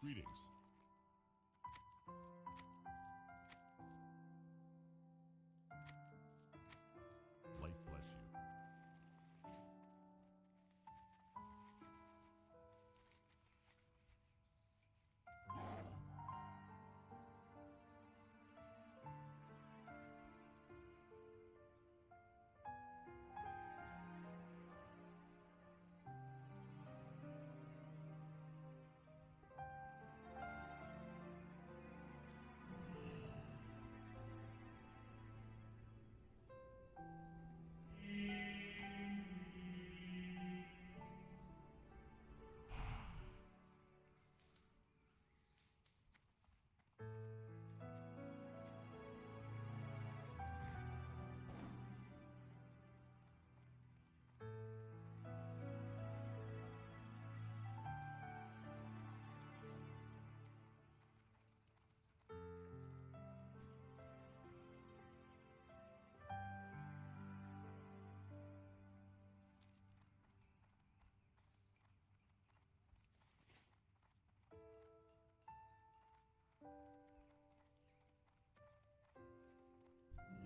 Greetings. Light bless you.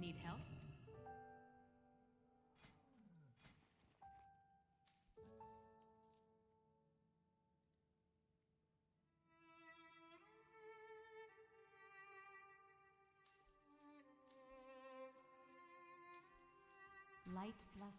Need help? Light bless.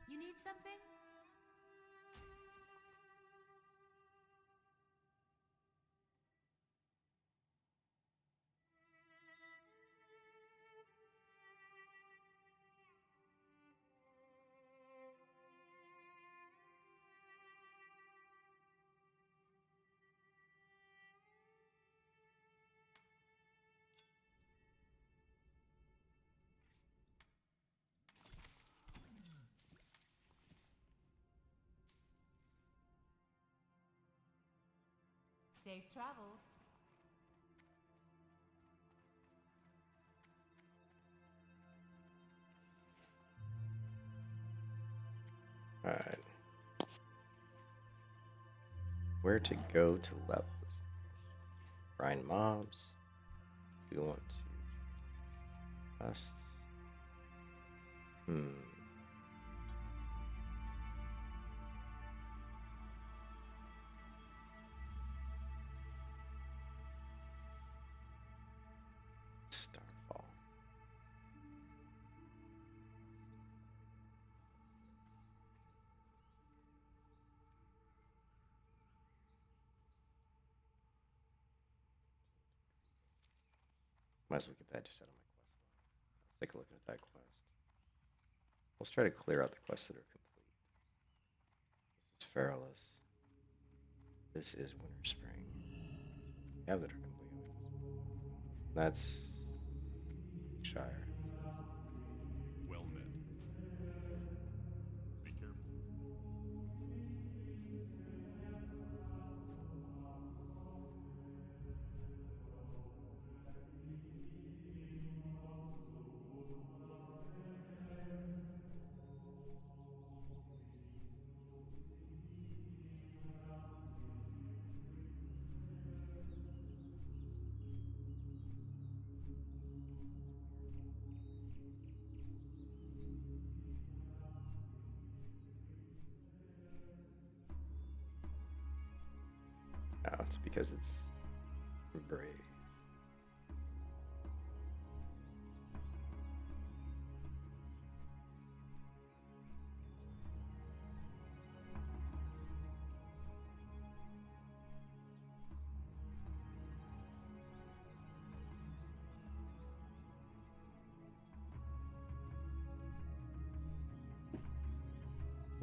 You need something? Safe travels. Alright. Where to go to level this? Grind mobs. We want to quests. Might as well get that just out of my quest line. Let's take a look at that quest. Let's try to clear out the quests that are complete. This is Feralus. This is Winter Spring. Yeah, that are complete. That's Shire. Well met. Be careful. No, it's because it's brave.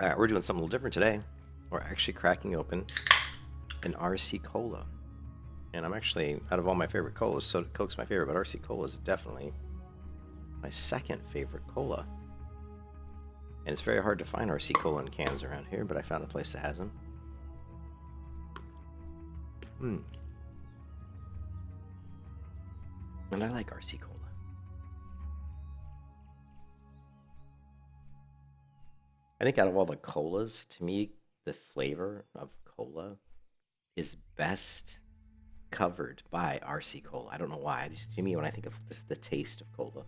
Alright, we're doing something a little different today. We're actually cracking open an RC Cola. And I'm actually, out of all my favorite colas, Soda Coke's my favorite, but RC Cola is definitely my second favorite cola. And it's very hard to find RC Cola in cans around here, but I found a place that has them. And I like RC Cola. I think out of all the colas, to me, the flavor of cola is best covered by RC Cola. I don't know why. Just, to me, when I think of the taste of cola,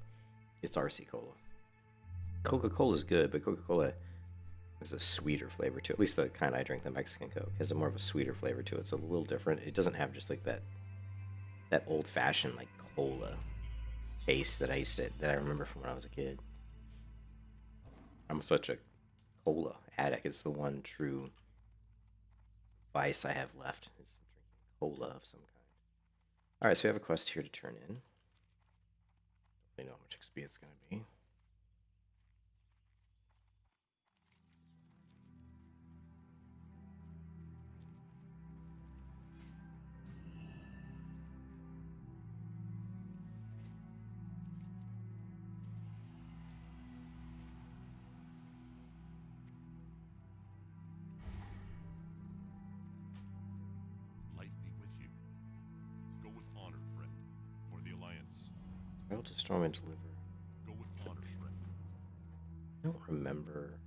it's RC Cola. Coca-Cola is good, but Coca-Cola has a sweeter flavor to it. At least the kind I drink, the Mexican Coke, has a more of a sweeter flavor to it. It's a little different. It doesn't have just like that old-fashioned like cola taste that I remember from when I was a kid. I'm such a cola addict. It's the one true vice I have left, is drinking cola of some kind. Alright, so we have a quest here to turn in. Don't know how much XP it's going to be. Light be with you. Go with honor, friend, for the Alliance. Travel to Storm and deliver. Go with honor, friend. I don't remember.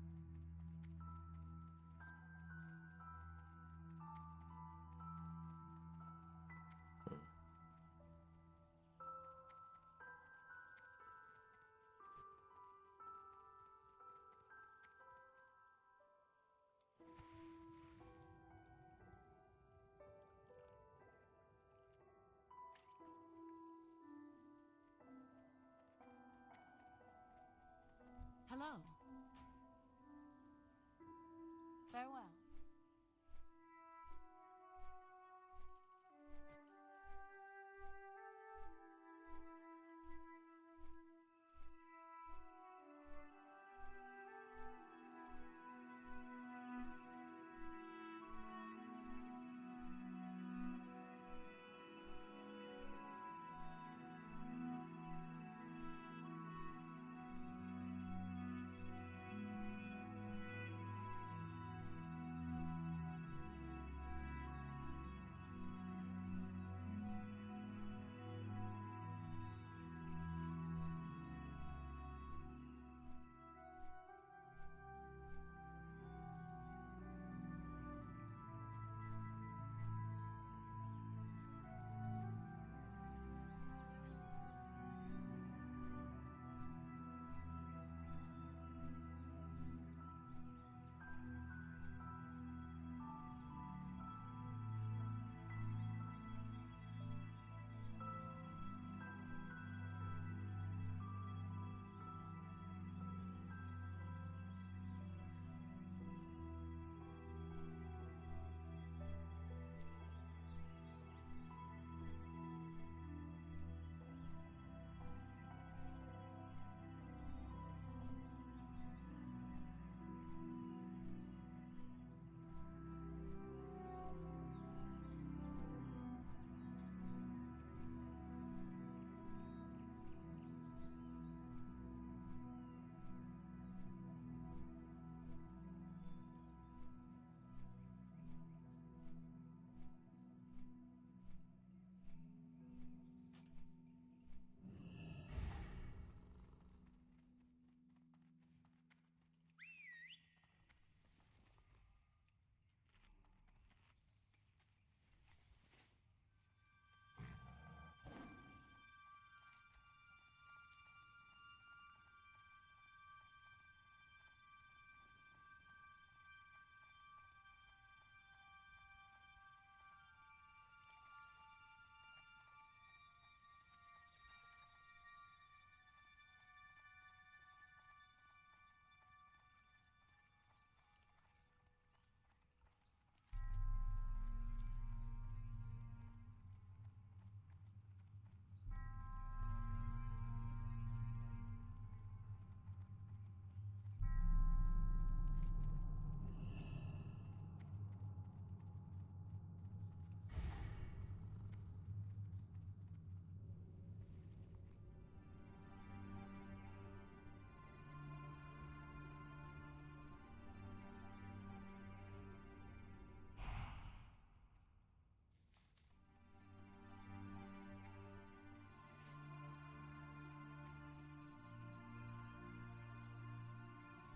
Hello. Farewell.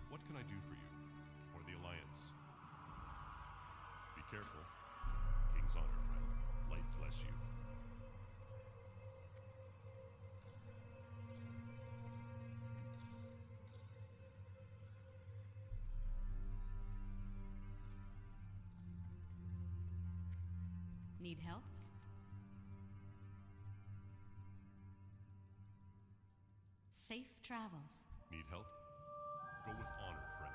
What can I do for you? For the Alliance? Be careful. King's honor, friend. Light bless you. Need help? Safe travels. Need help? Go with honor, friend.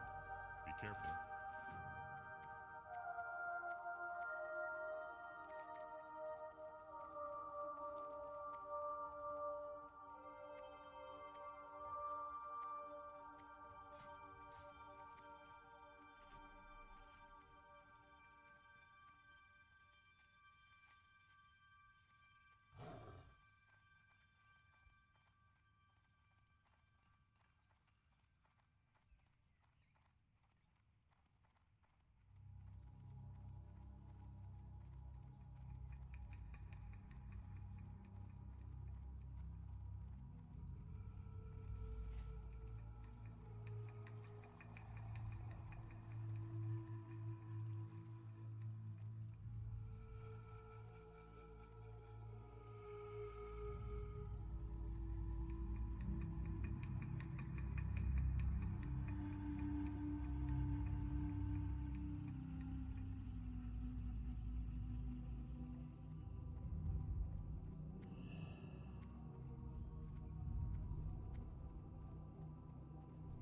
Be careful.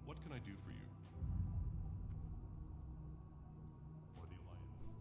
What can I do for you? For the Alliance?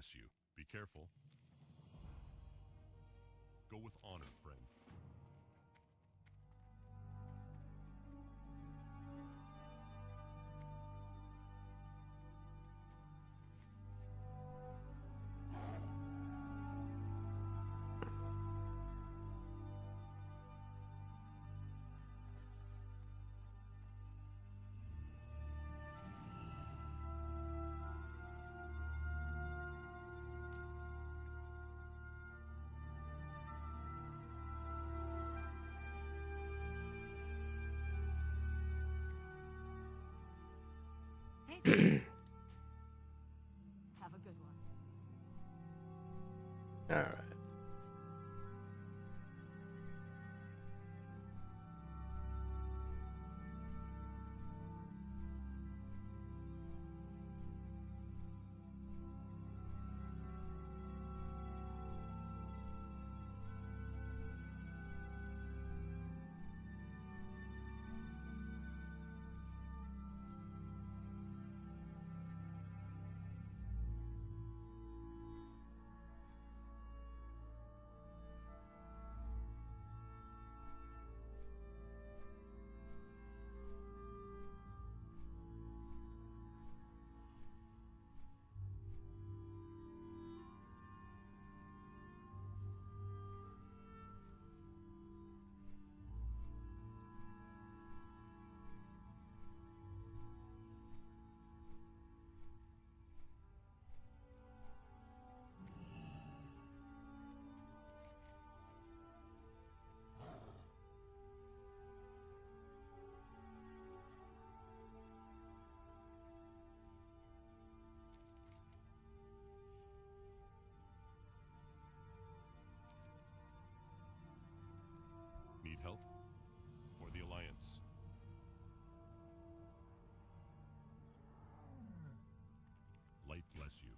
bless you. Be careful. Go with honor, friend. Hey. Have a good one. All right. Need help? For the Alliance. Light bless you.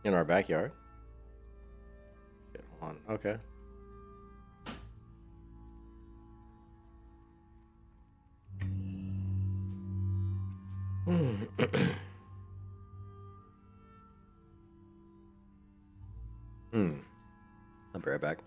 In our backyard. Shit, hold on. Okay. I'll be right back.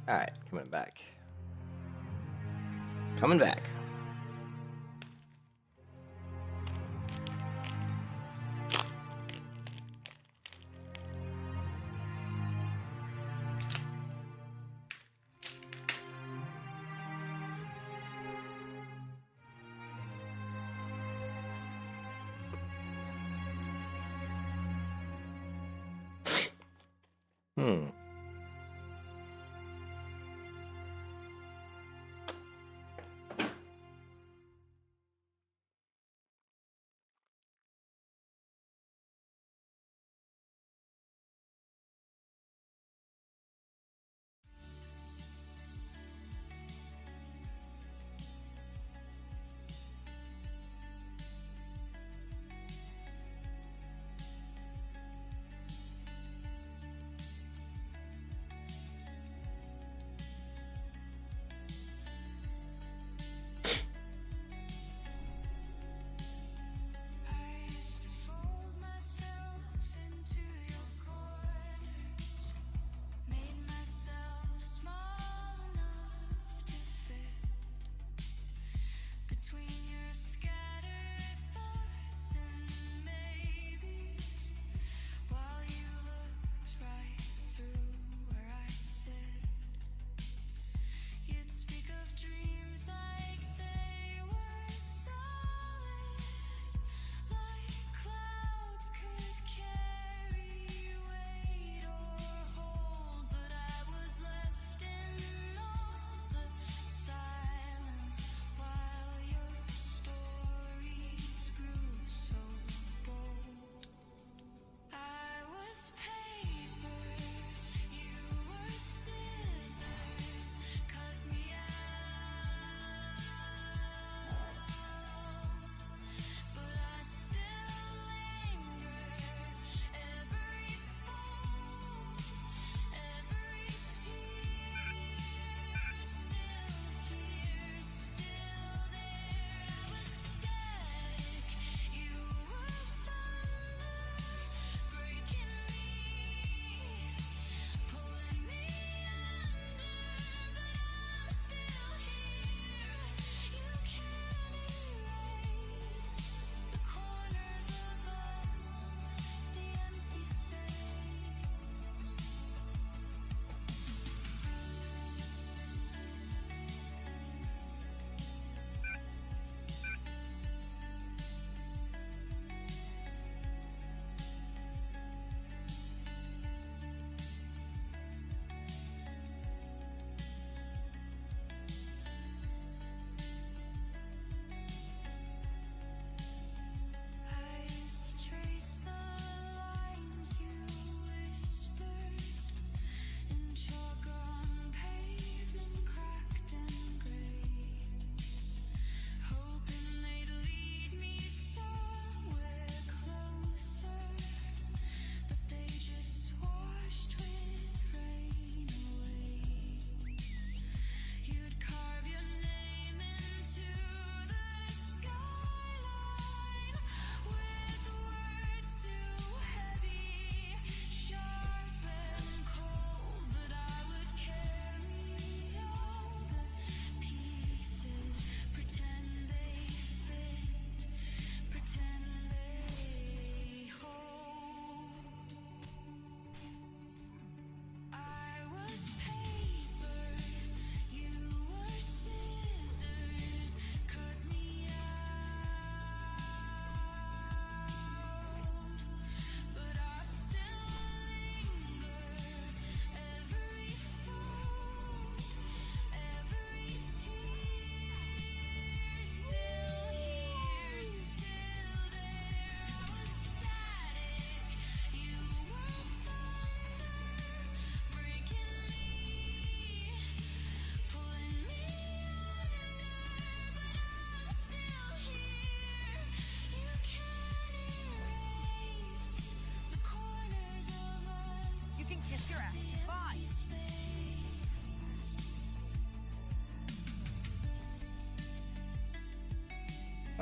Alright, coming back. Coming back. Hmm.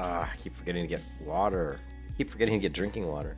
Ah, I keep forgetting to get water. I keep forgetting to get drinking water.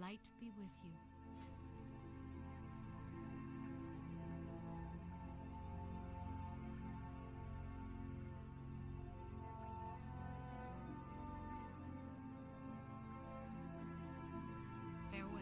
Light be with you. Farewell.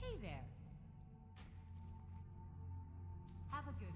Hey there. Have a good one.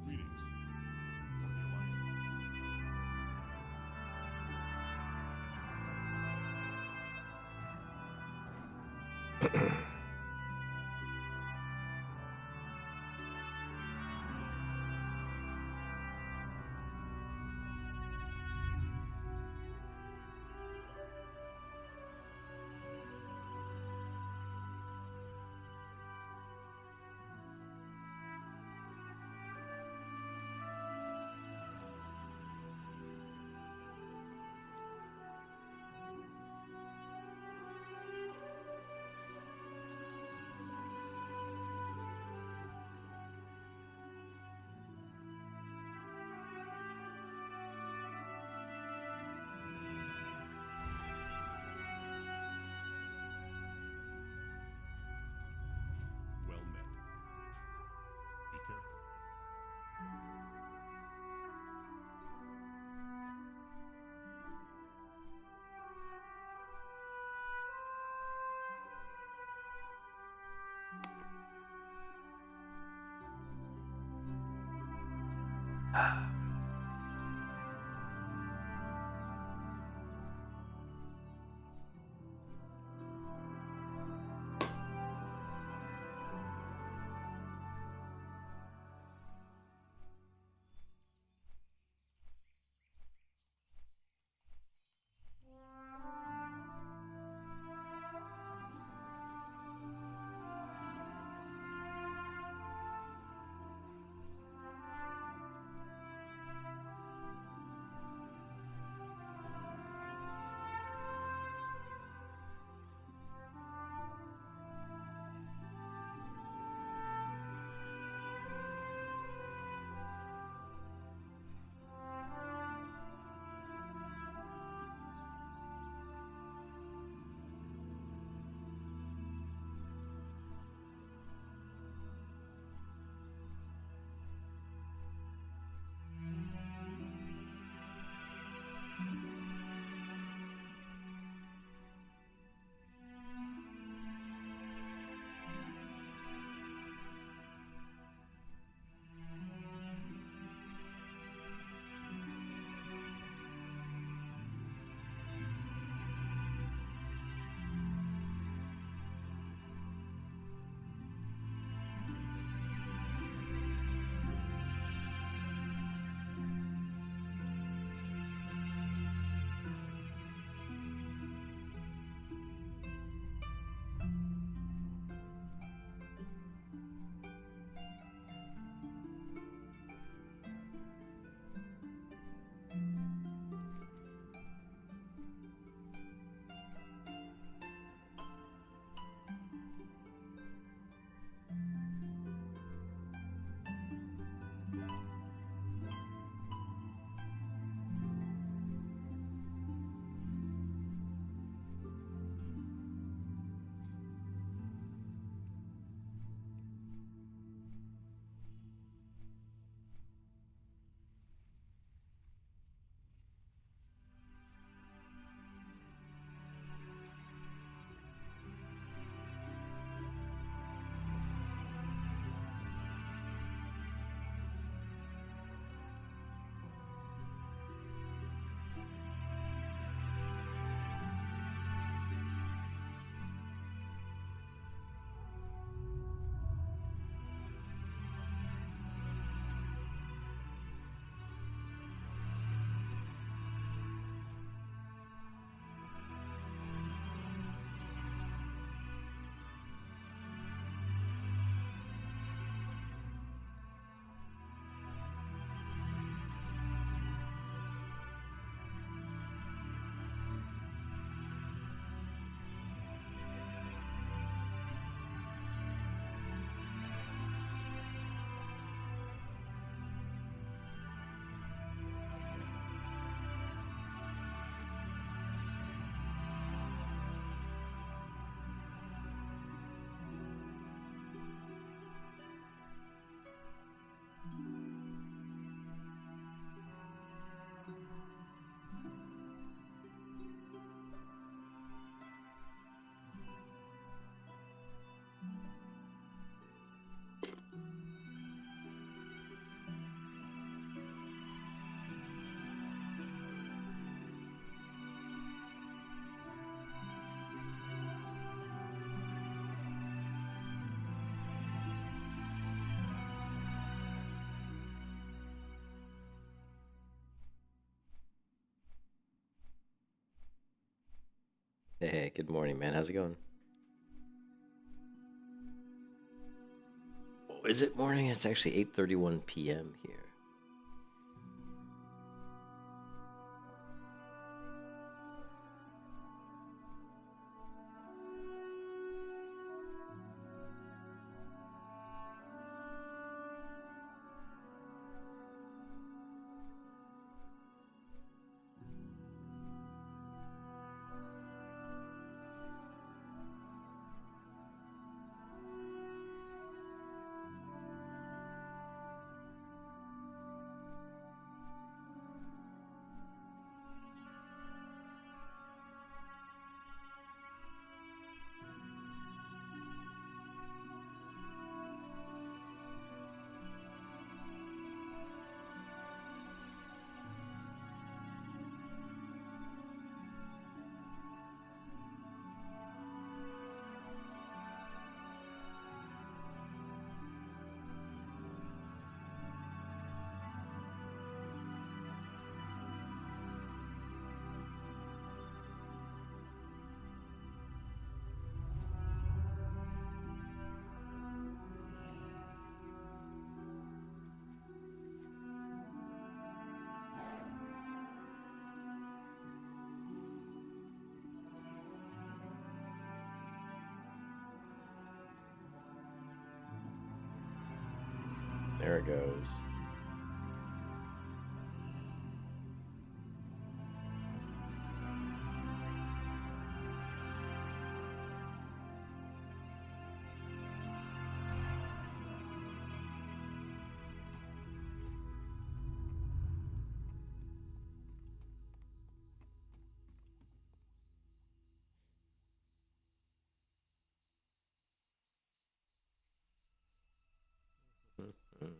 Greetings for the Alliance. Well met. Be careful. Hey, good morning, man. How's it going? Oh, is it morning? It's actually 8:31 p.m. here. There it goes. Mhm.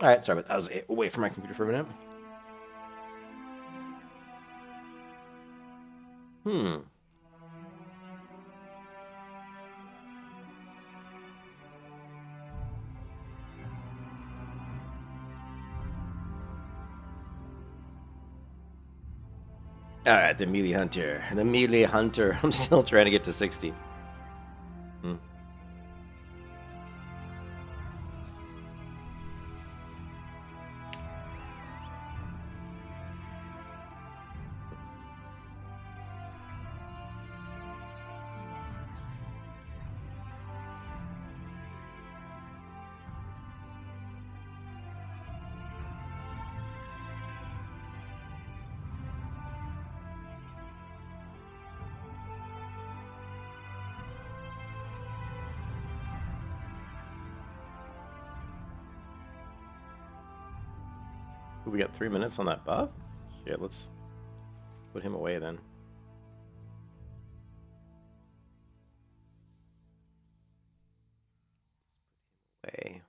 All right, sorry, but I was away from my computer for a minute. Hmm. All right, the melee hunter. The melee hunter. I'm still trying to get to 60. Hmm. We got 3 minutes on that buff? Shit, let's put him away then. Away.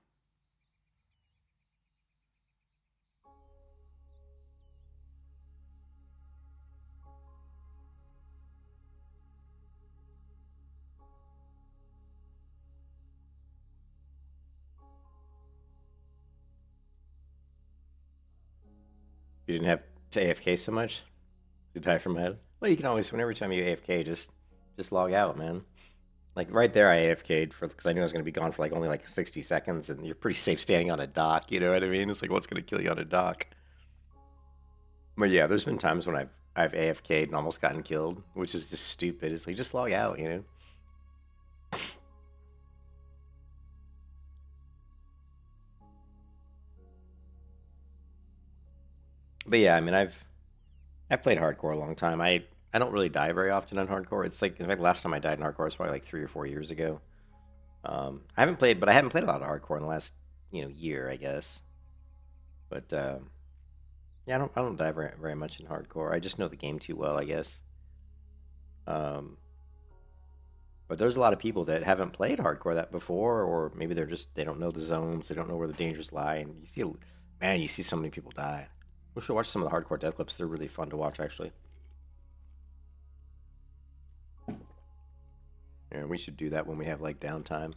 You didn't have to AFK so much? To die from head? Well, you can always, whenever time you AFK, just log out, man. Like right there, I AFK'd because I knew I was going to be gone for like only like 60 seconds, and you're pretty safe standing on a dock. You know what I mean? It's like, what's going to kill you on a dock? But yeah, there's been times when I've AFK'd and almost gotten killed, which is just stupid. It's like just log out, you know. But yeah, I mean, I've played hardcore a long time. I don't really die very often on hardcore. It's like, in fact, last time I died in hardcore was probably like 3 or 4 years ago. I haven't played, but I haven't played a lot of hardcore in the last year, I guess. But yeah, I don't die very much in hardcore. I just know the game too well, I guess. But there's a lot of people that haven't played hardcore that before, or maybe they don't know the zones, they don't know where the dangers lie, and you see so many people die. We should watch some of the hardcore death clips. They're really fun to watch, actually. And we should do that when we have like downtime.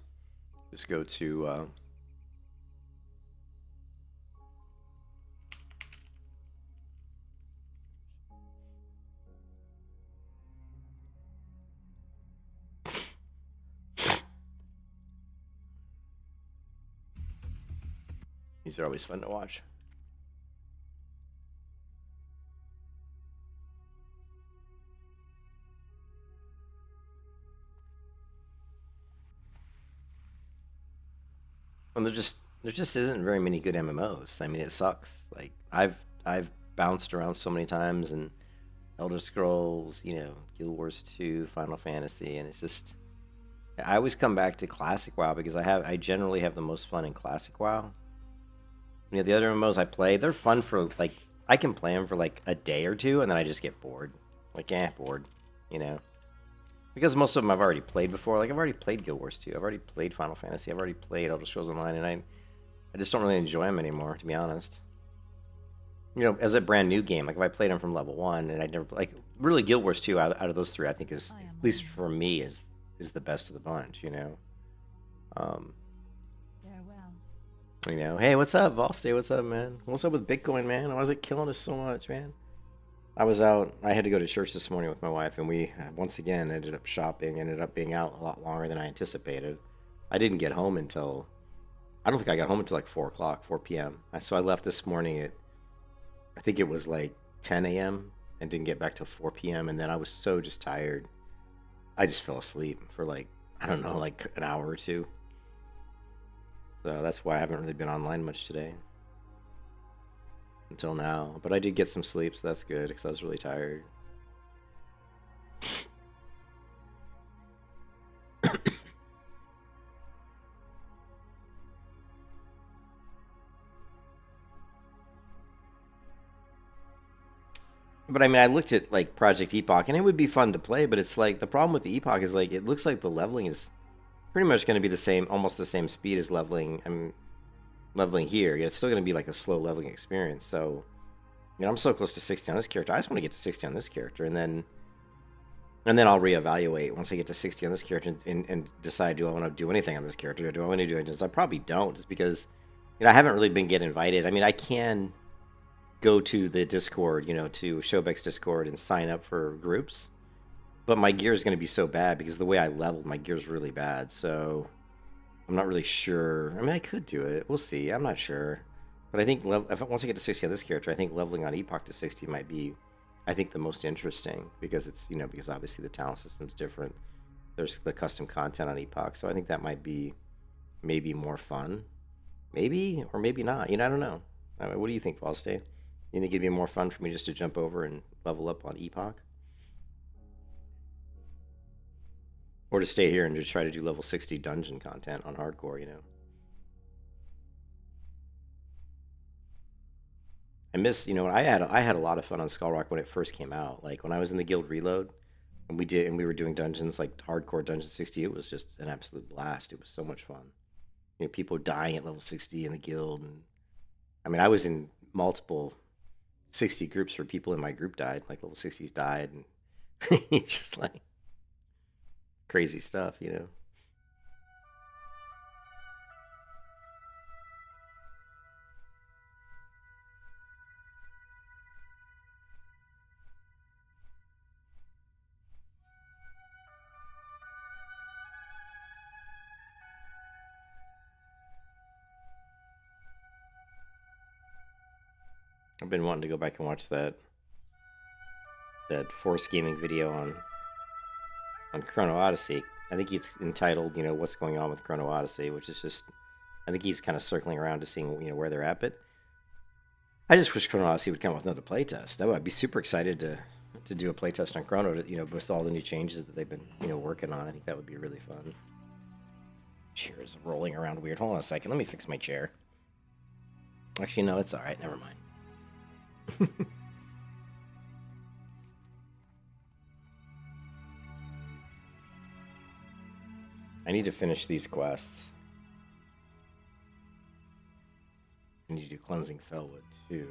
Just go to these are always fun to watch. And there just isn't very many good MMOs. I mean, it sucks. Like I've bounced around so many times, and Elder Scrolls, Guild Wars 2, Final Fantasy, and it's just I always come back to Classic WoW because I generally have the most fun in Classic WoW. The other MMOs I play, they're fun for like I can play them for like a day or two, and then I just get bored. Like, bored, you know. Because most of them I've already played before. Like, I've already played Guild Wars 2. I've already played Final Fantasy. I've already played Elder Scrolls Online, and I just don't really enjoy them anymore, to be honest. As a brand new game, like if I played them from level 1, and I never like really Guild Wars 2 out of those three, I think is at least for me is the best of the bunch. Hey, what's up, Volstay? What's up, man? What's up with Bitcoin, man? Why is it killing us so much, man? I had to go to church this morning with my wife, and we, once again, ended up shopping, ended up being out a lot longer than I anticipated. I didn't get home until, I don't think I got home until like 4 o'clock, 4 p.m. So I left this morning at, I think it was like 10 a.m. and didn't get back till 4 p.m. And then I was so just tired. I just fell asleep for like, I don't know, like an hour or two. So that's why I haven't really been online much today. Until now. But I did get some sleep, so that's good, because I was really tired. But I mean, I looked at like Project Epoch, and it would be fun to play, but it's like the problem with the Epoch is like it looks like the leveling is pretty much going to be the same, almost the same speed as leveling. Leveling here. It's still going to be like a slow leveling experience. So, I'm so close to 60 on this character. I just want to get to 60 on this character, and then I'll reevaluate once I get to 60 on this character and decide, do I want to do anything on this character, or do I want to do anything? I probably don't, just because I haven't really been getting invited. I mean, I can go to the Discord, to Showbeck's Discord and sign up for groups, but my gear is going to be so bad because the way I leveled, my gear is really bad. So I'm not really sure. I mean, I could do it. We'll see. I'm not sure. But I think once I get to 60 on this character, I think leveling on Epoch to 60 might be, I think, the most interesting because it's, because obviously the talent system's different. There's the custom content on Epoch, so I think that might be maybe more fun. Maybe, or maybe not. I don't know. I mean, what do you think, Falstay? You think it'd be more fun for me just to jump over and level up on Epoch? Or to stay here and just try to do level 60 dungeon content on hardcore, I miss, I had a lot of fun on Skull Rock when it first came out. Like when I was in the Guild Reload and we were doing dungeons like hardcore Dungeon 60, it was just an absolute blast. It was so much fun. People dying at level 60 in the guild, and I mean, I was in multiple 60 groups where people in my group died, like level 60s died, and just like crazy stuff. I've been wanting to go back and watch that Force Gaming video on Chrono Odyssey. I think it's entitled, What's Going On with Chrono Odyssey, which is just, I think he's kind of circling around to seeing, where they're at. But I just wish Chrono Odyssey would come with another playtest. I'd be super excited to do a playtest on Chrono, with all the new changes that they've been, working on. I think that would be really fun. Chair is rolling around weird. Hold on a second. Let me fix my chair. Actually, no, it's all right. Never mind. I need to finish these quests. I need to do Cleansing Fellwood too.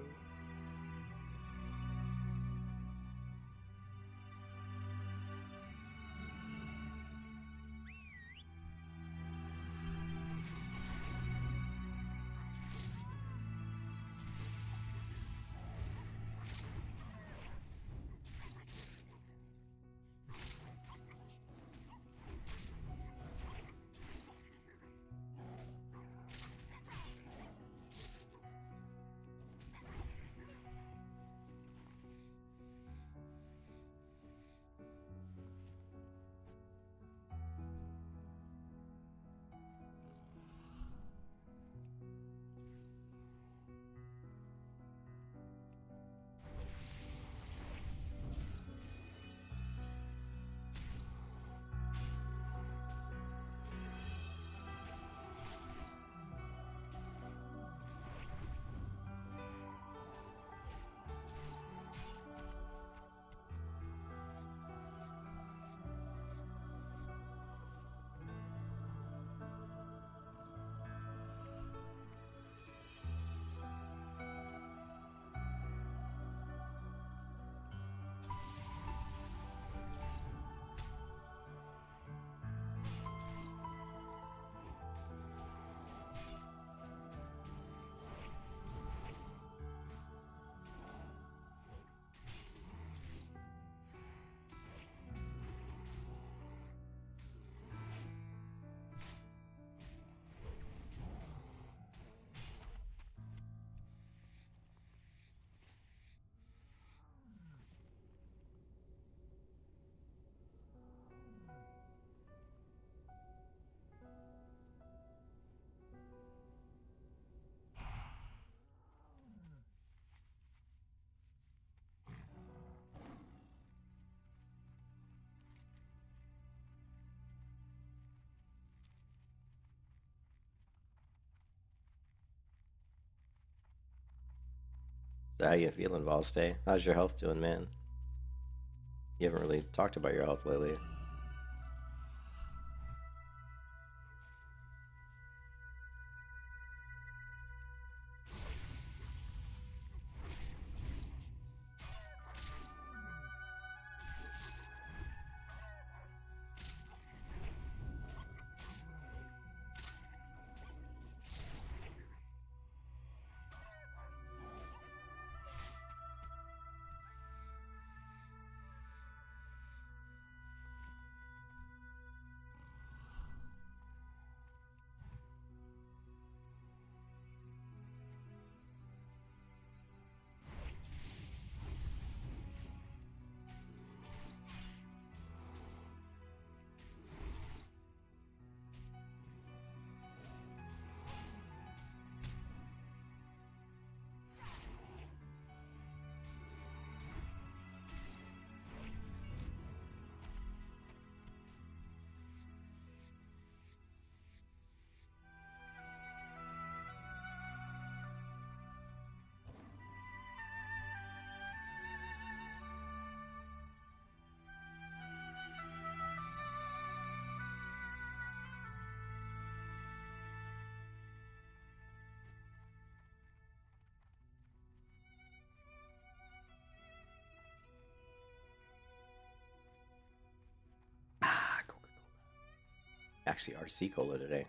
So how you feeling, Valstay? How's your health doing, man? You haven't really talked about your health lately. Actually, RC Cola today.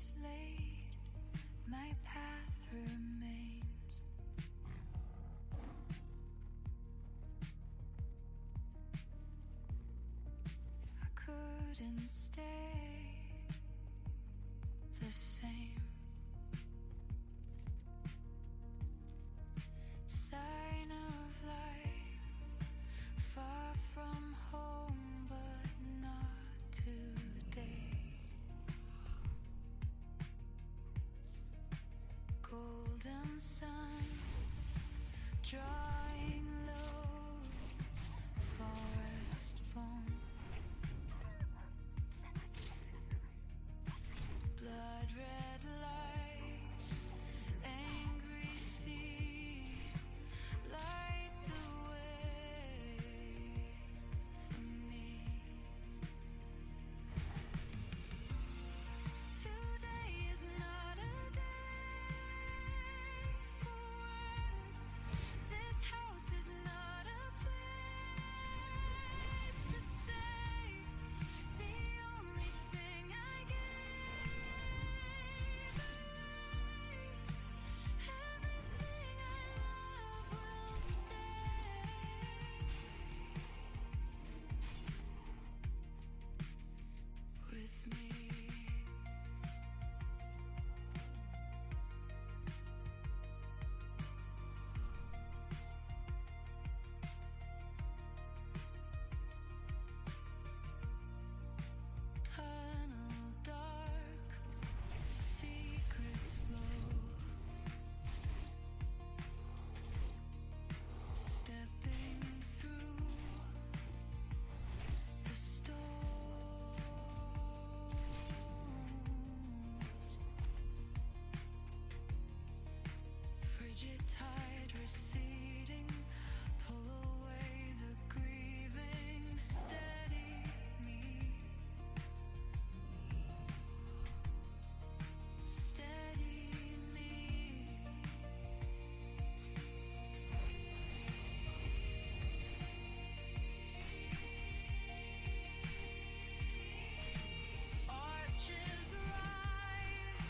is laid, my path remains. I couldn't stay the same. Sign of life, far from home, but not today. Golden sun, drawing low, forest bone. Blood red light, angry sea, light the way for me. Today is not a day for words. This house is not a place to say. The only thing I gave away, everything I love will stay with me. Tunnel dark, secret slow, stepping through the stones. Frigid tide receding, pull away the grieving, steady me. Steady me. Arches rise,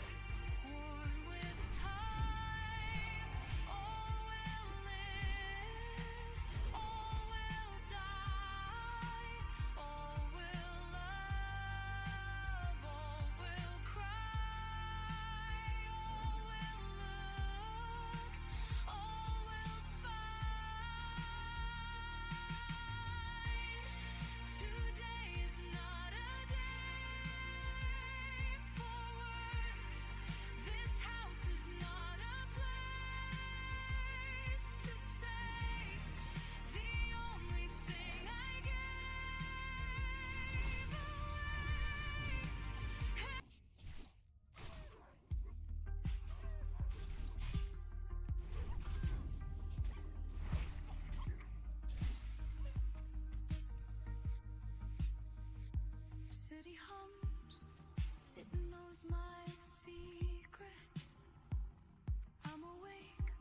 worn with time. All will live, all will die, all will love, all will cry, all will look, all will find. Today is not a day for words. This house is not a place to say. The only thing I gave away. City hums, it knows my secrets. I'm awake,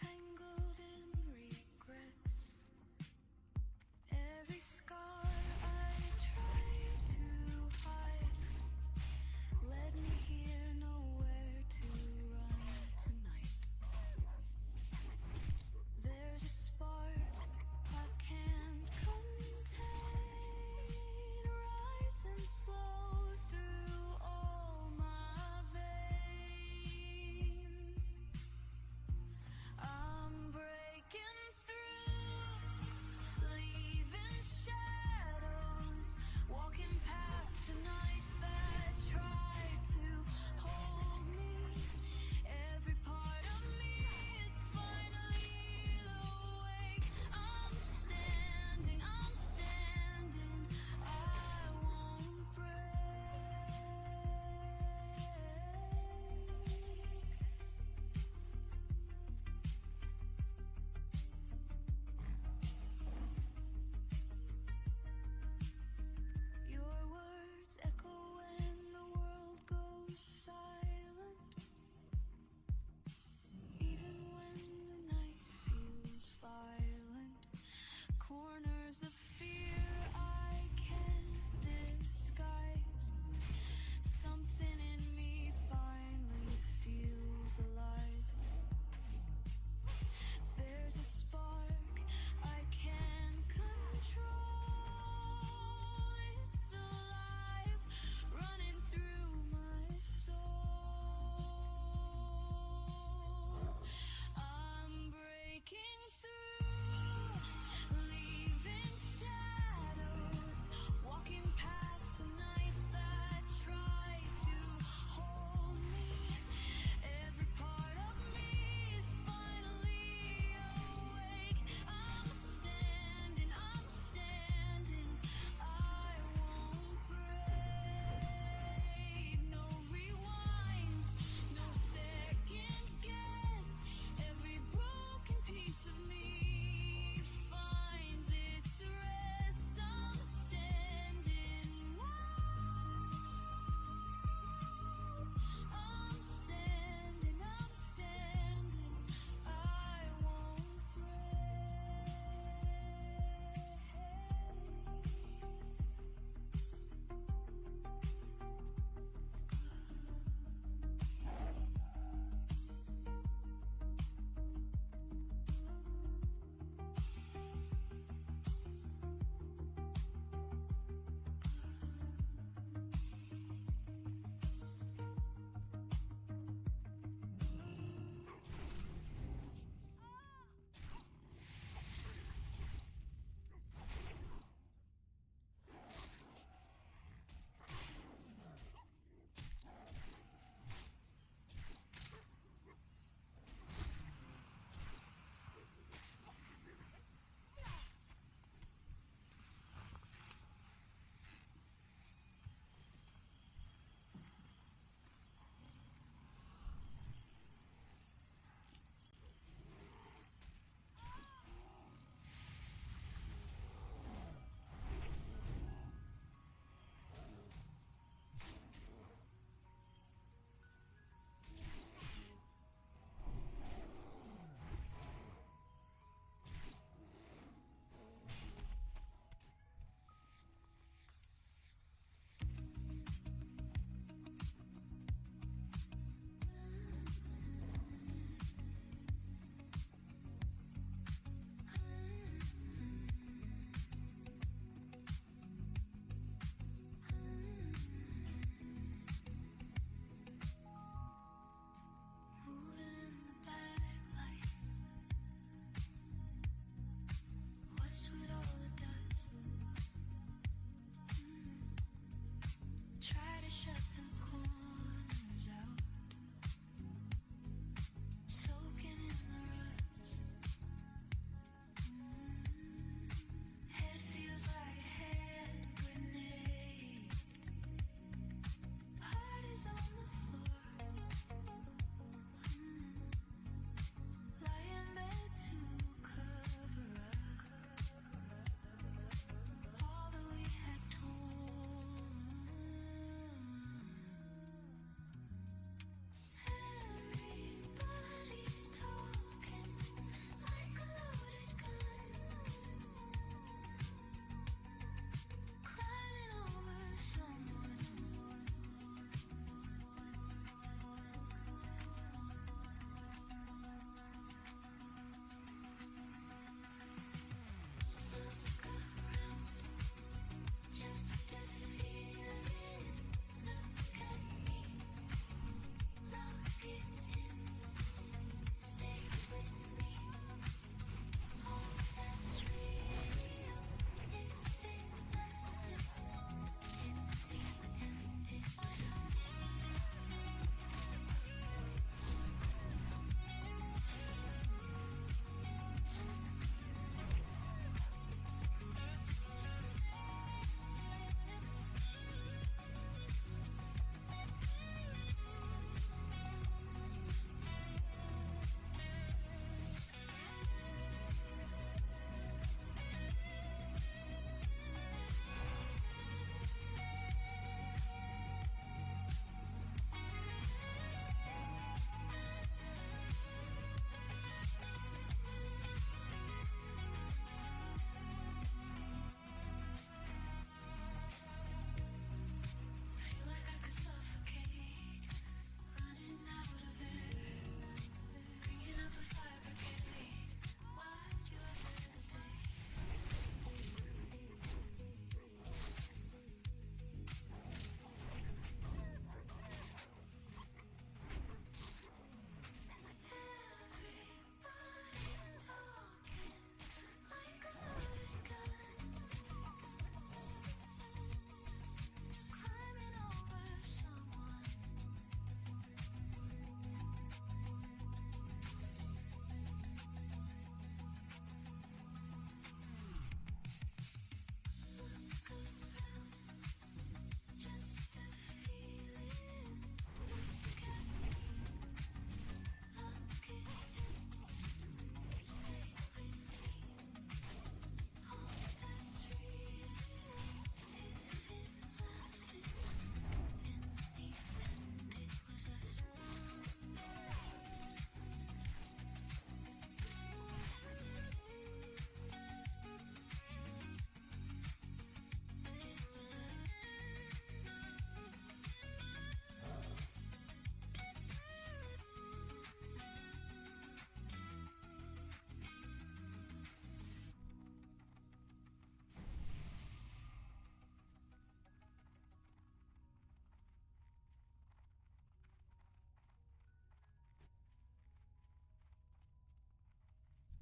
tangled in regrets. Every scar I try to hide led me here, nowhere to run tonight. There's a spark I can't contain, rising slow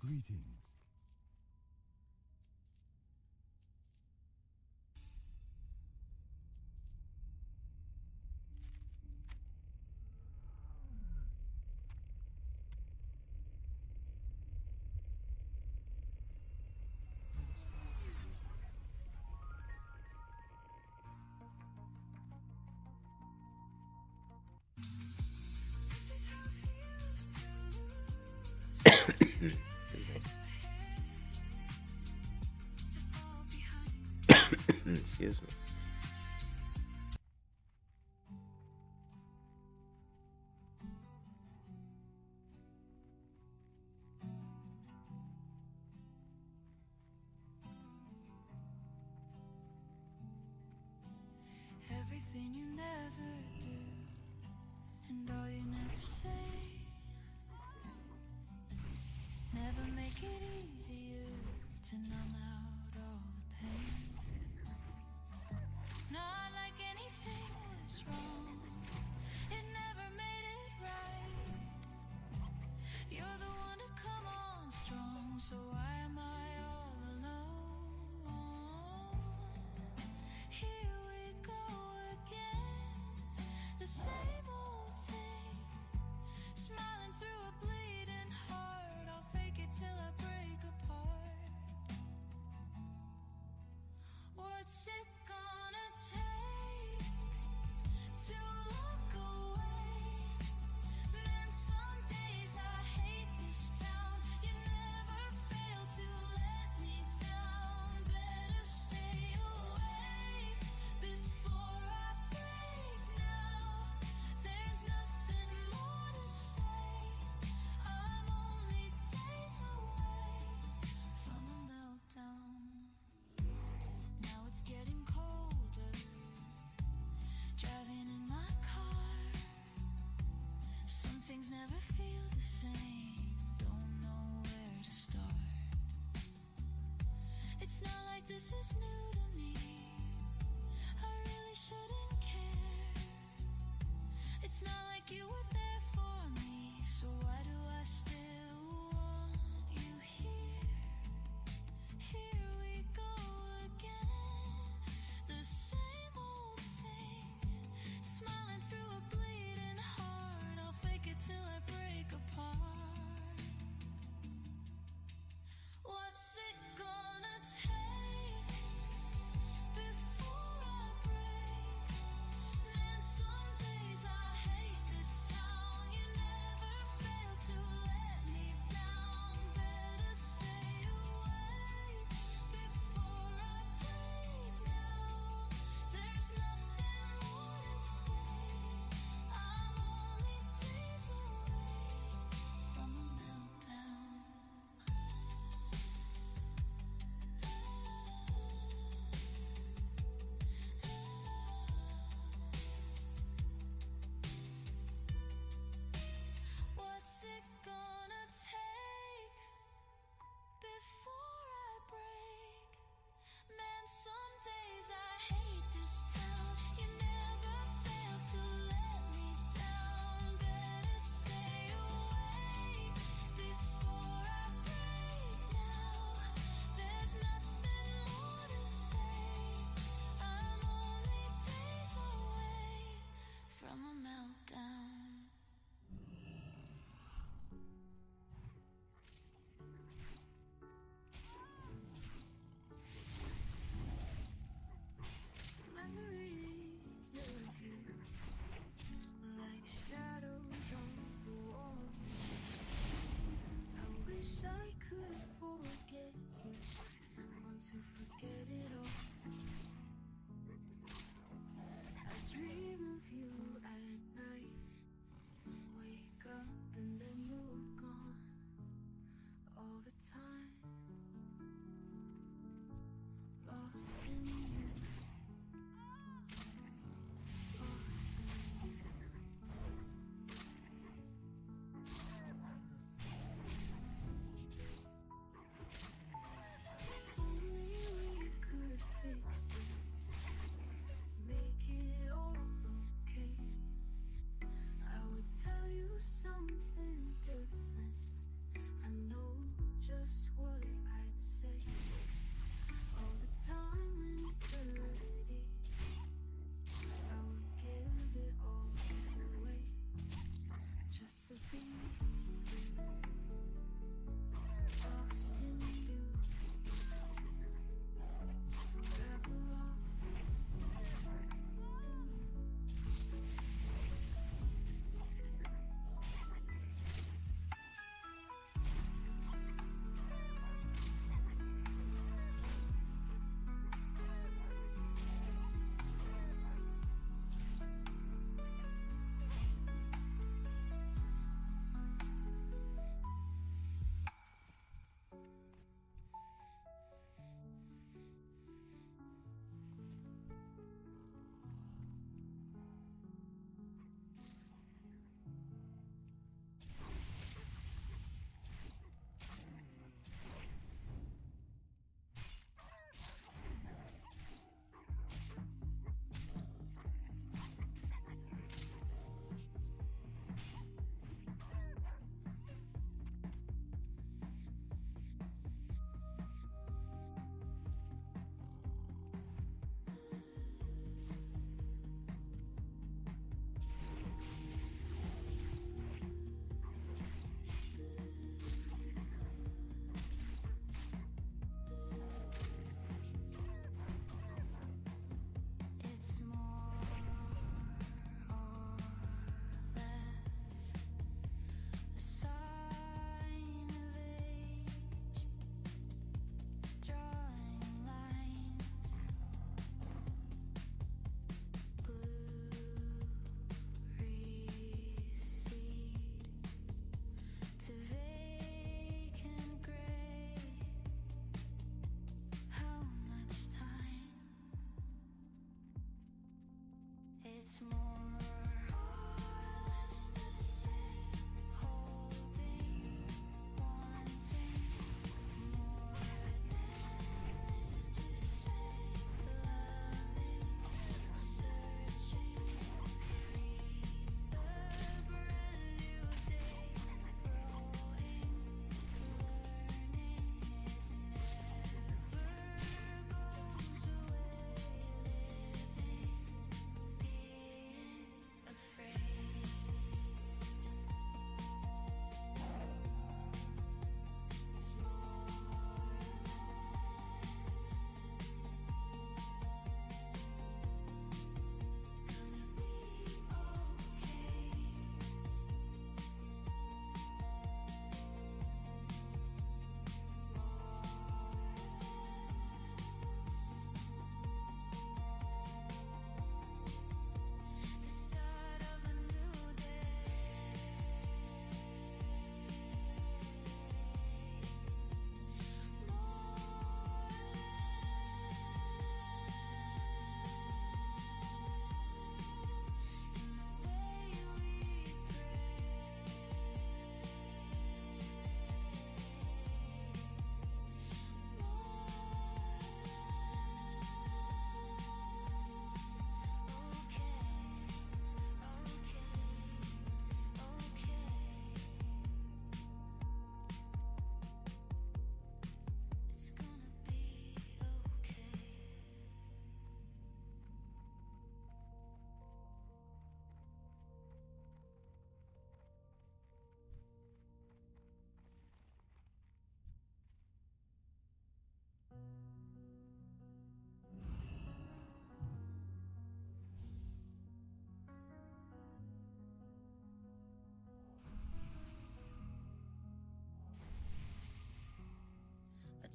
Greetings. Excuse me. Excuse me. Everything you never do, and all you never say, never make it easier to numb out all the pain. Not like anything was wrong, it never made it right. You're the one to come on strong, so why am I all alone? Here we go again, the same old thing. Smiling through a bleeding heart, I'll fake it till I break apart. What's it gonna take to look away? Man, some days I hate this town. You never fail to let me down. Better stay away before I break now. There's nothing more to say. I'm only days away from a meltdown. Now it's getting colder, driving in my car. Some things never feel the same, don't know where to start. It's not like this is new to me, I really shouldn't care. It's not like you were there for me, so why do I still want you here? Here we go again, the same old thing. Smiling through a bleeding heart, I'll fake it till I break apart. What's it gonna take before I break? Man, some days I hate this town. You never fail to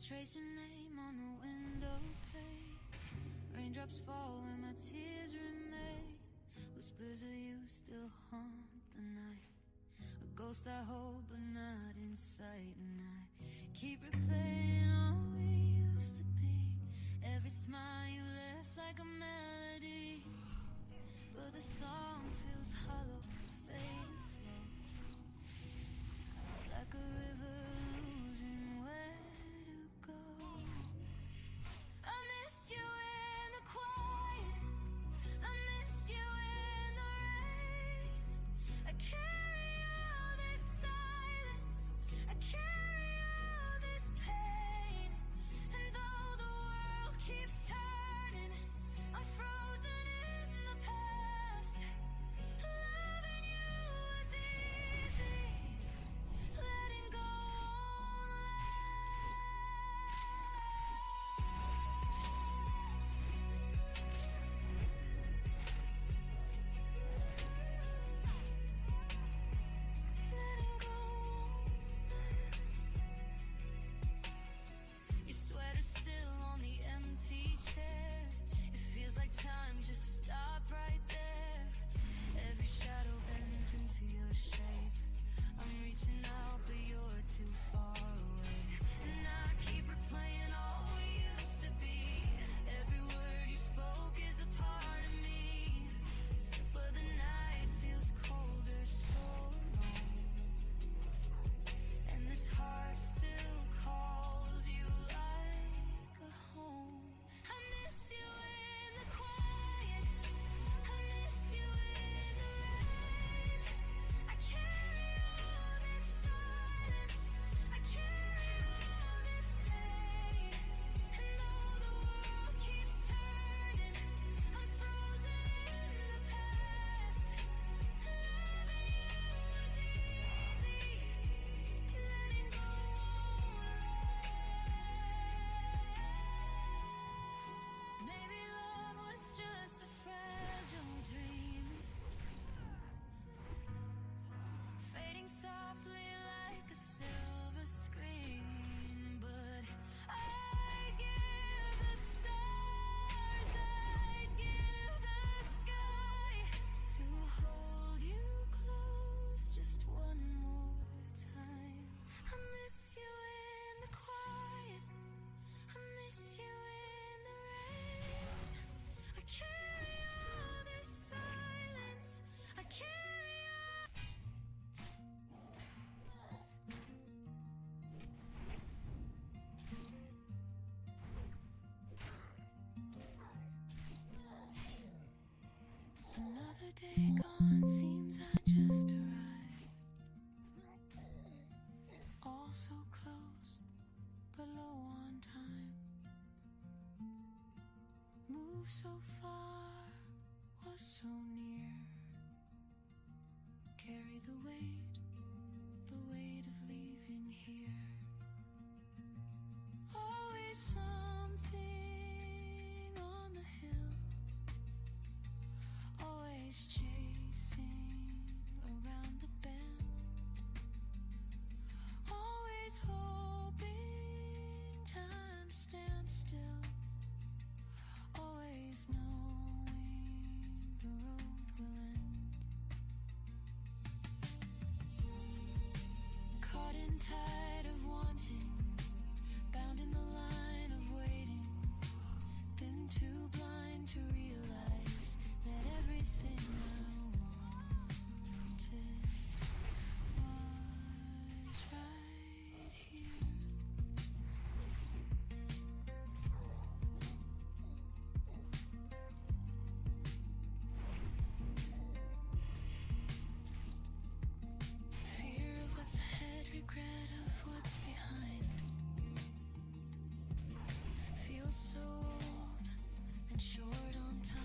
Trace your name on the window pane. Raindrops fall where my tears remain. Whispers of you still haunt the night. A ghost I hold but not in sight. And I keep replaying all we used to be. Every smile you left like a melody. But the song feels hollow, fading slow. Like a river losing where to go. I miss you in the quiet. I miss you in the rain. I carry all this silence. I carry all this pain. And though the world keeps turning, I'm frozen in the past. Loving you was easy. Letting go won't letting go won't last. Your sweater's still on the empty chair. It feels like time just stopped right there. Every shadow bends into your shape. I'm reaching out, but you're too far away. And I keep replaying all we used to be. Every word you spoke is a part of me. But the night feels colder, so long. And this heart still calls you like a home. I miss you in the quiet. I miss you in the rain. I carry all this silence. I carry all this pain. And though the world keeps turning, I'm frozen in the past. Loving you was easy. Letting go won't last. Maybe love was just a fragile dream, fading softly like a silver screen. But I'd give the stars, I'd give the sky to hold you close just one more time. I miss you in the quiet. I miss you in the rain. I carry all this silence. I carry all. Another day gone, seems I just arrived. All so close, but low on time. Moved so far, was so near. Carry the weight of leaving here. Always something on the hill. Always chasing around the bend. Always hoping time stands still. Always knowing the road will end. Caught in tide of wanting, bound in the line of waiting. Been too blind to realize that everything I wanted was right here. Fear of what's ahead, regret of what's behind. Feel so old and short on time.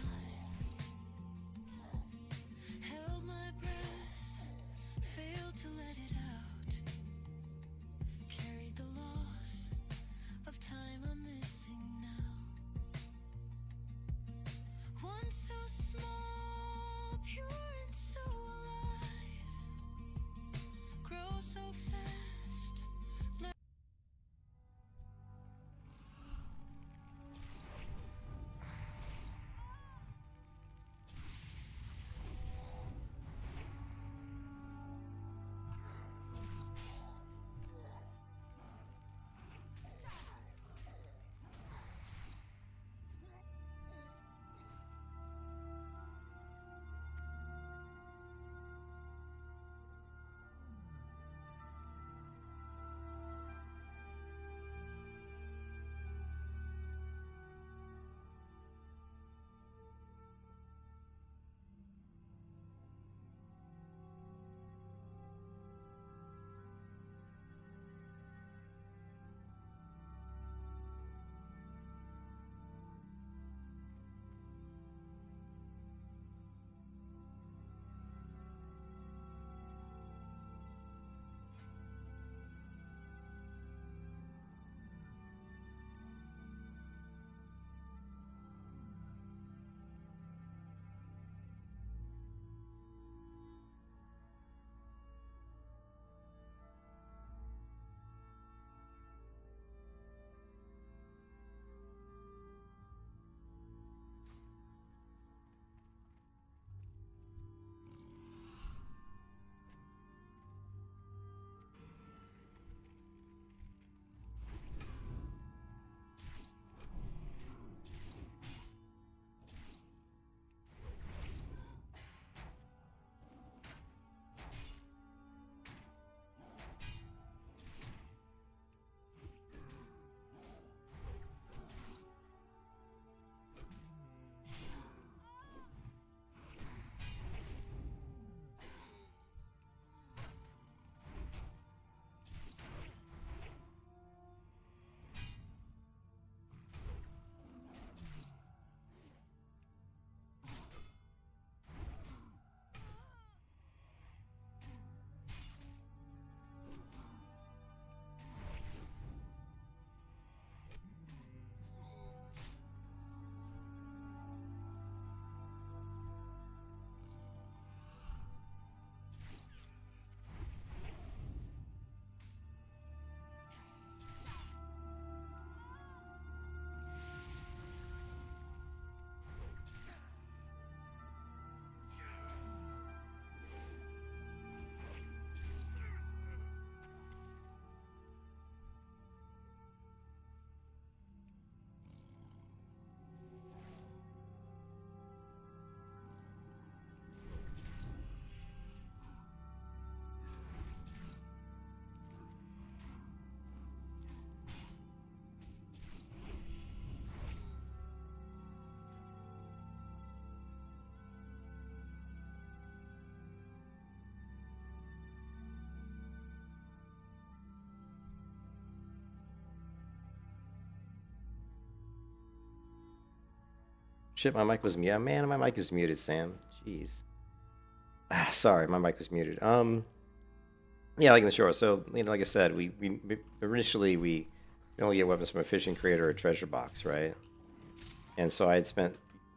Shit, my mic was muted. Yeah, man, my mic is muted, Sam. Jeez. Sorry, my mic was muted. Yeah, like in the shore. So, like I said, we initially we only get weapons from a fishing crate or a treasure box, right? And so I had spent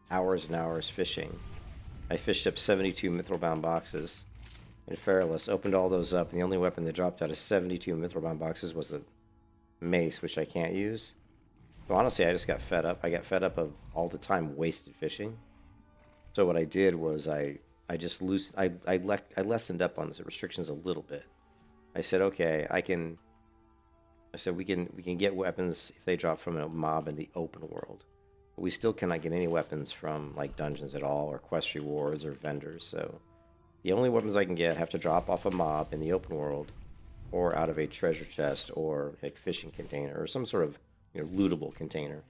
hours and hours fishing. I fished up 72 mithril-bound boxes in Feralus, opened all those up, and the only weapon that dropped out of 72 mithril-bound boxes was a mace, which I can't use. So honestly, I just got fed up. I got fed up of all the time wasted fishing. So what I did was I lessened up on the restrictions a little bit. I said, okay, we can get weapons if they drop from a mob in the open world. But we still cannot get any weapons from like dungeons at all, or quest rewards, or vendors. So the only weapons I can get have to drop off a mob in the open world, or out of a treasure chest, or a fishing container, or some sort of lootable container.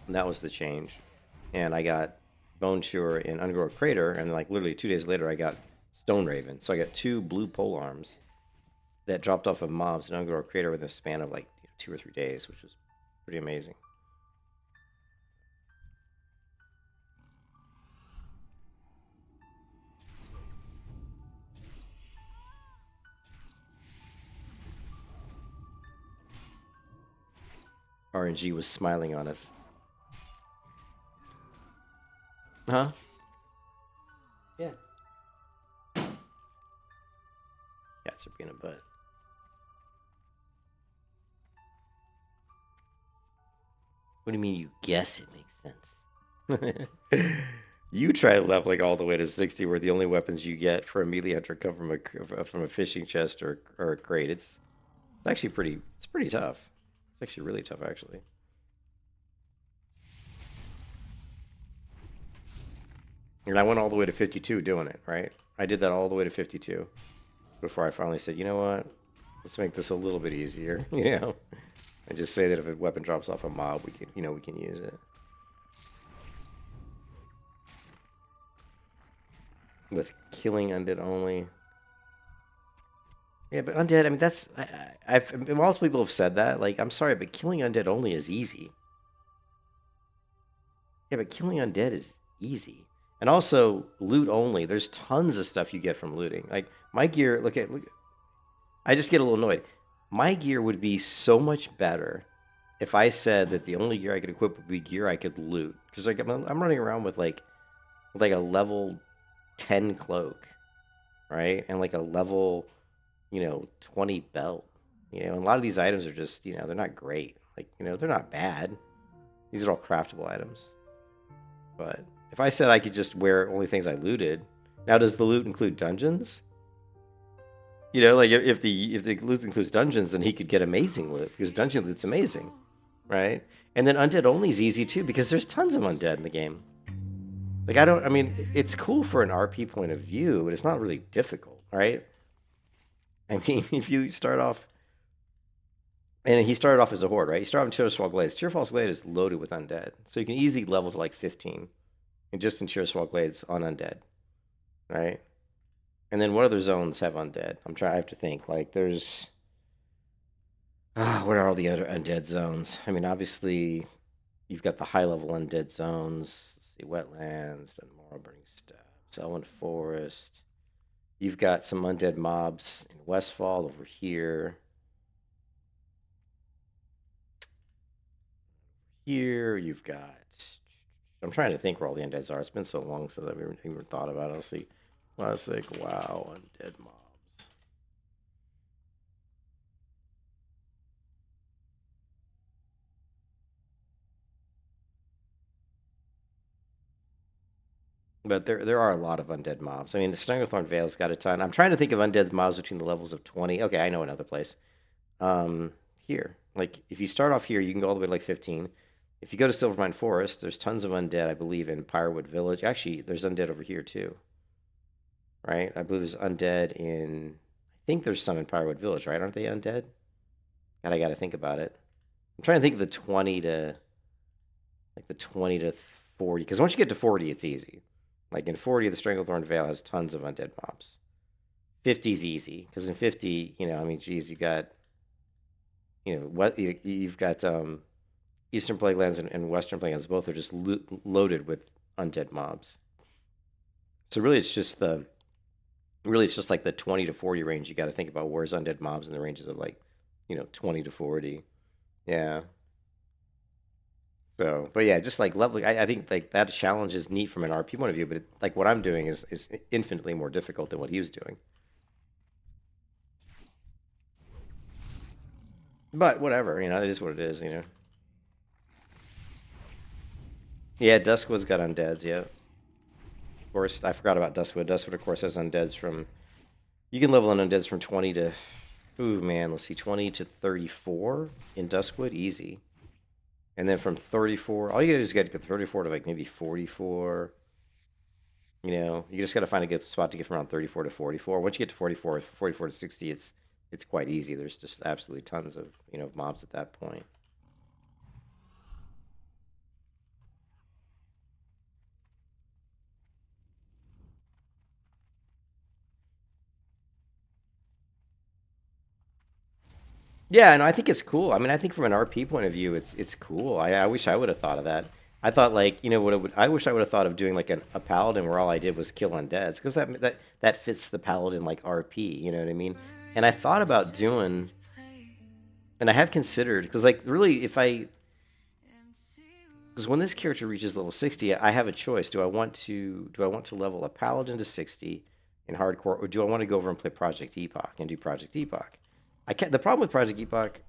And that was the change. And I got Bone Chewer in Ungrow Crater, and like literally 2 days later I got Stone Raven. So I got 2 blue pole arms that dropped off of mobs in Ungrow Crater within a span of like 2 or 3 days, which was pretty amazing. RNG was smiling on us. Huh? Yeah. Cats are being a butt. What do you mean you guess it makes sense? You try leveling all the way to 60, where the only weapons you get for a melee hunter come from a fishing chest or a crate. It's actually pretty tough. It's actually really tough, actually. And I went all the way to 52 doing it, right? I did that all the way to 52 before I finally said, you know what? Let's make this a little bit easier, and just say that if a weapon drops off a mob, we can use it. With killing undead only. Yeah, but undead, I mean, that's... most people have said that. Like, I'm sorry, but killing undead only is easy. Yeah, but killing undead is easy. And also, loot only. There's tons of stuff you get from looting. Like, my gear... Look, I just get a little annoyed. My gear would be so much better if I said that the only gear I could equip would be gear I could loot. Because like, I'm running around with like a level 10 cloak, right? And like a level, 20 belt. And a lot of these items are just, they're not great. Like, they're not bad. These are all craftable items. But if I said I could just wear only things I looted, now does the loot include dungeons? Like if the loot includes dungeons, then he could get amazing loot, because dungeon loot's amazing, right? And then undead only is easy too, because there's tons of undead in the game. Like, I mean, it's cool for an RP point of view, but it's not really difficult, right? I mean, if you start off, and he started off as a horde, right? You start off in Tearsfall Glades. Tearsfall Glades is loaded with undead, so you can easily level to like 15, and just in Tearsfall Glades on undead, right? And then what other zones have undead? I have to think. Like, there's... what are all the other undead zones? I mean, obviously, you've got the high-level undead zones. Let's see, Wetlands, Dunmore, Burning Steppes, Elwyn Forest. You've got some undead mobs in Westfall over here. Here, you've got... I'm trying to think where all the undeads are. It's been so long since I've even thought about it. Let's see. Classic WoW undead mobs. But there are a lot of undead mobs. I mean, the Stranglethorn Vale's got a ton. I'm trying to think of undead mobs between the levels of 20. Okay, I know another place. Here. Like, if you start off here, you can go all the way to like 15. If you go to Silvermine Forest, there's tons of undead, I believe, in Pyrewood Village. Actually, there's undead over here, too. Right? I believe there's undead in... I think there's some in Pyrewood Village, right? Aren't they undead? God, I gotta think about it. I'm trying to think of the 20 to... Like, the 20 to 40. Because once you get to 40, it's easy. Like, in 40, the Stranglethorn Vale has tons of undead mobs. 50 is easy. Because in 50, I mean, geez, you got... what... You've got, Eastern Plaguelands and Western Plaguelands both are just loaded with undead mobs. So really, it's just like the 20 to 40 range. You got to think about where's undead mobs in the ranges of like, 20 to 40. Yeah. So, but yeah, just like leveling, I think like that challenge is neat from an RP point of view, but like what I'm doing is infinitely more difficult than what he was doing. But whatever, it is what it is. Yeah, Duskwood's got undeads, yeah. Of course, I forgot about Duskwood. Duskwood, of course, has undeads from... You can level in undeads from 20 to... Ooh, man, let's see, 20 to 34 in Duskwood, easy. And then from 34... All you gotta do is get to 34 to, like, maybe 44. You just gotta find a good spot to get from around 34 to 44. Once you get to 44 to 60, it's quite easy. There's just absolutely tons of, mobs at that point. Yeah, and I think it's cool. I mean, I think from an RP point of view, it's cool. I wish I would have thought of that. I thought like, what it would. I wish I would have thought of doing like a paladin where all I did was kill undeads, because that fits the paladin like RP. You know what I mean? And I thought about doing, and I have considered, because like really, because when this character reaches level 60, I have a choice. Do I want to level a paladin to 60 in hardcore, or do I want to go over and play Project Epoch and do Project Epoch? I can't. The problem with Project Epoch,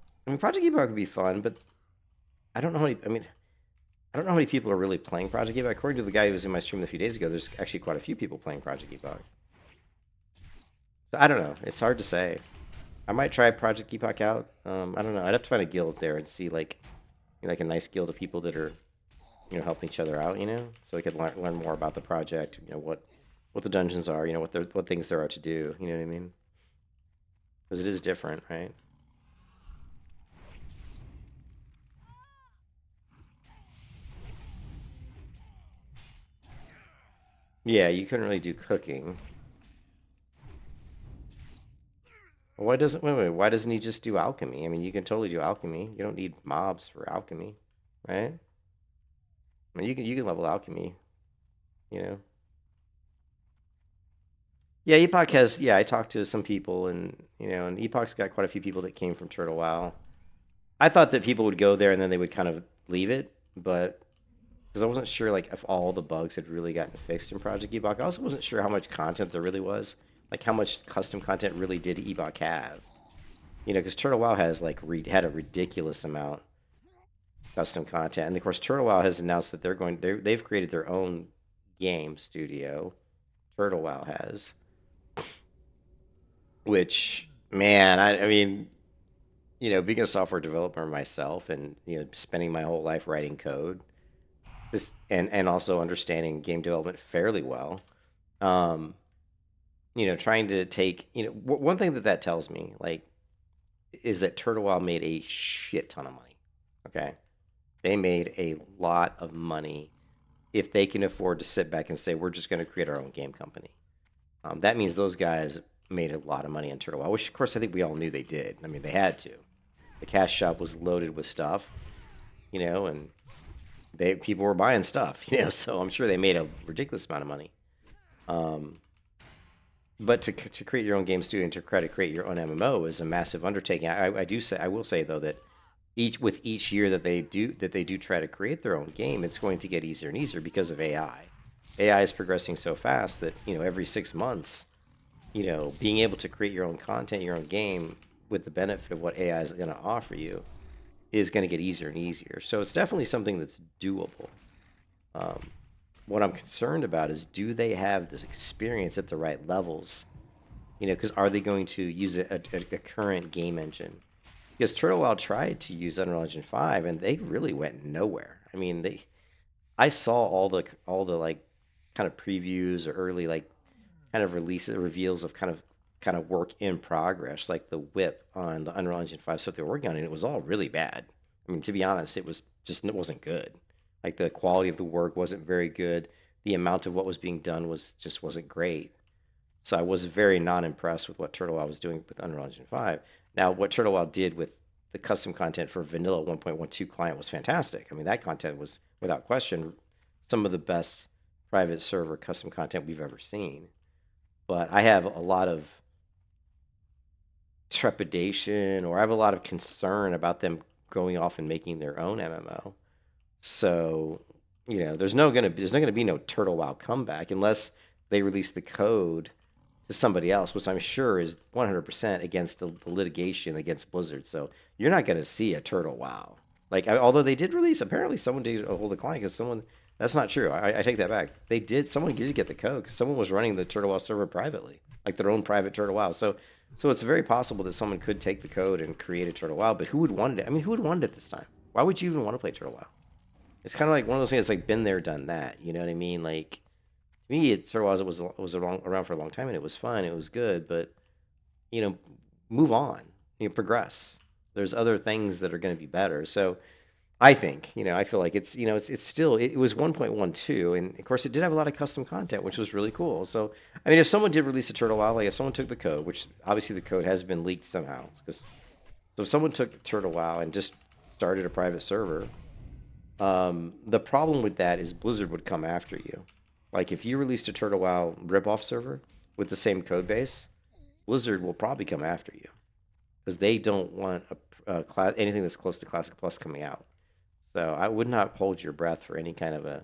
Project Epoch would be fun, but I don't know how many. I don't know how many people are really playing Project Epoch. According to the guy who was in my stream a few days ago, there's actually quite a few people playing Project Epoch. So I don't know. It's hard to say. I might try Project Epoch out. I don't know. I'd have to find a guild there and see like a nice guild of people that are, helping each other out. So we could learn more about the project. What the dungeons are. What things there are to do. You know what I mean? Because it is different, right? Yeah, you couldn't really do cooking. Why doesn't he just do alchemy? I mean, you can totally do alchemy. You don't need mobs for alchemy, right? I mean, you can level alchemy, you know. Yeah, Epoch has. Yeah, I talked to some people, and Epoch's got quite a few people that came from Turtle WoW. I thought that people would go there and then they would kind of leave it, but because I wasn't sure like if all the bugs had really gotten fixed in Project Epoch. I also wasn't sure how much content there really was, like how much custom content really did Epoch have. Because Turtle WoW has like had a ridiculous amount of custom content, and of course Turtle WoW has announced that they've created their own game studio. Turtle WoW has, which man, I mean, being a software developer myself, and spending my whole life writing code, and also understanding game development fairly well. Trying to take, one thing that tells me, like, is that Turtle WoW made a shit ton of money. Okay, they made a lot of money if they can afford to sit back and say we're just going to create our own game company. That means those guys made a lot of money in Turtle WoW, which of course I think we all knew they did. I mean, they had to. The cash shop was loaded with stuff, and people were buying stuff, so I'm sure they made a ridiculous amount of money. But to create your own game studio and to create your own MMO is a massive undertaking. I will say though that each year that they do try to create their own game, it's going to get easier and easier because of AI. AI is progressing so fast that every 6 months, being able to create your own content, your own game with the benefit of what AI is going to offer you is going to get easier and easier. So it's definitely something that's doable. What I'm concerned about is, do they have this experience at the right levels? Because are they going to use a current game engine? Because Turtle WoW tried to use Unreal Engine 5, and they really went nowhere. I mean, I saw all the like kind of previews or early like kind of reveals of kind of work in progress, like the whip on the Unreal Engine 5 stuff they were working on, and it was all really bad. I mean, to be honest, it wasn't good. Like the quality of the work wasn't very good. The amount of what was being done wasn't great. So I was very not impressed with what Turtle WoW was doing with Unreal Engine 5. Now, what Turtle WoW did with the custom content for vanilla 1.12 client was fantastic. I mean, that content was without question some of the best private server custom content we've ever seen. But I have a lot of trepidation, or I have a lot of concern about them going off and making their own MMO. So, there's not going to be no Turtle WoW comeback unless they release the code to somebody else, which I'm sure is 100% against the litigation against Blizzard. So you're not going to see a Turtle WoW. Although they did release, apparently someone did hold a client because someone. That's not true. I take that back. They did. Someone did get the code because someone was running the Turtle WoW server privately, like their own private Turtle WoW. So it's very possible that someone could take the code and create a Turtle WoW. But who would want it? I mean, who would want it this time? Why would you even want to play Turtle WoW? It's kind of like one of those things. Like been there, done that. You know what I mean? Like to me, Turtle WoW was around for a long time and it was fun. It was good, but move on. Progress. There's other things that are going to be better. So. I think, I feel like it's still, it was 1.12, and of course it did have a lot of custom content, which was really cool. So, I mean, if someone did release a Turtle WoW, like if someone took the code, which obviously the code has been leaked somehow, so if someone took Turtle WoW and just started a private server, the problem with that is Blizzard would come after you. Like if you released a Turtle WoW ripoff server with the same code base, Blizzard will probably come after you because they don't want anything that's close to Classic Plus coming out. So I would not hold your breath for any kind of a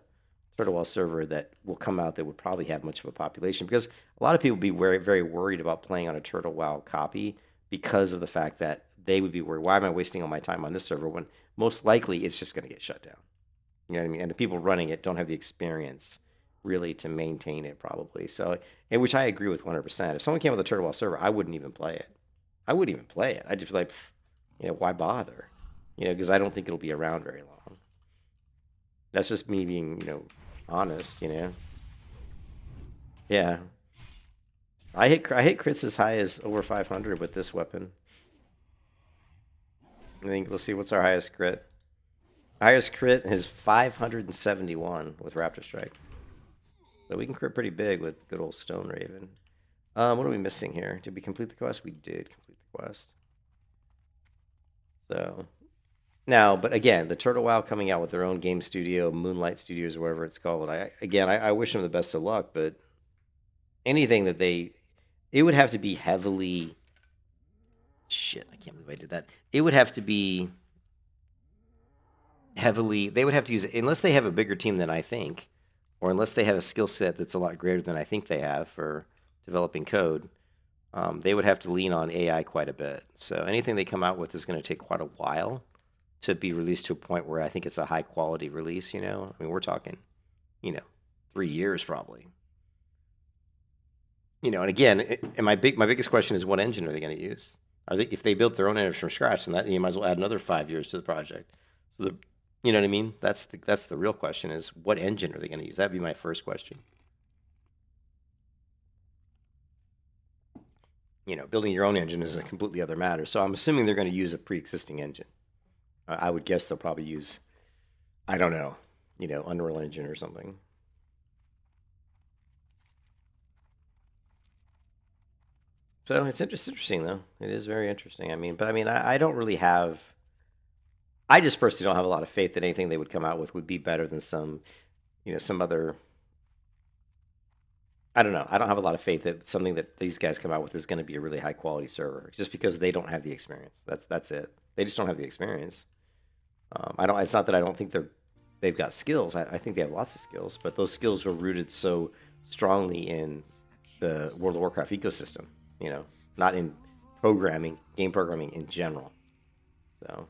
Turtle WoW server that will come out that would probably have much of a population, because a lot of people would be very, very worried about playing on a Turtle WoW copy because of the fact that they would be worried, why am I wasting all my time on this server when most likely it's just going to get shut down? You know what I mean? And the people running it don't have the experience really to maintain it probably. So, and which I agree with 100%. If someone came with a Turtle WoW server, I wouldn't even play it. I wouldn't even play it. I'd just be like, why bother? Because I don't think it'll be around very long. That's just me being, honest, Yeah. I hit crits as high as over 500 with this weapon. I think, let's see, what's our highest crit? Highest crit is 571 with Raptor Strike. So we can crit pretty big with good old Stone Raven. What are we missing here? Did we complete the quest? We did complete the quest. So... Now, but again, the Turtle WoW coming out with their own game studio, Moonlight Studios, or whatever it's called. I wish them the best of luck, but anything that it would have to be heavily. Shit, I can't believe I did that. It would have to be heavily. They would have to use it unless they have a bigger team than I think, or unless they have a skill set that's a lot greater than I think they have for developing code. They would have to lean on AI quite a bit. So anything they come out with is going to take quite a while to be released to a point where I think it's a high quality release, I mean, we're talking, 3 years probably. And again, and my biggest question is, what engine are they going to use? If they built their own engine from scratch, then that you might as well add another 5 years to the project. So you know what I mean? That's the real question, is what engine are they going to use? That'd be my first question. Building your own engine is a completely other matter. So I'm assuming they're going to use a pre-existing engine. I would guess they'll probably use, I don't know, Unreal Engine or something. So it's interesting, though. It is very interesting. I don't really have... I just personally don't have a lot of faith that anything they would come out with would be better than some other... I don't know. I don't have a lot of faith that something that these guys come out with is going to be a really high-quality server, just because they don't have the experience. That's it. They just don't have the experience. It's not that I don't think they've got skills. I think they have lots of skills, but those skills were rooted so strongly in the World of Warcraft ecosystem. Not in game programming in general. So.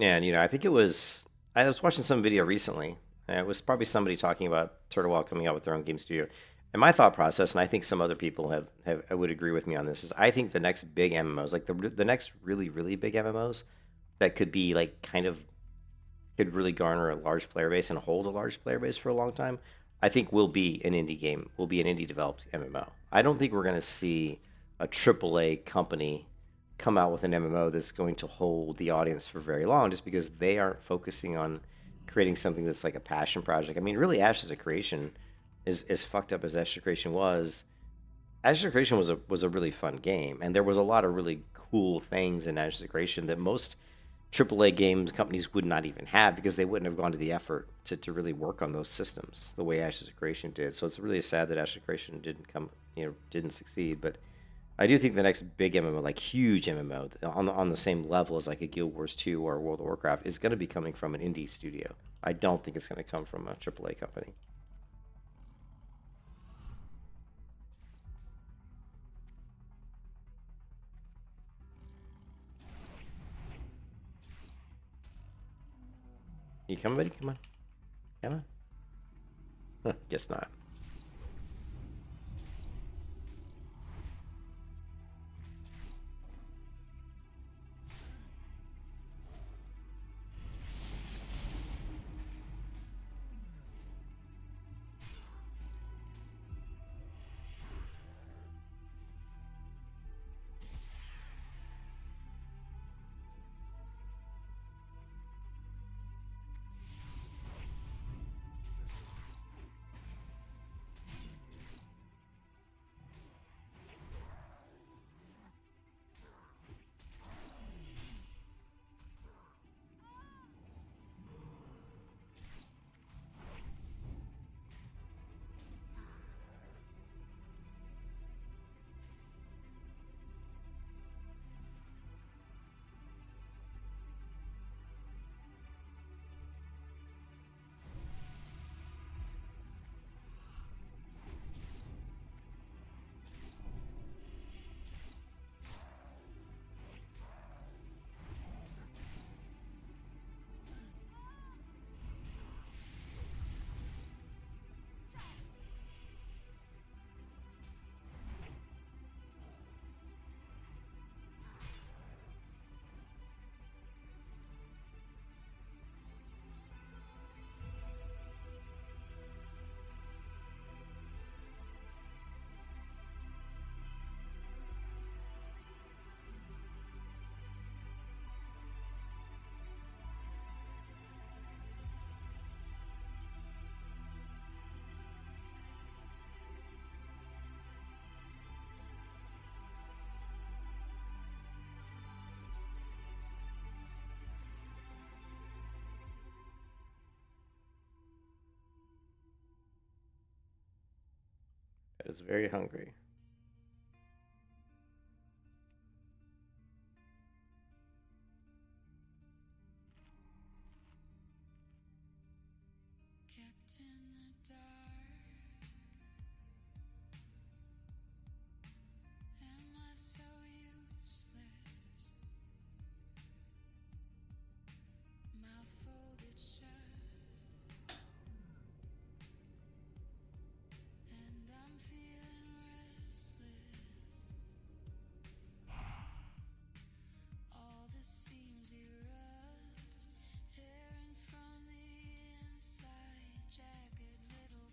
And I think I was watching some video recently, and it was probably somebody talking about Turtle WoW coming out with their own game studio. And my thought process, and I think some other people would agree with me on this, is I think the next big MMOs, like the next really, really big MMOs that could be like could really garner a large player base and hold a large player base for a long time, I think will be an indie game, will be an indie developed MMO. I don't think we're going to see a AAA company come out with an MMO that's going to hold the audience for very long, just because they aren't focusing on creating something that's like a passion project. I mean, really, Ashes of Creation is as fucked up as Ashes of Creation was. Ashes of Creation was a really fun game, and there was a lot of really cool things in Ashes of Creation that most AAA games companies would not even have, because they wouldn't have gone to the effort to really work on those systems the way Ashes of Creation did. So it's really sad that Ashes of Creation didn't succeed. But I do think the next big MMO, like huge MMO, on the same level as like a Guild Wars 2 or World of Warcraft, is going to be coming from an indie studio. I don't think it's going to come from a AAA company. You coming, buddy? Come on. Come on. Huh, guess not. That is very hungry. Kept in the dark. Am I so useless? Mouth folded shut, and I'm feeling restless. All the seams erupt, tearing from the inside, jagged little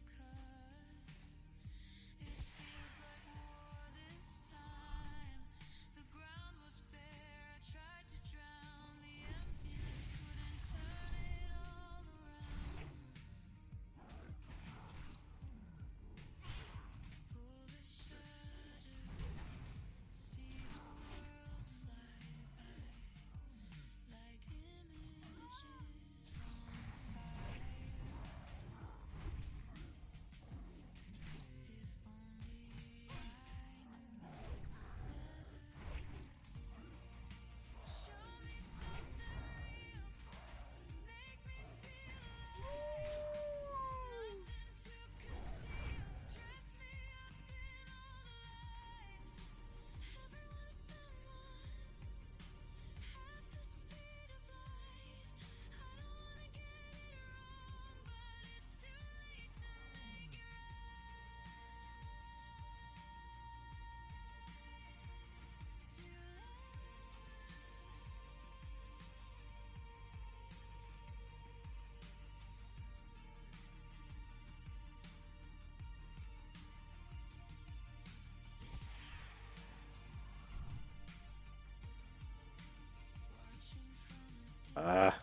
Ah,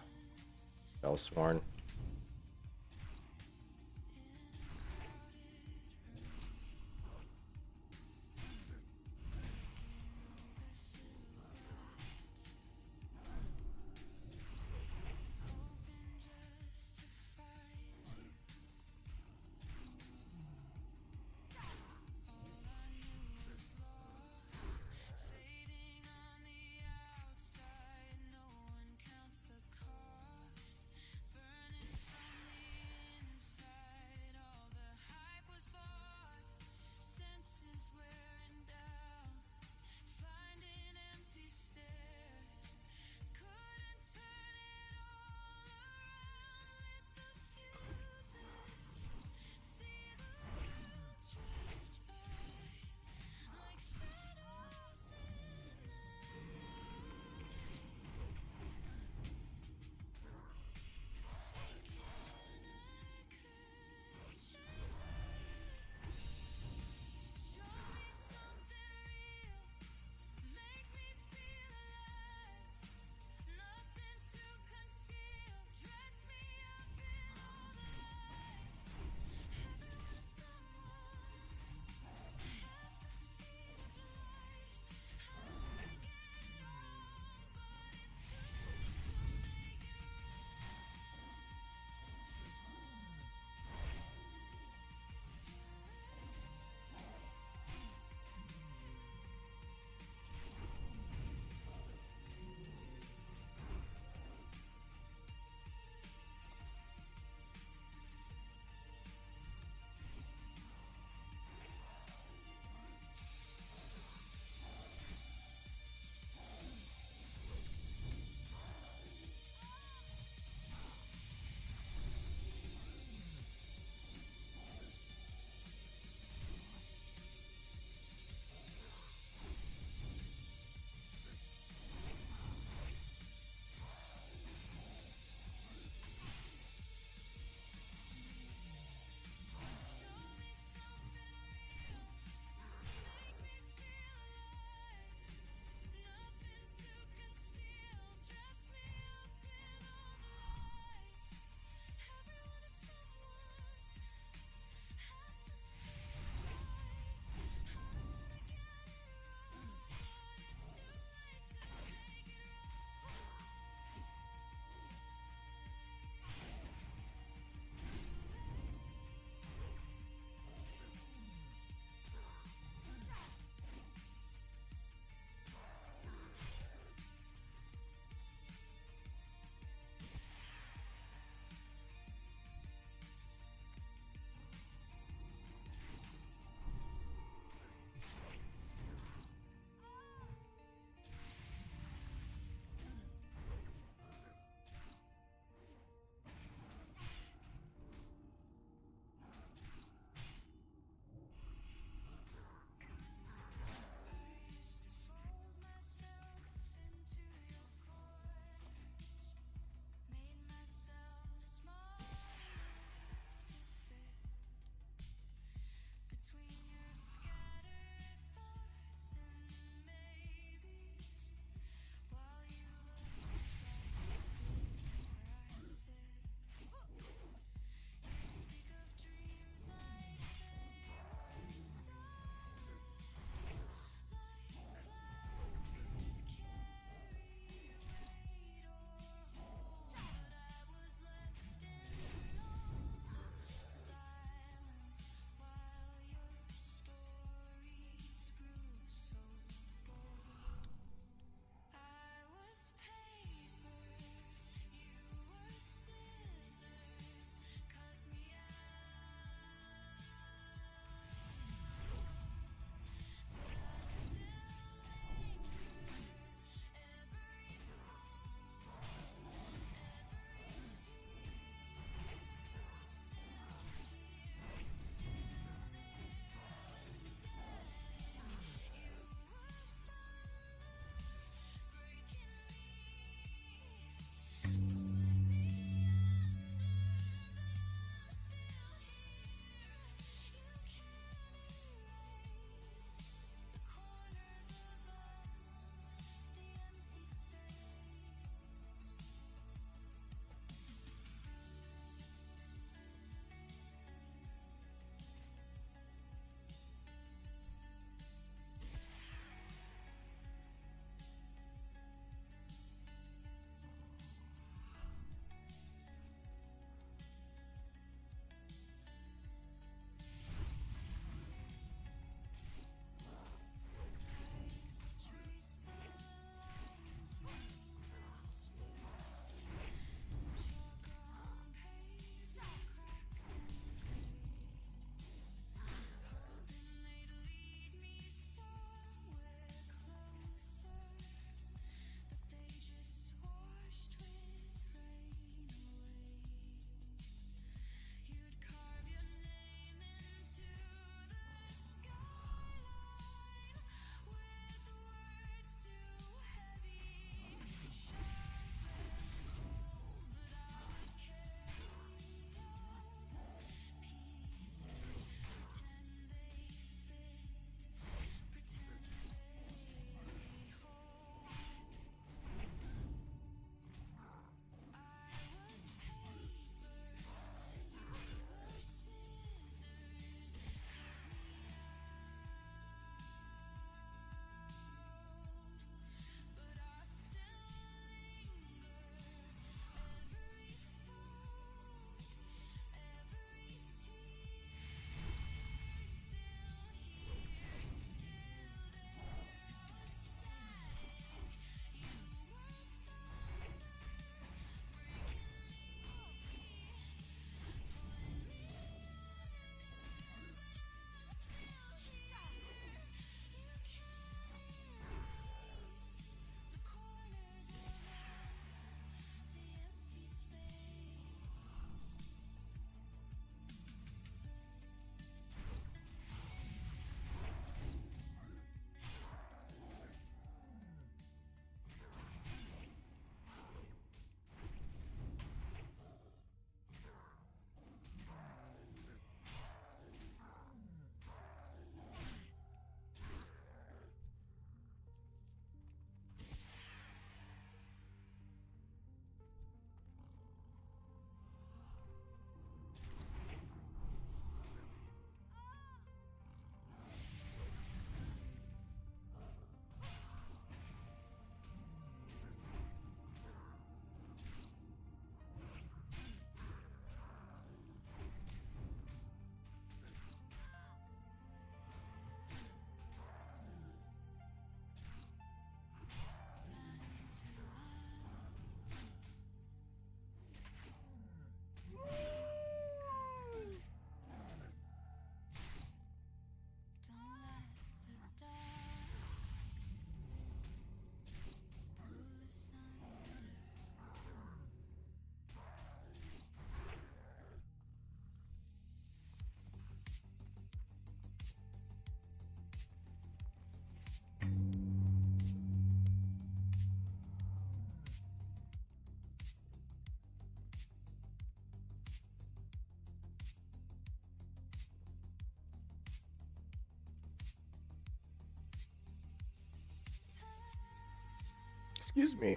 Spellsworn. Excuse me.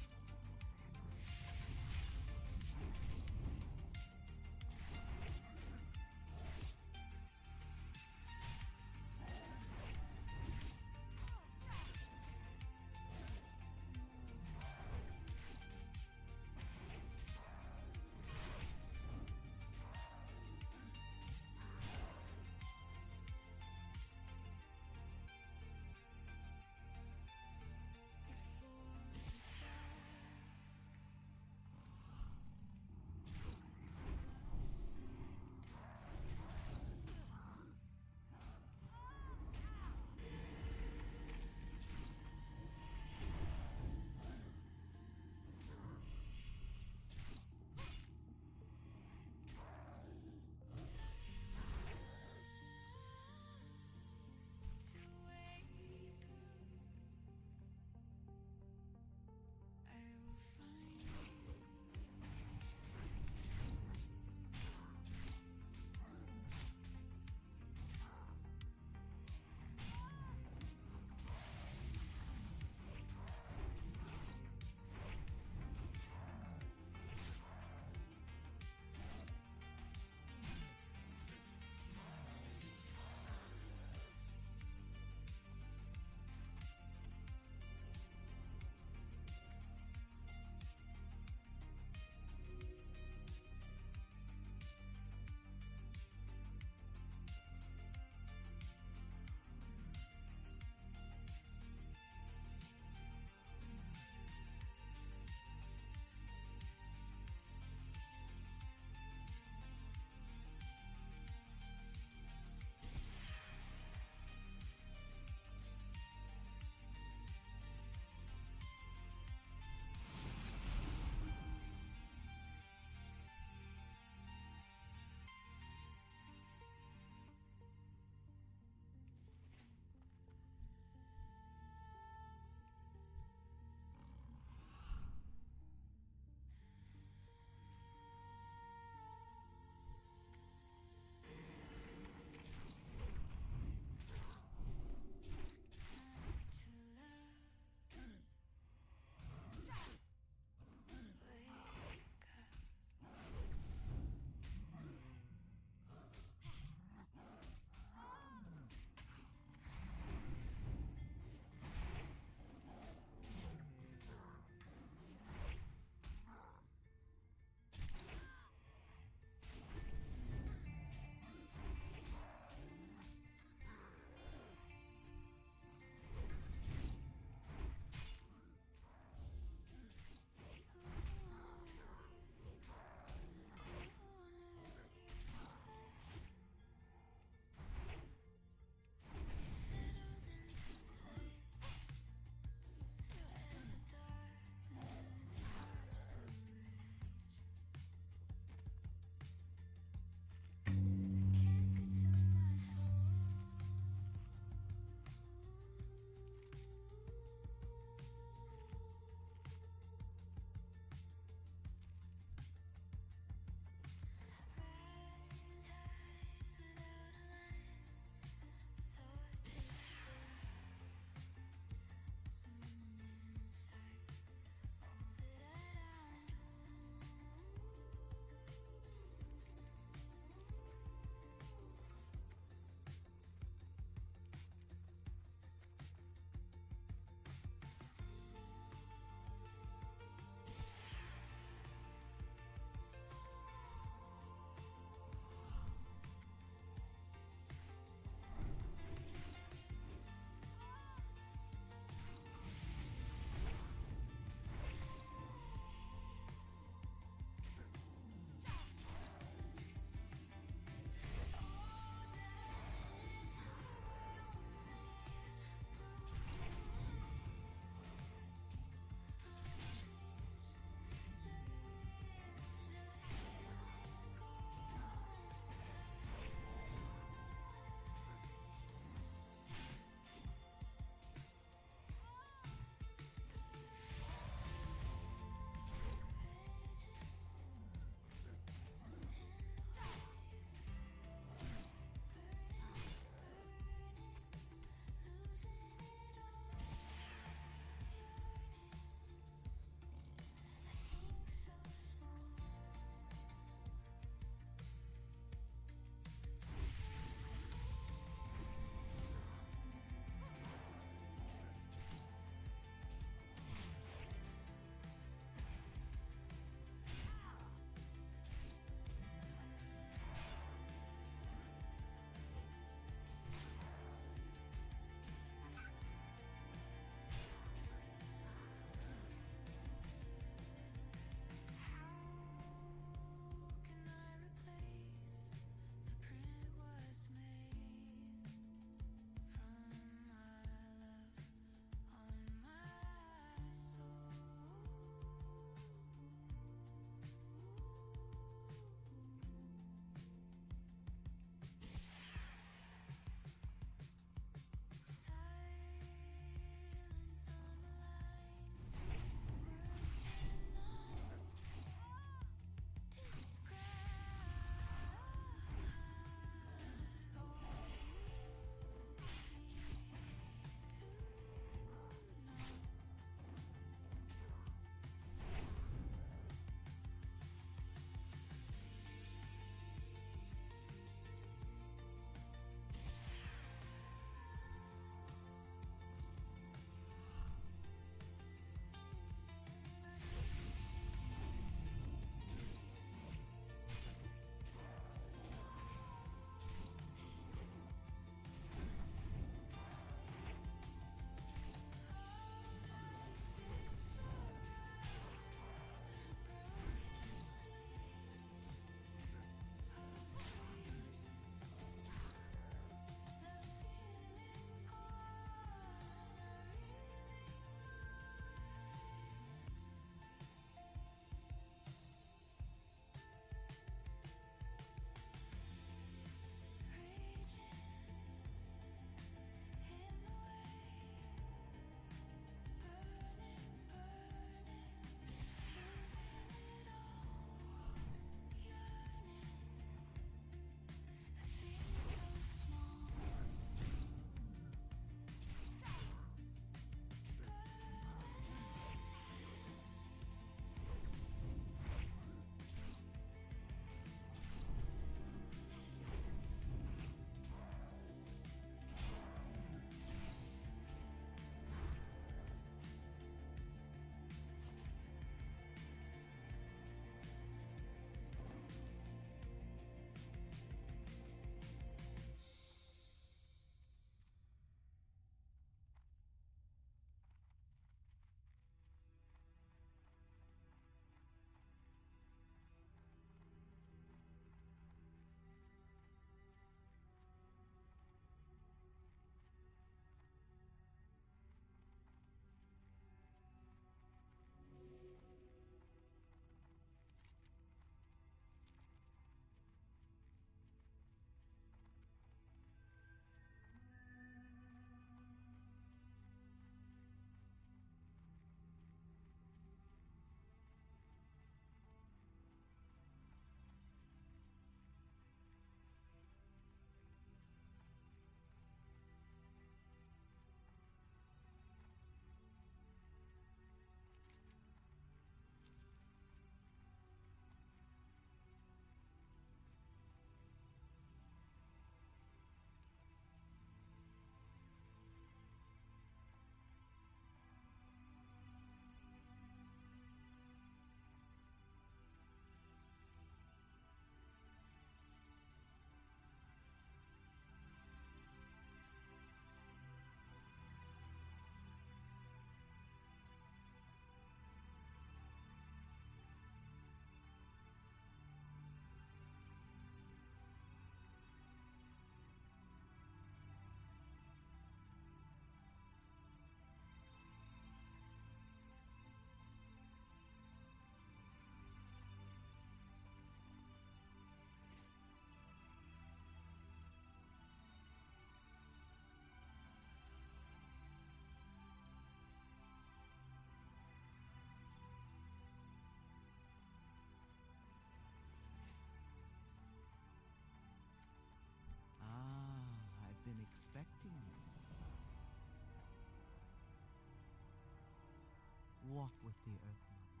walk with the Earth Mother.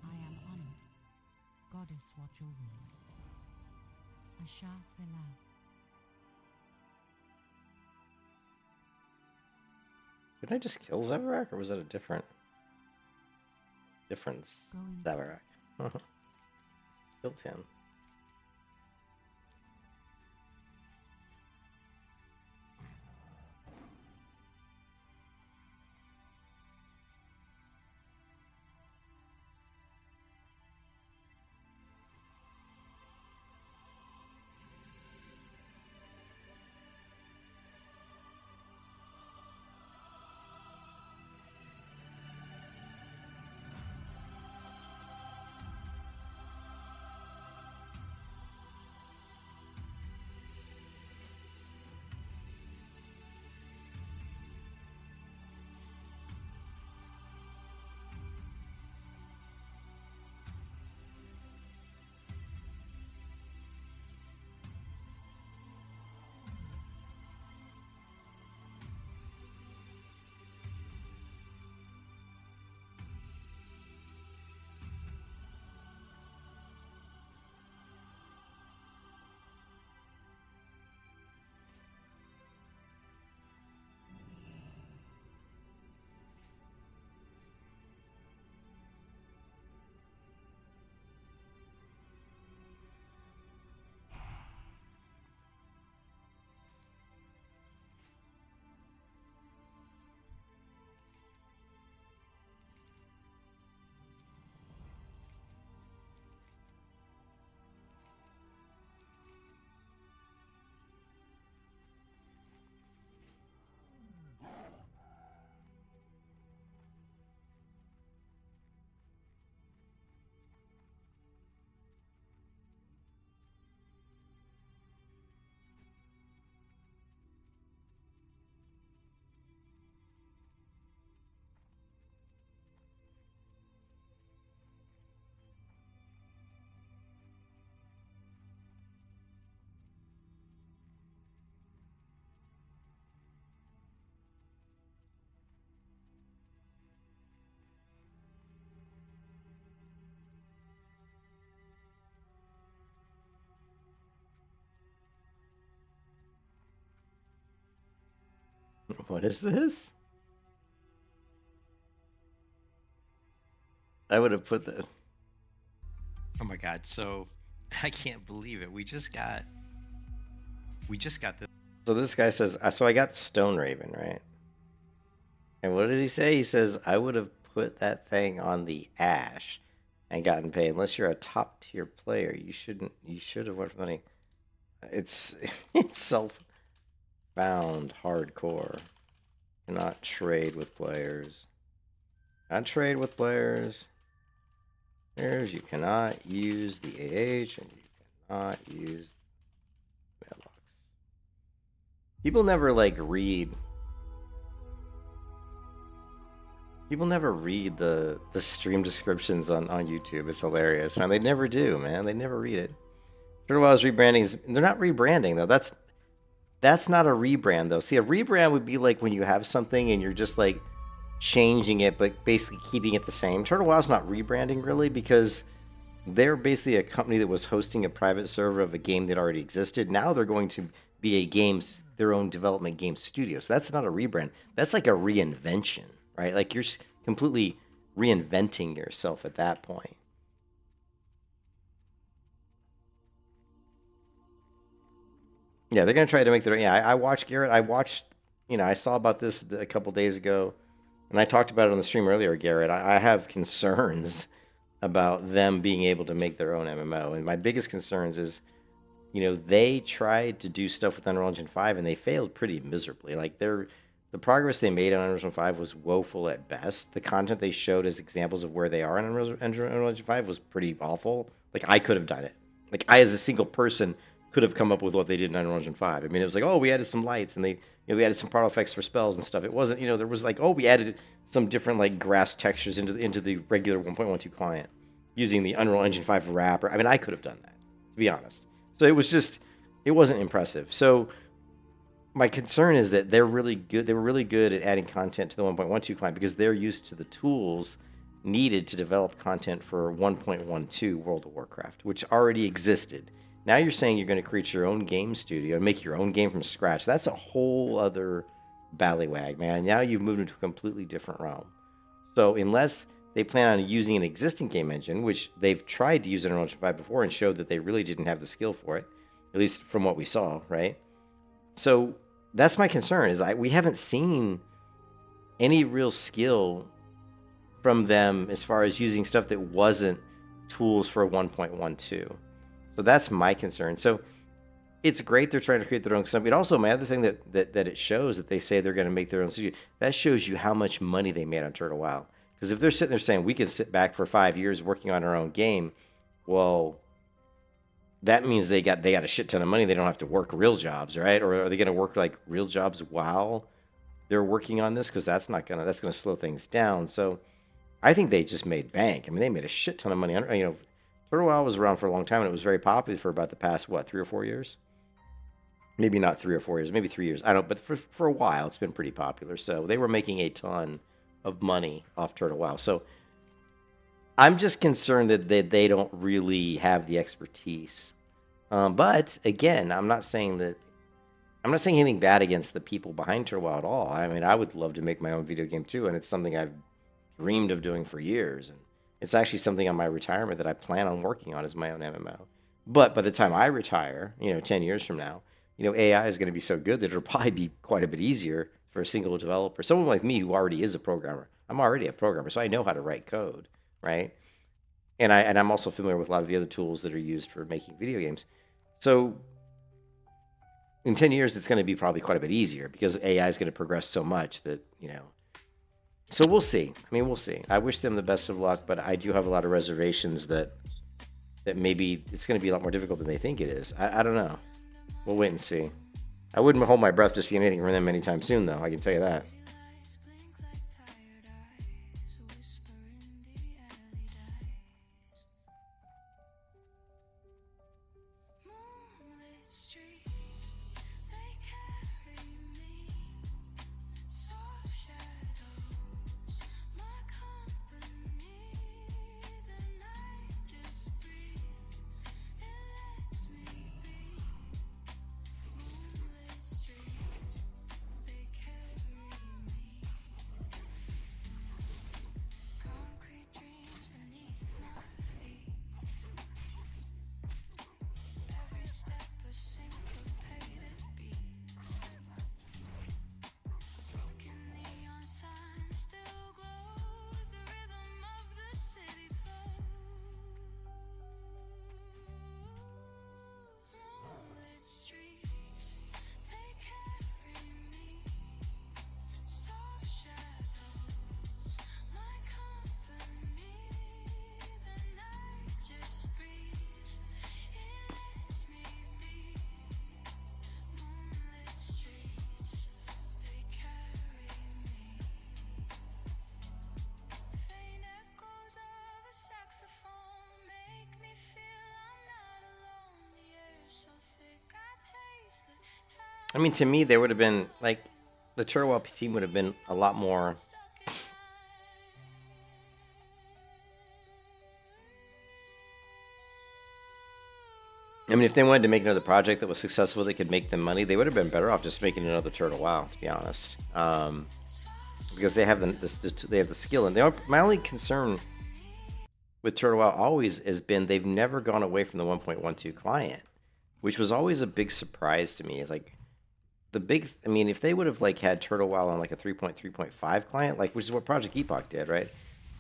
I am honored. Goddess watch over you. Asha Fela. Did I just kill Severak, or was that a different Severak? Killed him. What is this? I would have put the... Oh my god, so... I can't believe it. We just got this. So this guy says, so I got the Stone Raven, right? And what did he say? He says, I would have put that thing on the Ash and gotten paid. Unless you're a top tier player, you should have went for money. It's self-bound hardcore. Cannot trade with players. Not trade with players. You cannot use the AH and you cannot use mailbox. People never read. People never read the stream descriptions on YouTube. It's hilarious, man. They never do, man. They never read it. Turtle Wow's rebranding they're not rebranding though. That's not a rebrand though. See, a rebrand would be like when you have something and you're just changing it, but basically keeping it the same. Turtle Wow's not rebranding really, because they're basically a company that was hosting a private server of a game that already existed. Now they're going to be their own development game studio. So that's not a rebrand. That's like a reinvention, right? You're completely reinventing yourself at that point. Yeah, they're going to try to make their... Yeah, I watched Garrett. I saw about this a couple days ago. And I talked about it on the stream earlier, Garrett. I have concerns about them being able to make their own MMO. And my biggest concerns is, they tried to do stuff with Unreal Engine 5 and they failed pretty miserably. The progress they made on Unreal Engine 5 was woeful at best. The content they showed as examples of where they are in Unreal Engine 5 was pretty awful. I could have done it. I, as a single person, could have come up with what they did in Unreal Engine 5. I mean, it was we added some lights and we added some particle effects for spells and stuff. It wasn't, there was we added some different grass textures into the regular 1.12 client using the Unreal Engine 5 wrapper. I mean, I could have done that, to be honest. So it wasn't impressive. So my concern is that they're really good. They were really good at adding content to the 1.12 client because they're used to the tools needed to develop content for 1.12 World of Warcraft, which already existed. Now you're saying you're going to create your own game studio and make your own game from scratch. That's a whole other ballywag, man. Now you've moved into a completely different realm. So unless they plan on using an existing game engine, which they've tried to use in Unreal Engine 5 before and showed that they really didn't have the skill for it, at least from what we saw, right? So that's my concern, is we haven't seen any real skill from them as far as using stuff that wasn't tools for 1.12. So that's my concern. So it's great they're trying to create their own stuff. But also, my other thing that it shows that they say they're going to make their own studio, that shows you how much money they made on Turtle WoW. Because if they're sitting there saying we can sit back for 5 years working on our own game, well, that means they got a shit ton of money. They don't have to work real jobs, right? Or are they going to work like real jobs while they're working on this? Because that's going to slow things down. So I think they just made bank. I mean, they made a shit ton of money. Turtle WoW was around for a long time, and it was very popular for about the past 3 or 4 years. Maybe not 3 or 4 years, maybe 3 years. I don't know, but for a while, it's been pretty popular. So they were making a ton of money off Turtle WoW. So I'm just concerned that they don't really have the expertise. But again, I'm not saying anything bad against the people behind Turtle WoW at all. I mean, I would love to make my own video game too, and it's something I've dreamed of doing for years. And it's actually something on my retirement that I plan on working on as my own MMO. But by the time I retire, 10 years from now, AI is going to be so good that it'll probably be quite a bit easier for a single developer. Someone like me who already is a programmer. I'm already a programmer, so I know how to write code, right? And I'm also familiar with a lot of the other tools that are used for making video games. So in 10 years, it's going to be probably quite a bit easier because AI is going to progress so much that, So we'll see. I mean, we'll see. I wish them the best of luck, but I do have a lot of reservations that maybe it's going to be a lot more difficult than they think it is. I don't know. We'll wait and see. I wouldn't hold my breath to see anything from them anytime soon, though. I can tell you that. I mean, to me, there would have been, the Turtle WoW team would have been a lot more... I mean, if they wanted to make another project that was successful that could make them money, they would have been better off just making another Turtle WoW, to be honest. Because they have the skill. And my only concern with Turtle WoW always has been they've never gone away from the 1.12 client, which was always a big surprise to me. It's like... if they would have had Turtle WoW on a 3.3.5 client, which is what Project Epoch did, right?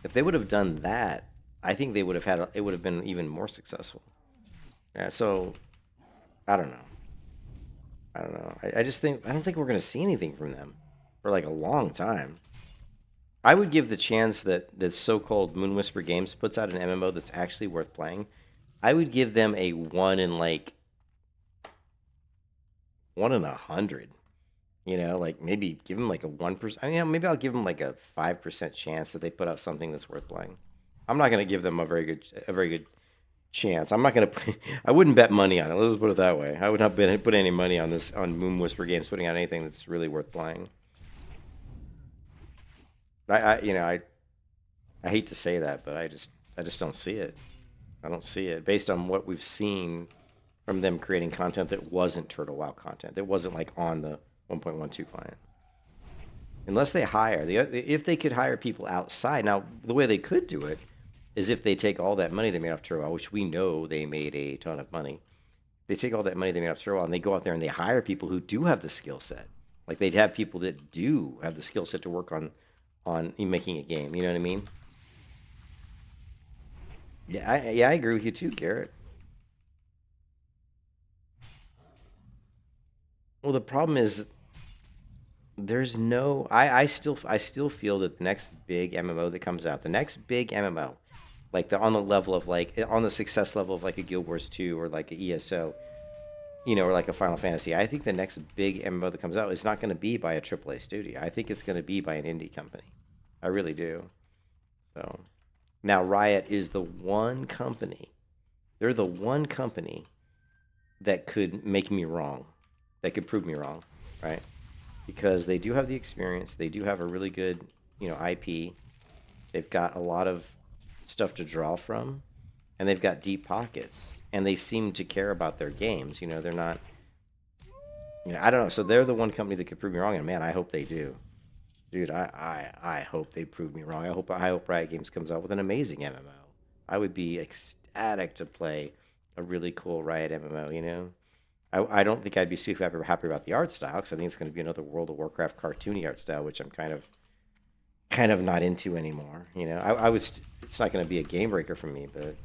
If they would have done that, I think they would have it would have been even more successful. Yeah, so I don't know. I don't think we're going to see anything from them for a long time. I would give the chance that so-called Moon Whisper Games puts out an MMO that's actually worth playing. I would give them a 1 in 1 in 100, maybe give them a 1%. Maybe I'll give them a 5% chance that they put out something that's worth playing. I'm not going to give them a very good chance. I'm not gonna put, I wouldn't bet money on it. Let's put it that way. I would not put any money on this on Moon Whisper Games putting out anything that's really worth playing. I hate to say that, but I just don't see it. I don't see it based on what we've seen from them creating content that wasn't Turtle WoW content. That wasn't like on the 1.12 client. Unless they hire, if they could hire people outside. Now, the way they could do it is if they take all that money they made off Turtle WoW, which we know they made a ton of money. They take all that money they made off Turtle WoW and they go out there and they hire people who do have the skill set. Like they'd have people that do have the skill set to work on making a game. You know what I mean? Yeah, I agree with you too, Garrett. Well, the problem is there's no. I still feel that the next big MMO that comes out, the next big MMO, like on the level of like on the success level of like a Guild Wars 2 or like a ESO, or like a Final Fantasy. I think the next big MMO that comes out is not going to be by a AAA studio. I think it's going to be by an indie company. I really do. So now Riot is the one company. They're the one company that could make me wrong, that could prove me wrong, right? Because they do have the experience, they do have a really good, IP. They've got a lot of stuff to draw from, and they've got deep pockets, and they seem to care about their games. They're not, I don't know. So they're the one company that could prove me wrong, and man, I hope they do. Dude, I hope they prove me wrong. I hope Riot Games comes out with an amazing MMO. I would be ecstatic to play a really cool Riot MMO. I don't think I'd be super happy about the art style because I think it's going to be another World of Warcraft cartoony art style, which I'm kind of not into anymore. I was. It's not going to be a game breaker for me, but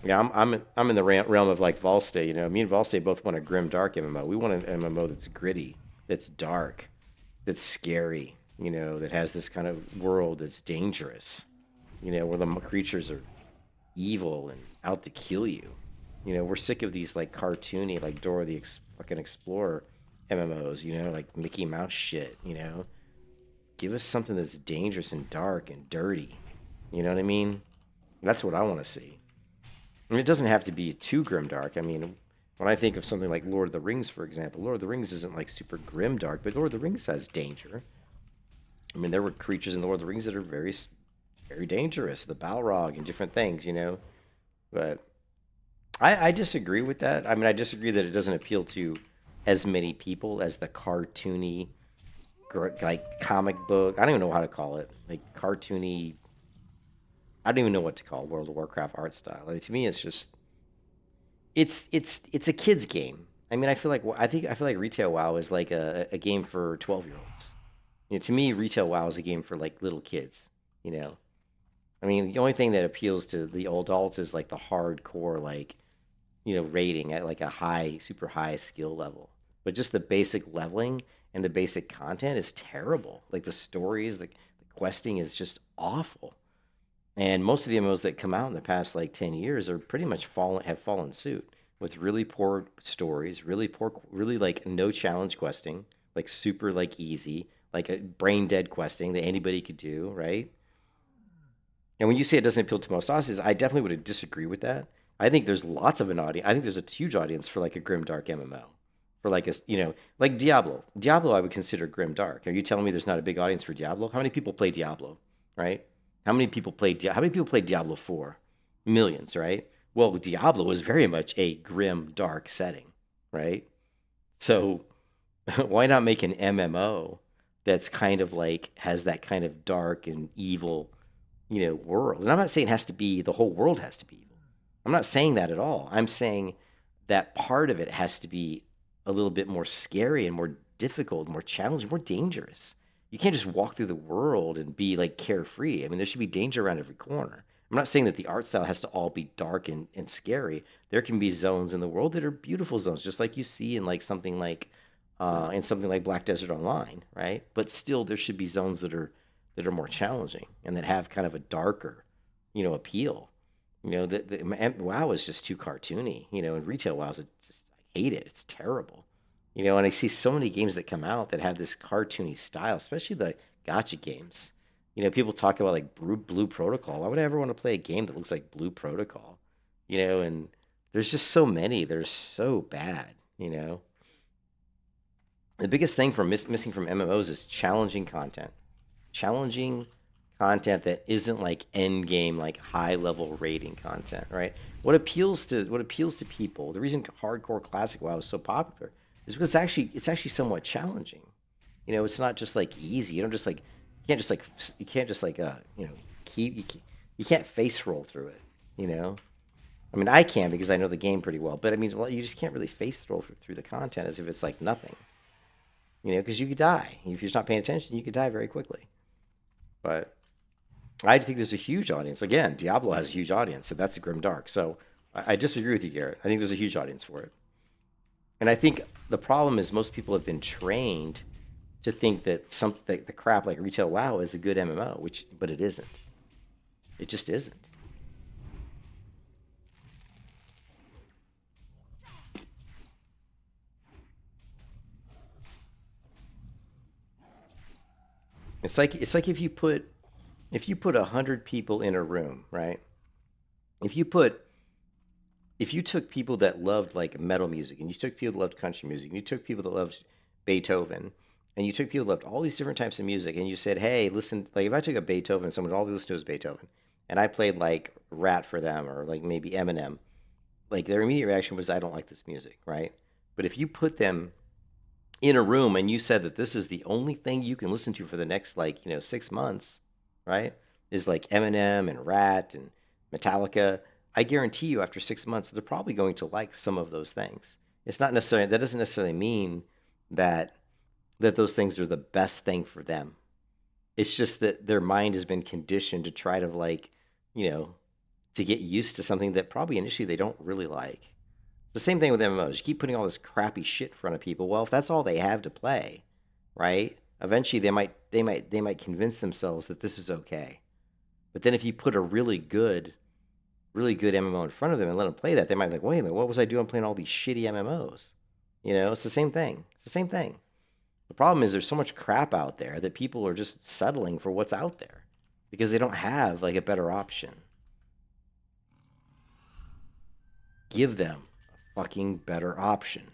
yeah, I'm in the realm of like Volstay. Me and Volstay both want a grim dark MMO. We want an MMO that's gritty, that's dark, that's scary. That has this kind of world that's dangerous. Where the creatures are evil and out to kill you. We're sick of these like cartoony, like Dora the fucking Explorer MMOs. Like Mickey Mouse shit. Give us something that's dangerous and dark and dirty. You know what I mean? That's what I want to see. I mean, it doesn't have to be too grimdark. I mean, when I think of something like Lord of the Rings, for example, Lord of the Rings isn't like super grimdark, but Lord of the Rings has danger. I mean, there were creatures in Lord of the Rings that are very, very dangerous, the Balrog and different things, But I disagree with that. I mean, I disagree that it doesn't appeal to as many people as the cartoony, like comic book. I don't even know how to call it. Like cartoony. I don't even know what to call World of Warcraft art style. Like, to me, it's just it's a kid's game. I mean, I feel like retail WoW is like a game for 12-year-olds. To me, retail WoW is a game for like little kids. I mean, the only thing that appeals to the old adults is like the hardcore, like, rating at like a super high skill level. But just the basic leveling and the basic content is terrible. Like the stories, the questing is just awful. And most of the MMOs that come out in the past like 10 years are pretty much have fallen suit with really poor stories, really like no challenge questing, like super like easy, like a brain dead questing that anybody could do, right? And when you say it doesn't appeal to most audiences, I definitely would disagree with that. I think there's lots of an audience. I think there's a huge audience for like a grimdark MMO, for like like Diablo. Diablo, I would consider grimdark. Are you telling me there's not a big audience for Diablo? How many people play Diablo, right? How many people play Diablo 4? Millions, right? Well, Diablo is very much a grim, dark setting, right? So why not make an MMO that's kind of like has that kind of dark and evil, world? And I'm not saying it has to be the whole world has to be evil. I'm not saying that at all. I'm saying that part of it has to be a little bit more scary and more difficult, more challenging, more dangerous. You can't just walk through the world and be like carefree. I mean, there should be danger around every corner. I'm not saying that the art style has to all be dark and scary. There can be zones in the world that are beautiful zones, just like you see in like something like Black Desert Online, right? But still, there should be zones that are more challenging and that have kind of a darker, appeal. WoW is just too cartoony. And retail WoW is just I hate it. It's terrible. And I see so many games that come out that have this cartoony style, especially the gacha games. People talk about like Blue Protocol. Why would I ever want to play a game that looks like Blue Protocol? and there's just so many. They're so bad. The biggest thing from missing from MMOs is challenging content. Challenging content that isn't like end game, like high level rating content, right? What appeals to people, the reason hardcore classic WoW is so popular is because it's actually somewhat challenging. It's not just like easy. You don't just like you can't just like keep you can't face roll through it. You know, I mean I can because I know the game pretty well, but I mean you just can't really face roll through the content as if it's like nothing. Because you could die if you're not paying attention. You could die very quickly. But I think there's a huge audience. Again, Diablo has a huge audience, so that's a grim dark. So I disagree with you, Garrett. I think there's a huge audience for it. And I think the problem is most people have been trained to think that the crap like retail WoW is a good MMO, but it isn't. It just isn't. It's like if you put 100 people in a room, right? If you took people that loved like metal music, and you took people that loved country music, and you took people that loved Beethoven, and you took people that loved all these different types of music, and you said, hey, listen, like if I took a Beethoven and someone all they listened to was Beethoven, and I played like Rat for them or like maybe Eminem, like their immediate reaction was, I don't like this music, right? But if you put them in a room and you said that this is the only thing you can listen to for the next 6 months, right? Is like Eminem and Rat and Metallica. I guarantee you, after 6 months, they're probably going to like some of those things. It's not necessarily that doesn't necessarily mean that those things are the best thing for them. It's just that their mind has been conditioned to try to to get used to something that probably initially they don't really like. The same thing with MMOs. You keep putting all this crappy shit in front of people. Well, if that's all they have to play, right? Eventually they might convince themselves that this is okay. But then if you put a really good MMO in front of them and let them play that, they might be like, wait a minute, what was I doing playing all these shitty MMOs? It's the same thing. It's the same thing. The problem is there's so much crap out there that people are just settling for what's out there because they don't have like a better option. Give them a fucking better option.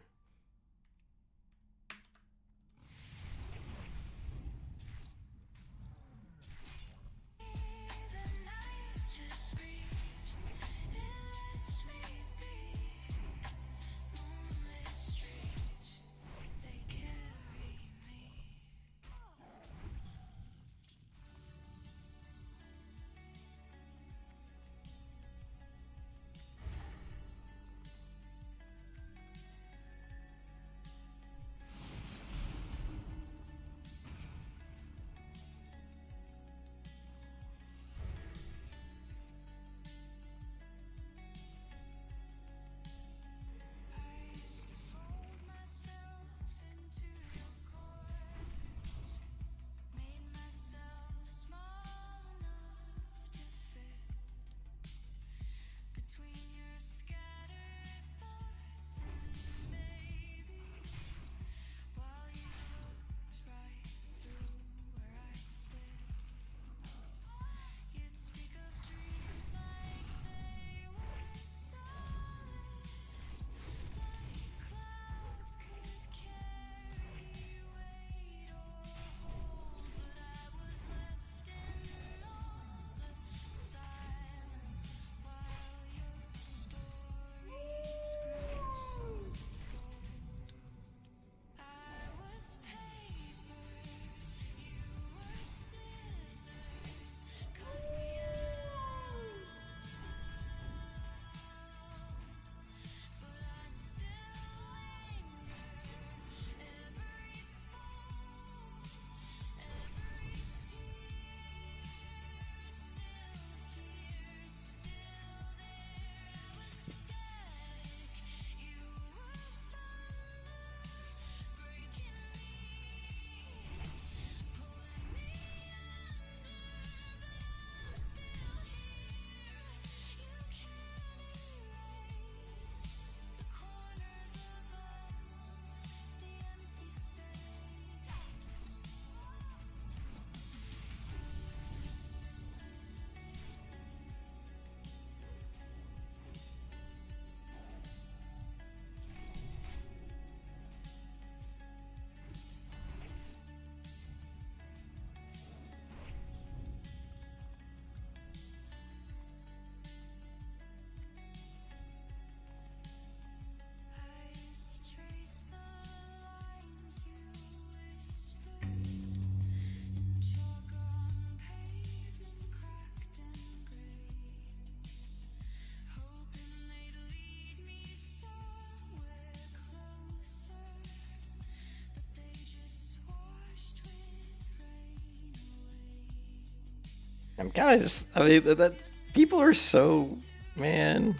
I'm kind of just, I mean, that people are so, man.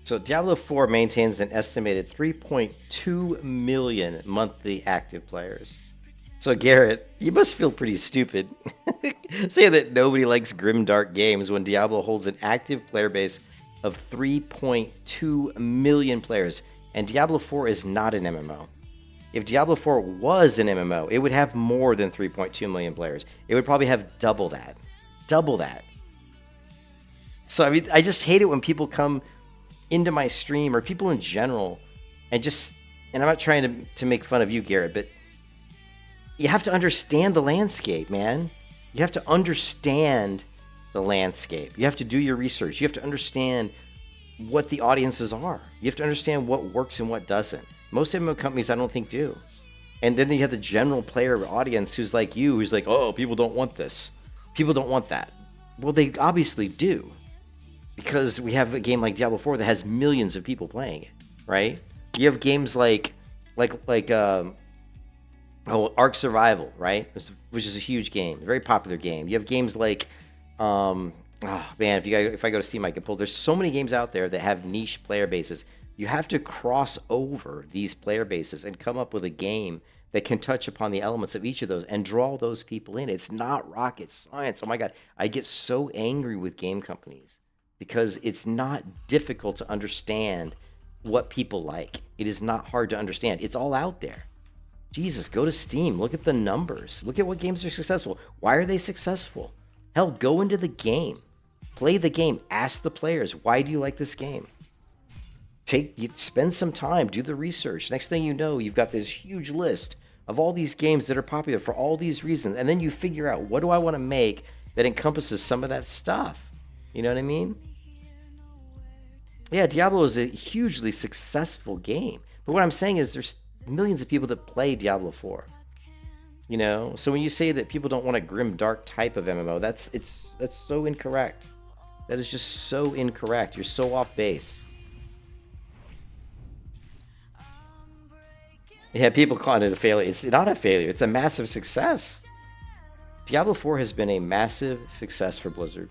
So Diablo 4 maintains an estimated 3.2 million monthly active players. So Garrett, you must feel pretty stupid saying that nobody likes grimdark games when Diablo holds an active player base of 3.2 million players, and Diablo 4 is not an MMO. If Diablo 4 was an MMO, it would have more than 3.2 million players. It would probably have double that. Double that. So I mean, I just hate it when people come into my stream, or people in general, and I'm not trying to make fun of you, Garrett, but you have to understand the landscape, man. You have to understand the landscape. You have to do your research. You have to understand what the audiences are. You have to understand what works and what doesn't. Most MMO companies, I don't think, do. And then you have the general player audience who's like you, who's like, oh, people don't want this. People don't want that. Well, they obviously do. Because we have a game like Diablo 4 that has millions of people playing it, right? You have games like Ark Survival, right? Which is a huge game, a very popular game. You have games like, oh man, if I go to Steam, I can pull. There's so many games out there that have niche player bases. You have to cross over these player bases and come up with a game that can touch upon the elements of each of those and draw those people in. It's not rocket science. Oh my God, I get so angry with game companies, because it's not difficult to understand what people like. It is not hard to understand. It's all out there. Jesus, go to Steam. Look at the numbers. Look at what games are successful. Why are they successful? Hell, go into the game. Play the game. Ask the players, why do you like this game? Spend some time. Do the research. Next thing you know, you've got this huge list of all these games that are popular for all these reasons. And then you figure out, what do I want to make that encompasses some of that stuff? You know what I mean? Yeah, Diablo is a hugely successful game. But what I'm saying is there's millions of people that play Diablo 4. You know? So when you say that people don't want a grim dark type of MMO, that's so incorrect. That is just so incorrect. You're so off base. Yeah, people calling it a failure. It's not a failure. It's a massive success. Diablo 4 has been a massive success for Blizzard.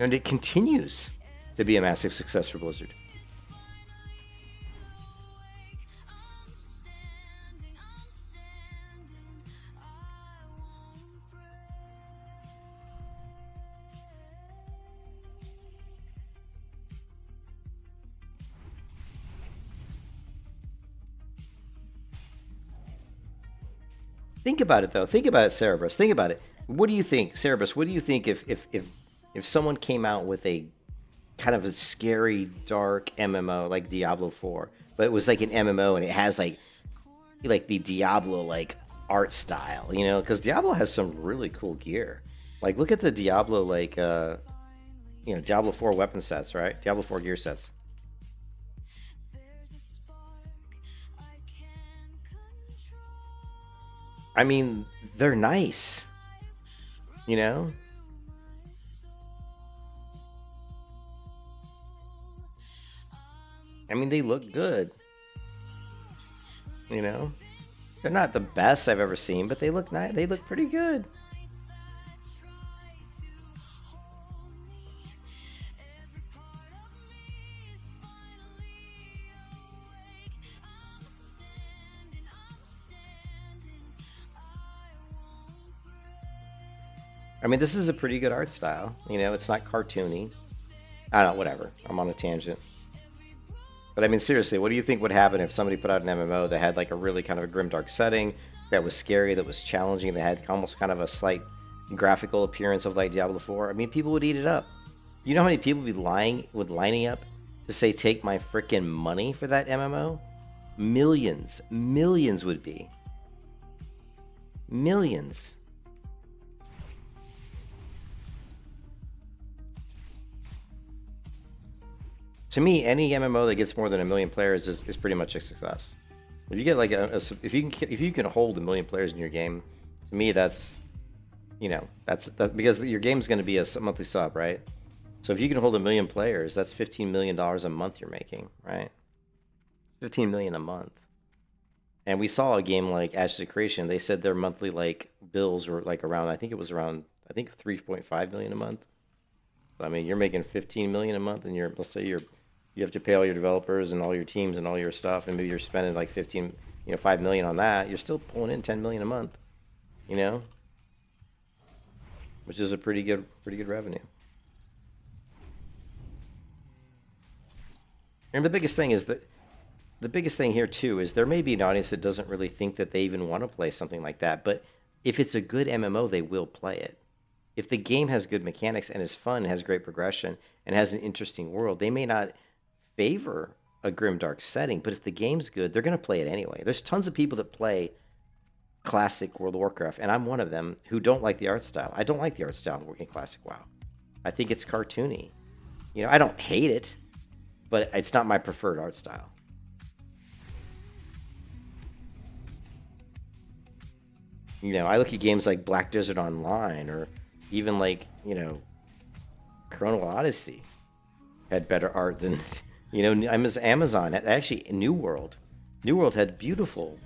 And it continues to be a massive success for Blizzard. Think about it, though. Think about it, Cerebrus. Think about it. What do you think, Cerebrus? What do you think if someone came out with a kind of a scary, dark MMO like Diablo 4, but it was like an MMO and it has like the Diablo like art style, you know? Because Diablo has some really cool gear. Like, look at the Diablo Diablo 4 weapon sets, right? Diablo 4 gear sets. I mean, they're nice, you know? I mean, they look good, you know? They're not the best I've ever seen, but they look nice. They look pretty good. I mean, this is a pretty good art style. You know, it's not cartoony. I don't know, whatever. I'm on a tangent. But I mean, seriously, what do you think would happen if somebody put out an MMO that had like a really kind of a grimdark setting, that was scary, that was challenging, that had almost kind of a slight graphical appearance of like Diablo 4? I mean, people would eat it up. You know how many people would be lining up to say, take my freaking money for that MMO? Millions. Millions would be. Millions. To me, any MMO that gets more than 1 million players is pretty much a success. If you get like if you can hold 1 million players in your game, to me that's, you know, that's because your game's going to be a monthly sub, right? So if you can hold 1 million players, that's $15 million a month you're making, right? 15 million a month. And we saw a game like Ashes of Creation. They said their monthly like bills were like around, I think 3.5 million a month. So, I mean, you're making 15 million a month, and let's say you have to pay all your developers and all your teams and all your stuff, and maybe you're spending like 5 million on that. You're still pulling in 10 million a month, you know, which is a pretty good revenue. And the biggest thing here too is there may be an audience that doesn't really think that they even want to play something like that, but if it's a good MMO, they will play it. If the game has good mechanics and is fun, has great progression, and has an interesting world, they may not favor a grimdark setting, but if the game's good, they're going to play it anyway. There's tons of people that play classic World of Warcraft, and I'm one of them, who don't like the art style. I don't like the art style in classic WoW. I think it's cartoony. You know, I don't hate it, but it's not my preferred art style. You know, I look at games like Black Desert Online, or even like, you know, Chrono Odyssey had better art than, you know, Amazon. Actually, New World had a beautiful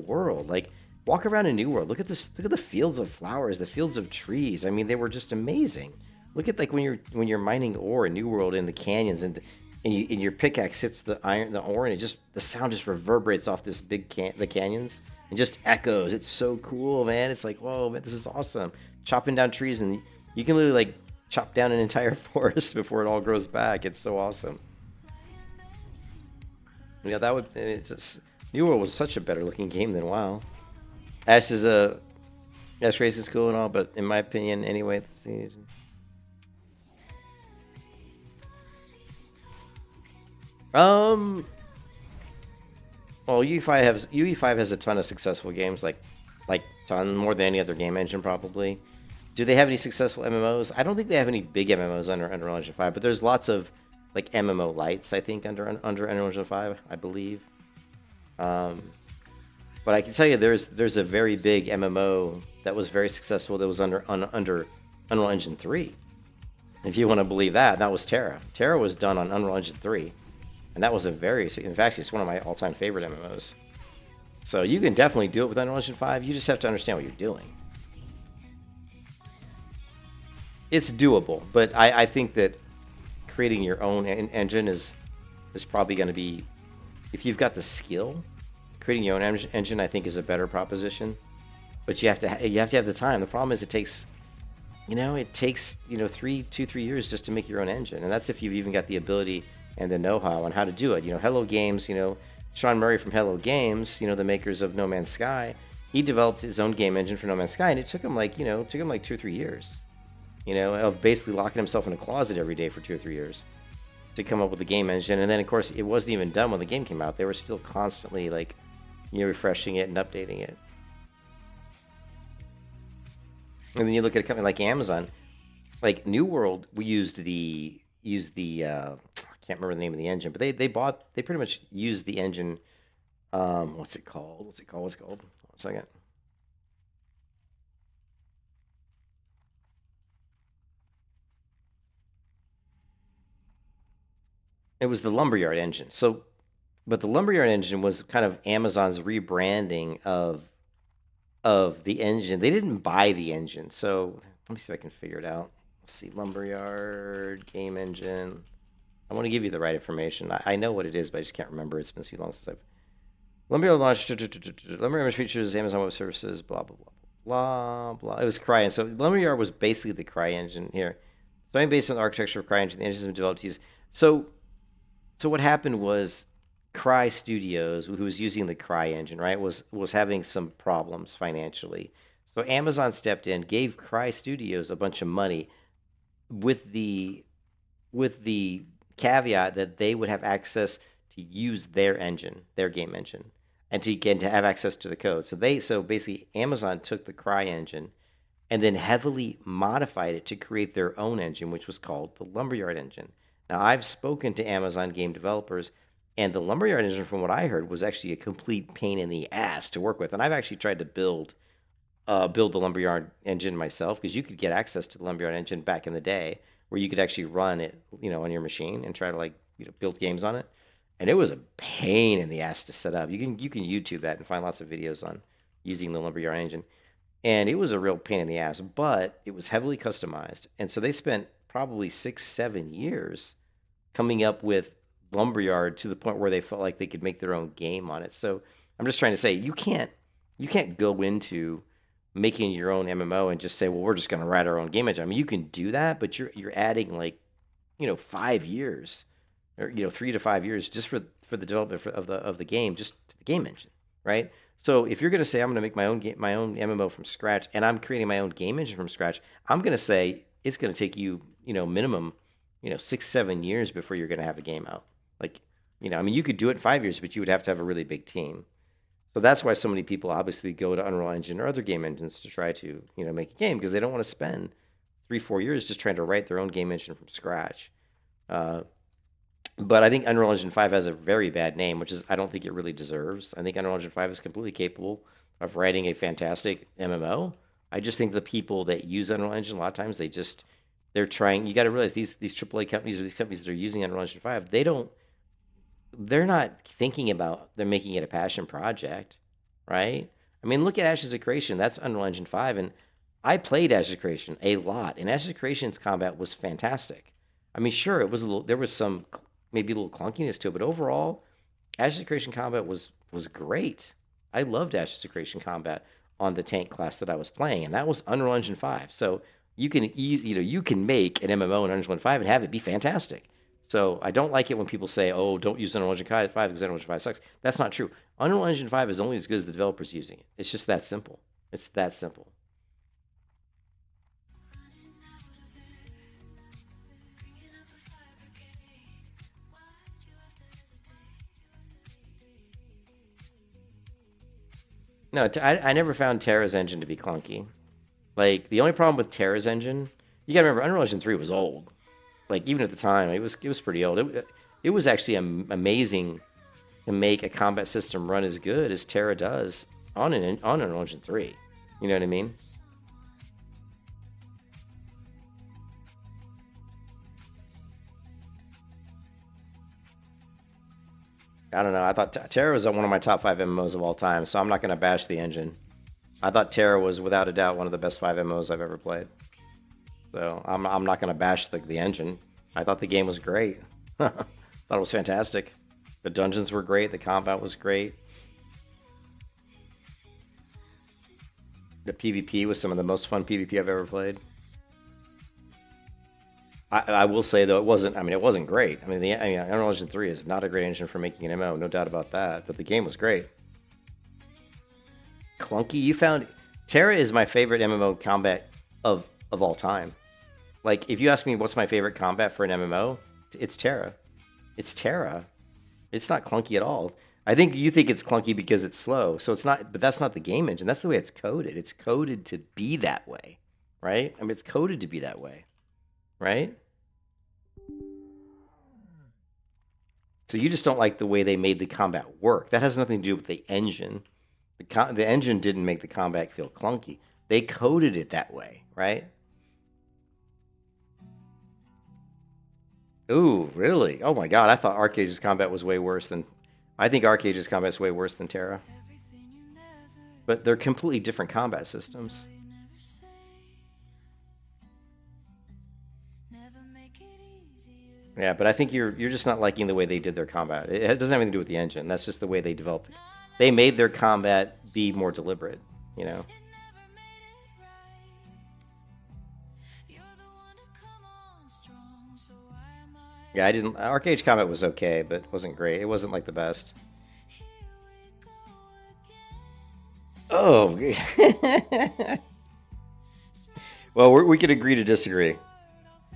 world. Like, walk around in New World, look at the fields of flowers, the fields of trees. I mean, they were just amazing. Look at like when you're mining ore in New World in the canyons, and your pickaxe hits the ore, and the sound just reverberates off this the canyons and just echoes. It's so cool, man. It's like, whoa, man, this is awesome. Chopping down trees, and you can literally like chop down an entire forest before it all grows back. It's so awesome. Yeah, New World was such a better looking game than WoW. Ash Race is cool and all, but in my opinion, anyway. Well, UE5 has a ton of successful games, like ton more than any other game engine probably. Do they have any successful MMOs? I don't think they have any big MMOs under Unreal Engine 5, but there's lots of like MMO lights, I think, under Unreal Engine 5, I believe. But I can tell you there's a very big MMO that was very successful that was under Unreal Engine 3. If you want to believe that, that was Terra. Terra was done on Unreal Engine 3. And that was in fact, it's one of my all-time favorite MMOs. So you can definitely do it with Unreal Engine 5. You just have to understand what you're doing. It's doable, but I think that creating your own engine is probably going to be, if you've got the skill, creating your own engine I think is a better proposition. But you have to have the time. The problem is it takes 2-3 years just to make your own engine, and that's if you've even got the ability and the know-how on how to do it. You know, Hello Games, Sean Murray from Hello Games, the makers of No Man's Sky, he developed his own game engine for No Man's Sky, and it took him like 2 or 3 years, of basically locking himself in a closet every day for 2 or 3 years to come up with a game engine. And then, of course, it wasn't even done when the game came out. They were still constantly, refreshing it and updating it. And then you look at a company like Amazon, like New World, we used the I can't remember the name of the engine, but they pretty much used the engine. What's it called? 1 second. It was the Lumberyard engine. But the Lumberyard engine was kind of Amazon's rebranding of the engine. They didn't buy the engine. So let me see if I can figure it out. Let's see, Lumberyard game engine. I want to give you the right information. I know what it is, but I just can't remember. It's been so long since I've... Lumberyard launched... Lumberyard features Amazon Web Services, blah, blah, blah, blah, blah. It was Cry. And so Lumberyard was basically the Cry engine here. So I'm based on the architecture of Cry engine. The engine has been developed to use... So what happened was Cry Studios, who was using the Cry engine, right, was having some problems financially. So Amazon stepped in, gave Cry Studios a bunch of money with the caveat that they would have access to use their engine, their game engine, and to have access to the code. So basically Amazon took the Cry engine and then heavily modified it to create their own engine, which was called the Lumberyard engine. Now, I've spoken to Amazon game developers, and the Lumberyard engine, from what I heard, was actually a complete pain in the ass to work with. And I've actually tried to build the Lumberyard engine myself, because you could get access to the Lumberyard engine back in the day where you could actually run it, on your machine and try to like, build games on it. And it was a pain in the ass to set up. You can YouTube that and find lots of videos on using the Lumberyard engine. And it was a real pain in the ass, but it was heavily customized. And so they spent probably 6-7 years coming up with Lumberyard to the point where they felt like they could make their own game on it. So I'm just trying to say you can't go into making your own MMO and just say, well, we're just going to write our own game engine. I mean, you can do that, but you're adding like 5 years or 3 to 5 years just for the development of the game, just to the game engine, right? So if you're going to say I'm going to make my own MMO from scratch, and I'm creating my own game engine from scratch, I'm going to say it's going to take you minimum 6-7 years before you're going to have a game out. Like I mean, you could do it in 5 years, but you would have to have a really big team. So that's why so many people obviously go to Unreal Engine or other game engines to try to make a game, because they don't want to spend 3-4 years just trying to write their own game engine from scratch. But I think Unreal Engine 5 has a very bad name, which is I don't think it really deserves. I think Unreal Engine 5 is completely capable of writing a fantastic MMO. I just think the people that use Unreal Engine, a lot of times they're trying. You got to realize these AAA companies or these companies that are using Unreal Engine 5, they're not thinking about they're making it a passion project, right? I mean, look at Ashes of Creation. That's Unreal Engine 5, and I played Ashes of Creation a lot, and Ashes of Creation's combat was fantastic. I mean, sure, there was some maybe a little clunkiness to it, but overall, Ashes of Creation combat was great. I loved Ashes of Creation combat on the tank class that I was playing, and that was Unreal Engine 5. So you can you can make an MMO in Unreal Engine 5 and have it be fantastic. So I don't like it when people say, "Oh, don't use Unreal Engine 5 because Unreal Engine 5 sucks." That's not true. Unreal Engine 5 is only as good as the developers using it. It's just that simple. It's that simple. No, I never found Terra's engine to be clunky. Like, the only problem with Terra's engine, you gotta remember, Unreal Engine 3 was old. Like, even at the time, it was pretty old. It was actually amazing to make a combat system run as good as Terra does on Unreal Engine 3. You know what I mean? I don't know. I thought Terra was one of my top 5 MMOs of all time, so I'm not going to bash the engine. I thought Terra was, without a doubt, one of the best 5 MMOs I've ever played. So I'm not going to bash the engine. I thought the game was great. Thought it was fantastic. The dungeons were great. The combat was great. The PvP was some of the most fun PvP I've ever played. I will say, though, it wasn't great. I mean, Unreal Engine 3 is not a great engine for making an MMO, no doubt about that. But the game was great. Clunky? You found... Terra is my favorite MMO combat of all time. Like, if you ask me what's my favorite combat for an MMO, it's Terra. It's Terra. It's not clunky at all. I think you think it's clunky because it's slow. So it's not... But that's not the game engine. That's the way it's coded. It's coded to be that way. Right? I mean, it's coded to be that way. Right? So you just don't like the way they made the combat work. That has nothing to do with the engine. The engine didn't make the combat feel clunky. They coded it that way, right? Ooh, really? Oh my god, I thought Arcage's combat was way worse than... I think Arcage's combat is way worse than Terra. But they're completely different combat systems. Yeah, but I think you're just not liking the way they did their combat. It doesn't have anything to do with the engine. That's just the way they developed it. They made their combat be more deliberate, you know? Yeah, I didn't... Arcade combat was okay, but it wasn't great. It wasn't, like, the best. Oh! Well, we could agree to disagree.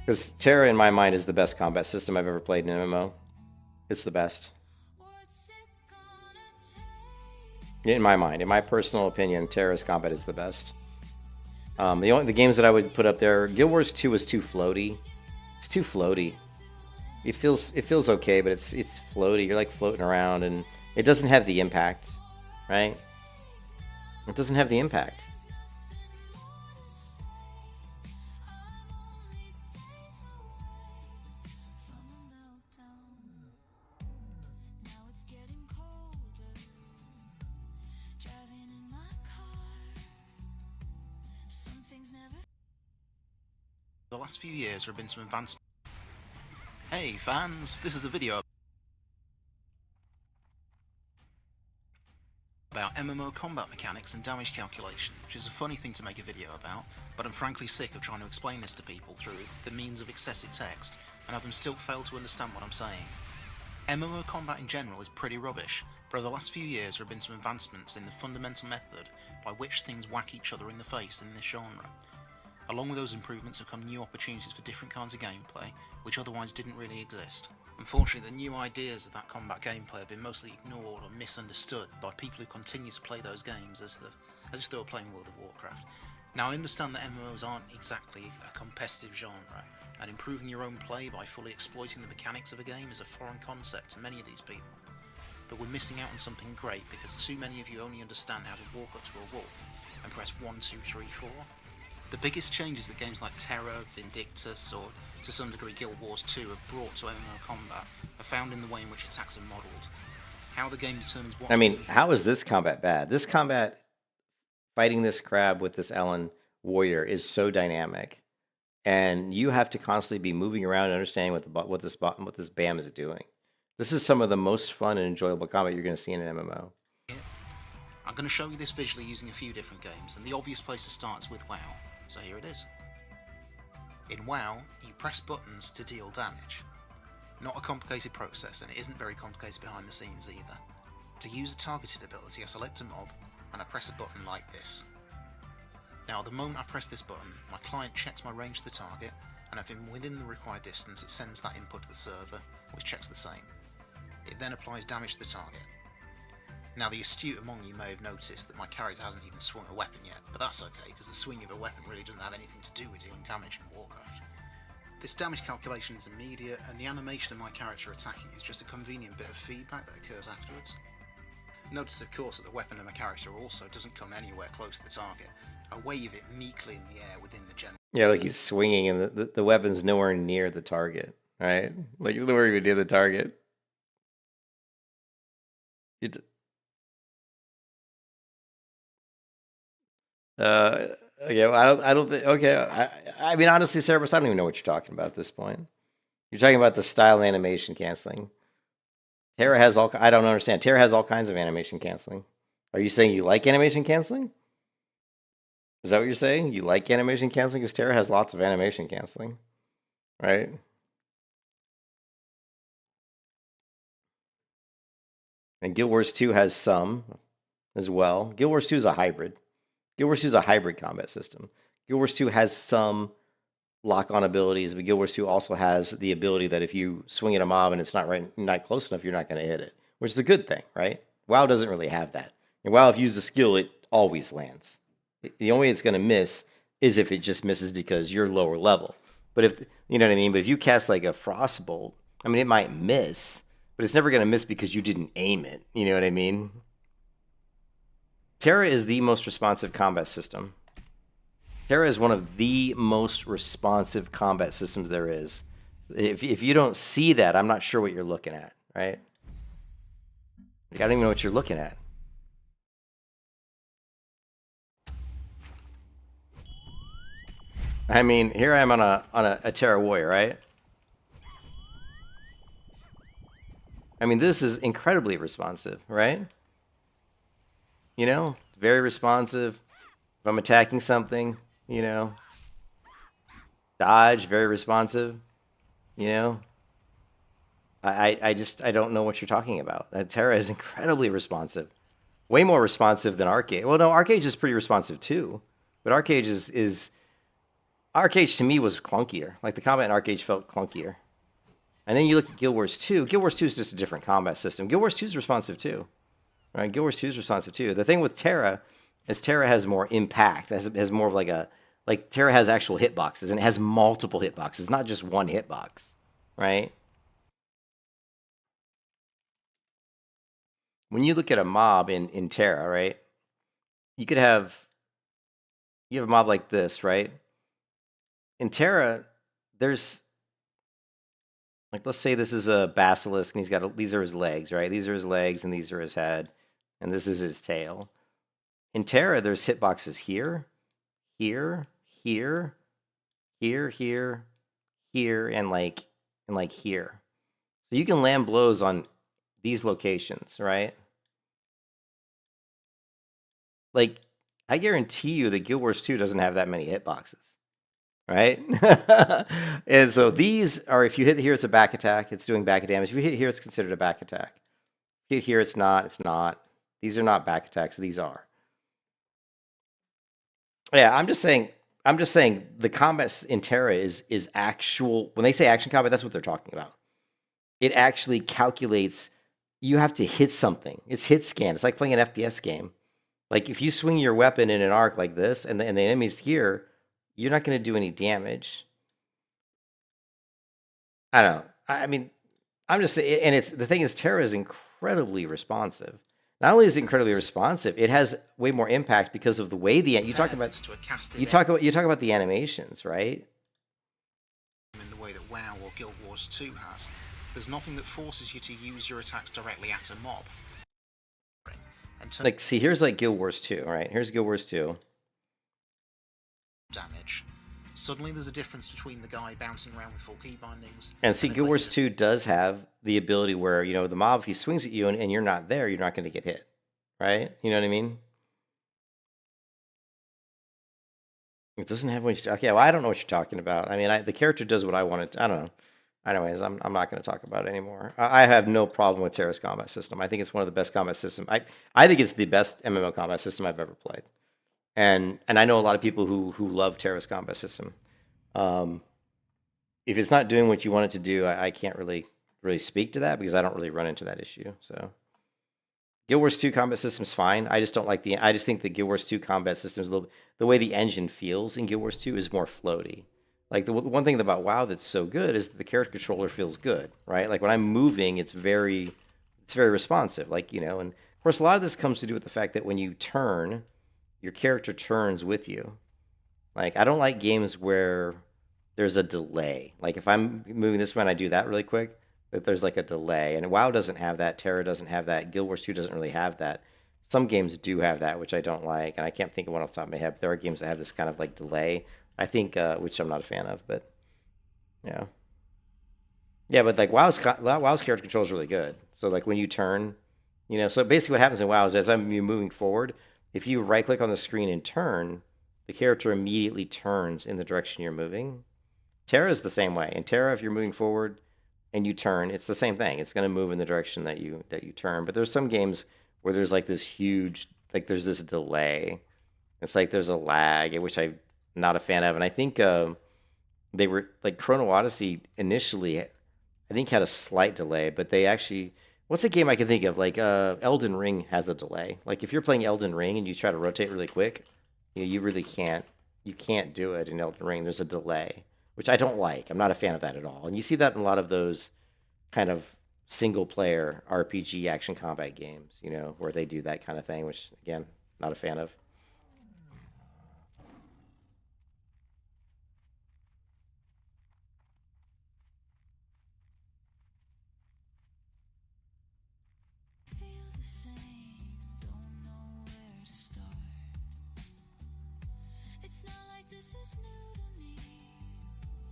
Because Terra, in my mind, is the best combat system I've ever played in an MMO. It's the best. In my mind, in my personal opinion, Terra's combat is the best. The games that I would put up there, Guild Wars 2 is too floaty. It's too floaty. It feels okay, but it's floaty. You're like floating around, and it doesn't have the impact, right? It doesn't have the impact. last few years there have been some advancements. Hey fans, this is a video about MMO combat mechanics and damage calculation, which is a funny thing to make a video about, but I'm frankly sick of trying to explain this to people through the means of excessive text, and have them still fail to understand what I'm saying. MMO combat in general is pretty rubbish, but over the last few years there have been some advancements in the fundamental method by which things whack each other in the face in this genre. Along with those improvements have come new opportunities for different kinds of gameplay, which otherwise didn't really exist. Unfortunately, the new ideas of that combat gameplay have been mostly ignored or misunderstood by people who continue to play those games as if they were playing World of Warcraft. Now, I understand that MMOs aren't exactly a competitive genre, and improving your own play by fully exploiting the mechanics of a game is a foreign concept to many of these people. But we're missing out on something great because too many of you only understand how to walk up to a wolf and press 1, 2, 3, 4. The biggest changes that games like Terra, Vindictus, or to some degree Guild Wars 2 have brought to MMO combat are found in the way in which attacks are modelled. How the game determines what... I mean, how is this combat bad? This combat, fighting this crab with this Ellen warrior, is so dynamic. And you have to constantly be moving around and understanding what this BAM is doing. This is some of the most fun and enjoyable combat you're going to see in an MMO. I'm going to show you this visually using a few different games, and the obvious place to start is with WoW. So here it is. In WoW, you press buttons to deal damage. Not a complicated process, and it isn't very complicated behind the scenes either. To use a targeted ability, I select a mob, and I press a button like this. Now, the moment I press this button, my client checks my range to the target, and if I'm within the required distance, it sends that input to the server, which checks the same. It then applies damage to the target. Now, the astute among you may have noticed that my character hasn't even swung a weapon yet, but that's okay, because the swing of a weapon really doesn't have anything to do with dealing damage in Warcraft. This damage calculation is immediate, and the animation of my character attacking is just a convenient bit of feedback that occurs afterwards. Notice, of course, that the weapon of my character also doesn't come anywhere close to the target. I wave it meekly in the air within the general... Yeah, like he's swinging, and the weapon's nowhere near the target, right? Like, nowhere even near the target. Okay, well, I don't think. Okay, I mean, honestly, Cerberus, I don't even know what you're talking about at this point. You're talking about the style animation canceling. Terra has all. I don't understand. Terra has all kinds of animation canceling. Are you saying you like animation canceling? Is that what you're saying? You like animation canceling? Because Terra has lots of animation canceling, right? And Guild Wars 2 has some as well. Guild Wars 2 is a hybrid. Guild Wars 2 is a hybrid combat system. Guild Wars 2 has some lock-on abilities, but Guild Wars 2 also has the ability that if you swing at a mob and it's not close enough, you're not going to hit it, which is a good thing, right? WoW doesn't really have that. And WoW, if you use a skill, it always lands. The only way it's going to miss is if it just misses because you're lower level. But if, you know what I mean? But if you cast like a Frostbolt, I mean, it might miss, but it's never going to miss because you didn't aim it. You know what I mean? Terra is the most responsive combat system. Terra is one of the most responsive combat systems there is. If you don't see that, I'm not sure what you're looking at, right? Like, I don't even know what you're looking at. I mean, here I am on a Terra warrior, right? I mean, this is incredibly responsive, right? You know, very responsive. If I'm attacking something, you know, dodge, very responsive. You know, I don't know what you're talking about. Terra is incredibly responsive, way more responsive than Arcade. Well, no, Arcade is pretty responsive too, but Arcade is Arcade to me was clunkier. Like the combat in Arcade felt clunkier. And then you look at Guild Wars 2. Guild Wars 2 is just a different combat system. Guild Wars 2 is responsive too. Right? Guild Wars 2 is responsive too. The thing with Terra is Terra has more impact. Has more of like Terra has actual hitboxes, and it has multiple hitboxes, not just one hitbox. Right? When you look at a mob in Terra, right? You have a mob like this, right? In Terra, there's like, let's say this is a basilisk, and these are his legs, right? These are his legs, and these are his head, and this is his tail. In Terra, there's hitboxes here, here, here, here, here, here, and like here. So you can land blows on these locations, right? Like, I guarantee you that Guild Wars 2 doesn't have that many hitboxes, right? And so these are, if you hit here, it's a back attack. It's doing back damage. If you hit here, it's considered a back attack. If you hit here, it's not. It's not. These are not back attacks. These are. Yeah, I'm just saying. The combat in Terra is actual. When they say action combat, that's what they're talking about. It actually calculates. You have to hit something. It's hit scan. It's like playing an FPS game. Like if you swing your weapon in an arc like this, and the enemy's here, you're not going to do any damage. I don't know. I mean, I'm just saying, and it's the thing is, Terra is incredibly responsive. Not only is it incredibly responsive, it has way more impact because of the way you talk about the animations, right? In the way that WoW or Guild Wars 2 has, there's nothing that forces you to use your attacks directly at a mob. Like, see, here's like Guild Wars 2, right? Here's Guild Wars 2. Damage. Suddenly there's a difference between the guy bouncing around with full key bindings. And see, Guild Wars 2 does have the ability where, you know, the mob, if he swings at you and you're not there, you're not going to get hit, right? You know what I mean? It doesn't have what you're... Okay, well, I don't know what you're talking about. I mean, the character does what I wanted to... I don't know. Anyways, I'm not going to talk about it anymore. I have no problem with Terra's combat system. I think it's one of the best combat systems. I think it's the best MMO combat system I've ever played. And I know a lot of people who love Terra's combat system. If it's not doing what you want it to do, I can't really speak to that because I don't really run into that issue. So Guild Wars 2 combat system's fine. I just don't like I just think the Guild Wars 2 combat system is the way the engine feels in Guild Wars 2 is more floaty. Like, the one thing about WoW that's so good is that the character controller feels good, right? Like, when I'm moving, it's very responsive. Like, you know, and of course, a lot of this comes to do with the fact that when you turn, your character turns with you. Like, I don't like games where there's a delay. Like, if I'm moving this way and I do that really quick, that there's like a delay. And WoW doesn't have that. Terra doesn't have that. Guild Wars 2 doesn't really have that. Some games do have that, which I don't like. And I can't think of one off the top of my head. But there are games that have this kind of like delay. I think, which I'm not a fan of, but yeah. Yeah, but like WoW's character control is really good. So like when you turn, you know, so basically what happens in WoW is as I'm moving forward, if you right click on the screen and turn, the character immediately turns in the direction you're moving. Terra is the same way. In Terra, if you're moving forward and you turn, it's the same thing. It's going to move in the direction that you turn. But there's some games where there's like this huge, like there's this delay. It's like there's a lag, which I'm not a fan of. And I think they were like Chrono Odyssey initially, I think had a slight delay, but they actually, what's a game I can think of? Like Elden Ring has a delay. Like if you're playing Elden Ring and you try to rotate really quick, you really can't. You can't do it in Elden Ring. There's a delay, which I don't like. I'm not a fan of that at all. And you see that in a lot of those kind of single-player RPG action combat games, you know, where they do that kind of thing, which, again, not a fan of.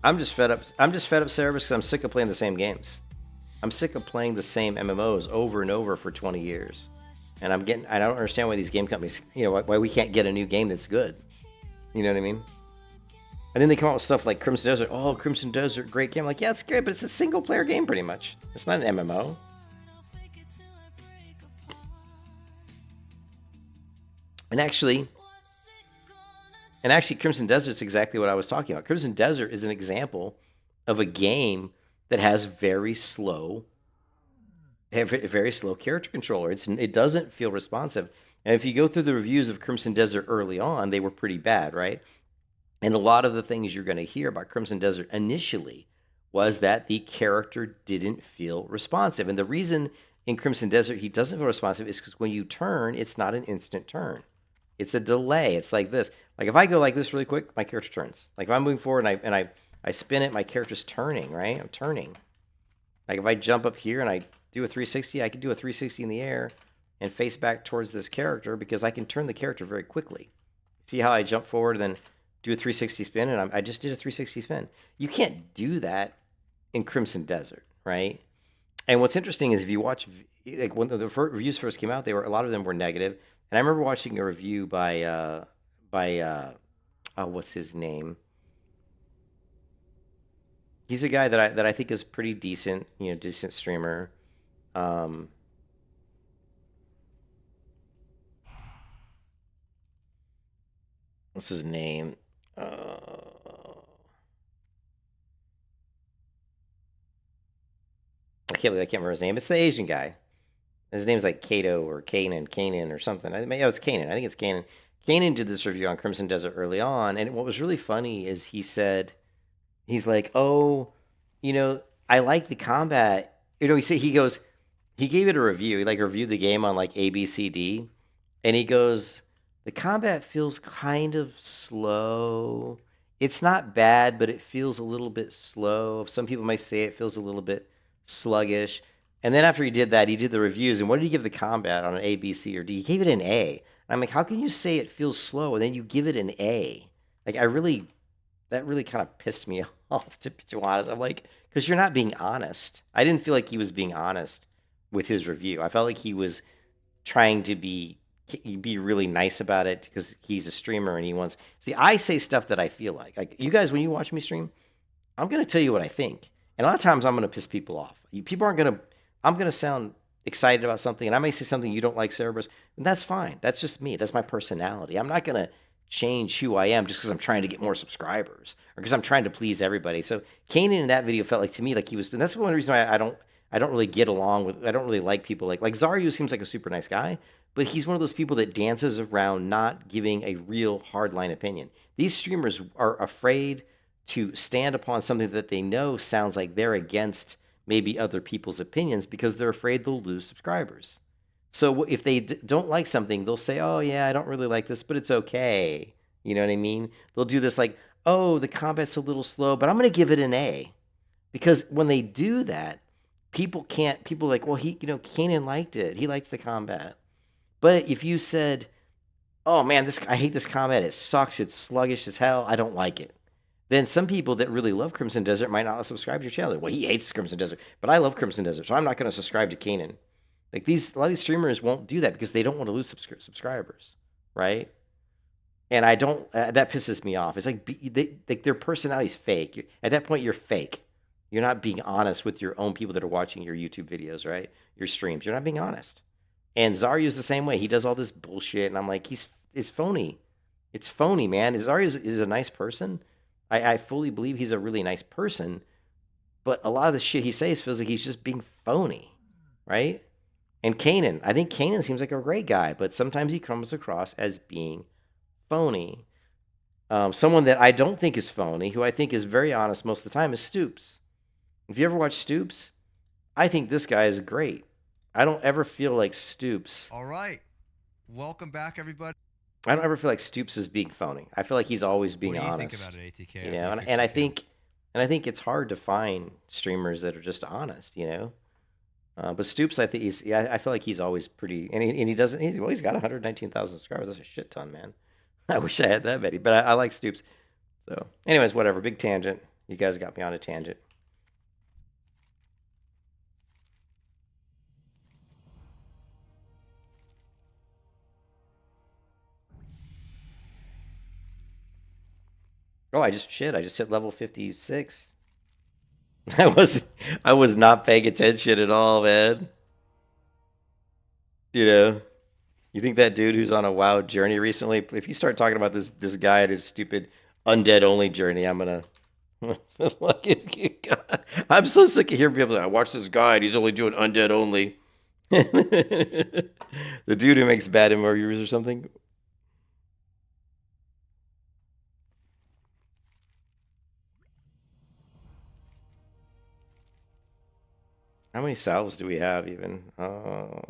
I'm just fed up, Sever, because I'm sick of playing the same games. I'm sick of playing the same MMOs over and over for 20 years. And I don't understand why these game companies, you know, why we can't get a new game that's good. You know what I mean? And then they come out with stuff like Crimson Desert. Oh, Crimson Desert, great game. I'm like, yeah, it's great, but it's a single-player game pretty much. It's not an MMO. And actually, Crimson Desert is exactly what I was talking about. Crimson Desert is an example of a game that has very slow character controller. It doesn't feel responsive. And if you go through the reviews of Crimson Desert early on, they were pretty bad, right? And a lot of the things you're going to hear about Crimson Desert initially was that the character didn't feel responsive. And the reason in Crimson Desert he doesn't feel responsive is because when you turn, it's not an instant turn. It's a delay. It's like this. Like if I go like this really quick, my character turns. Like if I'm moving forward and I spin it, my character's turning, right? I'm turning. Like if I jump up here and I do a 360, I can do a 360 in the air and face back towards this character because I can turn the character very quickly. See how I jump forward and then do a 360 spin, and I just did a 360 spin. You can't do that in Crimson Desert, right? And what's interesting is if you watch, like when the reviews first came out, a lot of them were negative. And I remember watching a review by what's his name? He's a guy that I think is pretty decent, decent streamer. Um, what's his name? I can't remember his name. It's the Asian guy. His name's like Kato or Kanan or something. Yeah, it's Kanan. I think it's Kanan. Kanan did this review on Crimson Desert early on, and what was really funny is he's like, oh, I like the combat. He gave it a review. He like reviewed the game on like ABCD, and he goes, the combat feels kind of slow. It's not bad, but it feels a little bit slow. Some people might say it feels a little bit sluggish. And then after he did that, he did the reviews. And what did he give the combat on an A, B, C, or D? He gave it an A. And I'm like, how can you say it feels slow and then you give it an A? Like, that really kind of pissed me off, to be honest. I'm like, because you're not being honest. I didn't feel like he was being honest with his review. I felt like he was trying to be really nice about it because he's a streamer and he wants. See, I say stuff that I feel like. Like you guys, when you watch me stream, I'm gonna tell you what I think, and a lot of times I'm gonna piss people off. People aren't gonna. I'm gonna sound excited about something, and I may say something you don't like, Cerberus, and that's fine. That's just me. That's my personality. I'm not gonna change who I am just because I'm trying to get more subscribers or because I'm trying to please everybody. So Kanan in that video felt like to me like he was. And that's one reason why I don't really get along with. I don't really like people like Zaryu seems like a super nice guy, but he's one of those people that dances around not giving a real hardline opinion. These streamers are afraid to stand upon something that they know sounds like they're against maybe other people's opinions because they're afraid they'll lose subscribers. So if they don't like something, they'll say, oh, yeah, I don't really like this, but it's okay. You know what I mean? They'll do this like, oh, the combat's a little slow, but I'm going to give it an A. Because when they do that, people are like, well, Kanan liked it. He likes the combat. But if you said, oh, man, I hate this combat. It sucks. It's sluggish as hell. I don't like it. Then some people that really love Crimson Desert might not subscribe to your channel. Well, he hates Crimson Desert, but I love Crimson Desert, so I'm not going to subscribe to Kanan. Like a lot of these streamers won't do that because they don't want to lose subscribers, right? And I don't. That pisses me off. It's like their personality's fake. At that point, you're fake. You're not being honest with your own people that are watching your YouTube videos, right? Your streams. You're not being honest. And Zaryu's the same way. He does all this bullshit, and I'm like, it's phony. It's phony, man. Zaryu is a nice person. I fully believe he's a really nice person, but a lot of the shit he says feels like he's just being phony, right? And Kanan, I think Kanan seems like a great guy, but sometimes he comes across as being phony. Someone that I don't think is phony, who I think is very honest most of the time, is Stoops. If you ever watch Stoops, I think this guy is great. I don't ever feel like Stoops. All right. Welcome back, everybody. I don't ever feel like Stoops is being phony. I feel like he's always being honest. What do you think about it, ATK? You know, and I think it's hard to find streamers that are just honest. You know, but Stoops, I think I feel like he's always pretty, and he doesn't. He's got 119,000 subscribers. That's a shit ton, man. I wish I had that many, but I like Stoops. So, anyways, whatever. Big tangent. You guys got me on a tangent. Oh, I just hit level 56. I was not paying attention at all, man. You know, you think that dude who's on a WoW journey recently, if you start talking about this guy and his stupid undead only journey, I'm gonna I'm so sick of hearing people like, I watched this guy and he's only doing undead only. The dude who makes bad MMO reviews or something. How many salves do we have even? Not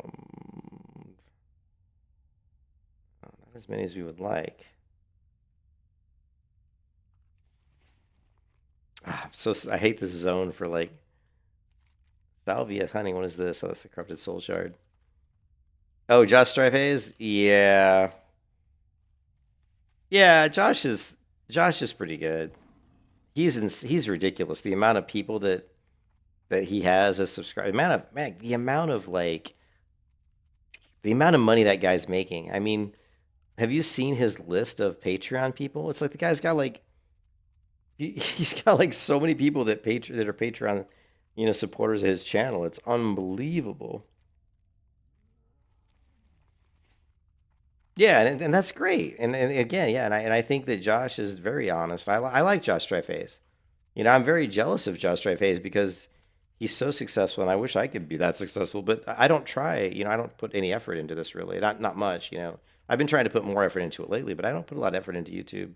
as many as we would like. I hate this zone for like salvia hunting. What is this? Oh, that's the corrupted soul shard. Oh, Josh Strife Hayes? Yeah. Yeah, Josh is Josh is pretty good. He's ridiculous. The amount of people that he has as subscribers, the amount of like the amount of money that guy's making. I mean, have you seen his list of Patreon people? It's like the guy's got like he's got like so many people that are Patreon, supporters of his channel. It's unbelievable. Yeah, and that's great. And again, yeah, and I think that Josh is very honest. I like Josh Strifeface. I'm very jealous of Josh Strifeface because he's so successful, and I wish I could be that successful. But I don't try. I don't put any effort into this really. Not much. I've been trying to put more effort into it lately, but I don't put a lot of effort into YouTube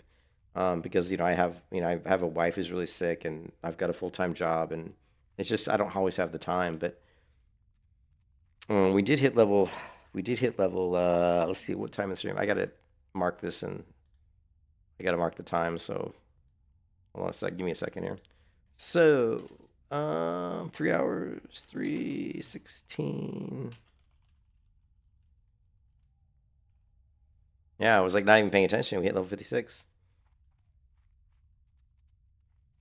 because I have a wife who's really sick, and I've got a full-time job, and it's just I don't always have the time. But we did hit level. We did hit level. Let's see what time is stream. I gotta mark this and I gotta mark the time. So hold on a sec. Give me a second here. So 3 hours, 3:16. Yeah, I was like not even paying attention. We hit level 56.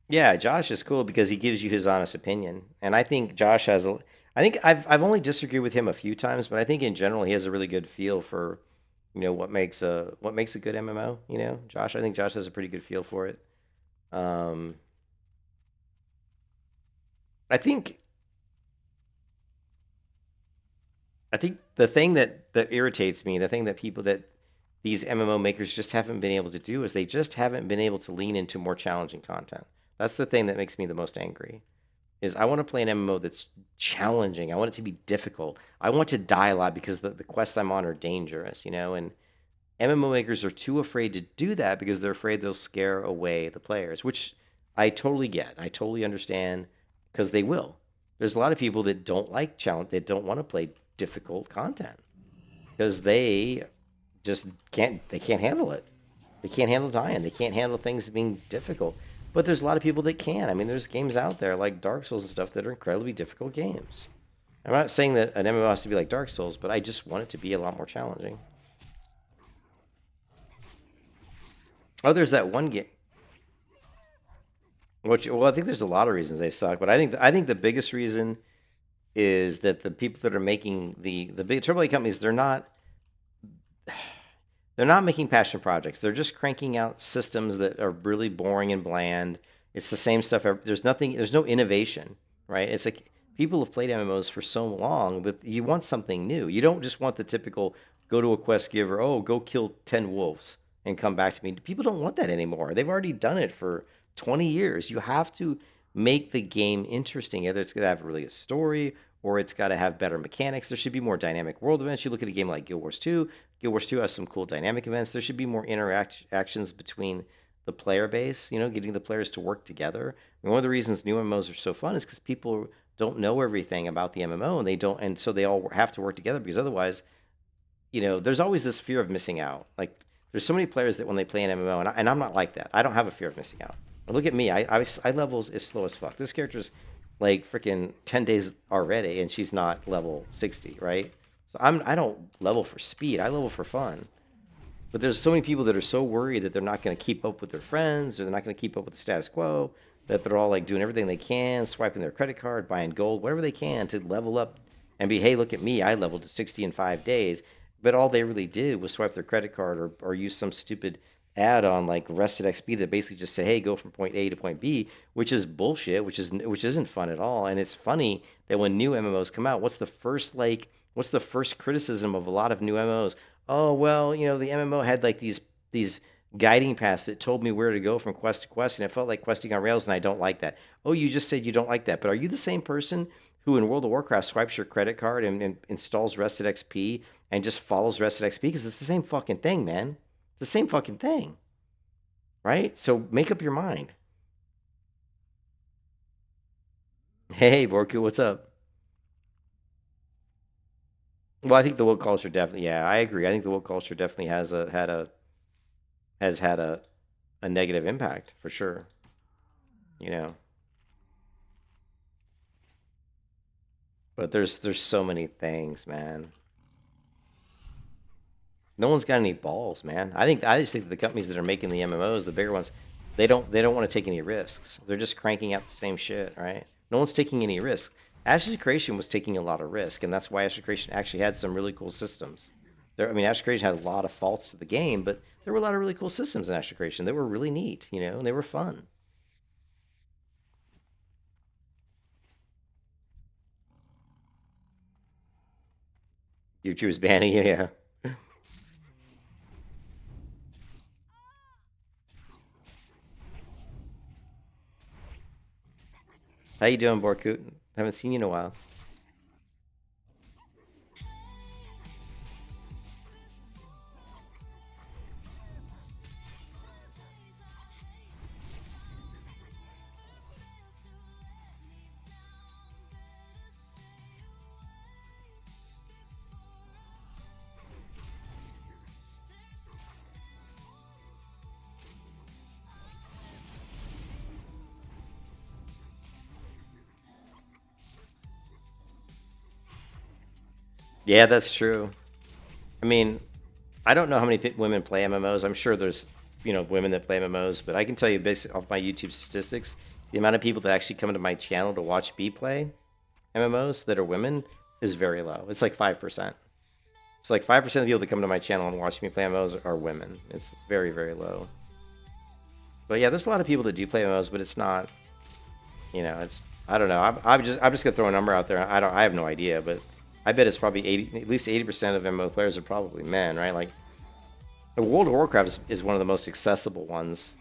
Yeah, Josh is cool because he gives you his honest opinion, and I think Josh has a. I think I've only disagreed with him a few times, but I think in general he has a really good feel for, what makes a good MMO. Josh. I think Josh has a pretty good feel for it. Um, I think I think the thing that irritates me, the thing that people that these MMO makers just haven't been able to do is they just haven't been able to lean into more challenging content. That's the thing that makes me the most angry. Is I want to play an MMO that's challenging. I want it to be difficult. I want to die a lot because the quests I'm on are dangerous, and MMO makers are too afraid to do that because they're afraid they'll scare away the players, which I totally get. I totally understand because they will. There's a lot of people that don't like challenge, that don't want to play difficult content because they just can't handle it. They can't handle dying. They can't handle things being difficult. But there's a lot of people that can. I mean, there's games out there like Dark Souls and stuff that are incredibly difficult games. I'm not saying that an MMO has to be like Dark Souls, but I just want it to be a lot more challenging. Oh, there's that one game. Well, I think there's a lot of reasons they suck, but I think the biggest reason is that the people that are making the big AAA companies, they're not making passion projects. They're just cranking out systems that are really boring and bland. It's the same stuff. There's nothing. There's no innovation, right? It's like people have played MMOs for so long that you want something new. You don't just want the typical go to a quest giver. Oh, go kill 10 wolves and come back to me. People don't want that anymore. They've already done it for 20 years. You have to make the game interesting. Either it's going to have a really good story or it's got to have better mechanics. There should be more dynamic world events. You look at a game like Guild Wars 2. Guild Wars 2 has some cool dynamic events. There should be more interactions between the player base, getting the players to work together. And one of the reasons new MMOs are so fun is because people don't know everything about the MMO and so they all have to work together because otherwise, there's always this fear of missing out. Like there's so many players that when they play an MMO, and I'm not like that. I don't have a fear of missing out. Look at me. I levels is slow as fuck. This character's like freaking 10 days already, and she's not level 60, right? So I don't level for speed. I level for fun. But there's so many people that are so worried that they're not going to keep up with their friends, or they're not going to keep up with the status quo, that they're all like doing everything they can, swiping their credit card, buying gold, whatever they can to level up and be, hey, look at me, I leveled to 60 in 5 days. But all they really did was swipe their credit card or use some stupid add on like Rested XP that basically just say, hey, go from point A to point B, which is bullshit, which isn't fun at all. And it's funny that when new MMOs come out, what's the first criticism of a lot of new MMOs? Oh, well, the MMO had like these guiding paths that told me where to go from quest to quest, and it felt like questing on rails, and I don't like that. Oh, you just said you don't like that, but are you the same person who in World of Warcraft swipes your credit card and installs Rested XP and just follows Rested XP? Because it's the same fucking thing, man. It's the same fucking thing, right? So make up your mind. Hey, Borku, what's up? Well, I think the woke culture definitely. Yeah, I agree. I think the woke culture definitely has had a negative impact for sure. You know, but there's so many things, man. No one's got any balls, man. I just think the companies that are making the MMOs, the bigger ones, they don't want to take any risks. They're just cranking out the same shit, right? No one's taking any risks. Ashes Creation was taking a lot of risk, and that's why Ashes Creation actually had some really cool systems. I mean, Ashes Creation had a lot of faults to the game, but there were a lot of really cool systems in Ashes Creation. They were really neat, you know, and they were fun. YouTube's banning you, yeah. How you doing, Borkut? Haven't seen you in a while. Yeah, that's true. I mean, I don't know how many women play MMOs. I'm sure there's, you know, women that play MMOs, but I can tell you based off my YouTube statistics, the amount of people that actually come to my channel to watch me play MMOs that are women is very low. It's like 5%. It's like 5% of the people that come to my channel and watch me play MMOs are women. It's very, very low. But yeah, there's a lot of people that do play MMOs, but it's not, you know, it's, I don't know. I'm just gonna throw a number out there. I have no idea, but I bet it's probably 80, at least 80% of MMO players are probably men, right? Like, World of Warcraft is one of the most accessible ones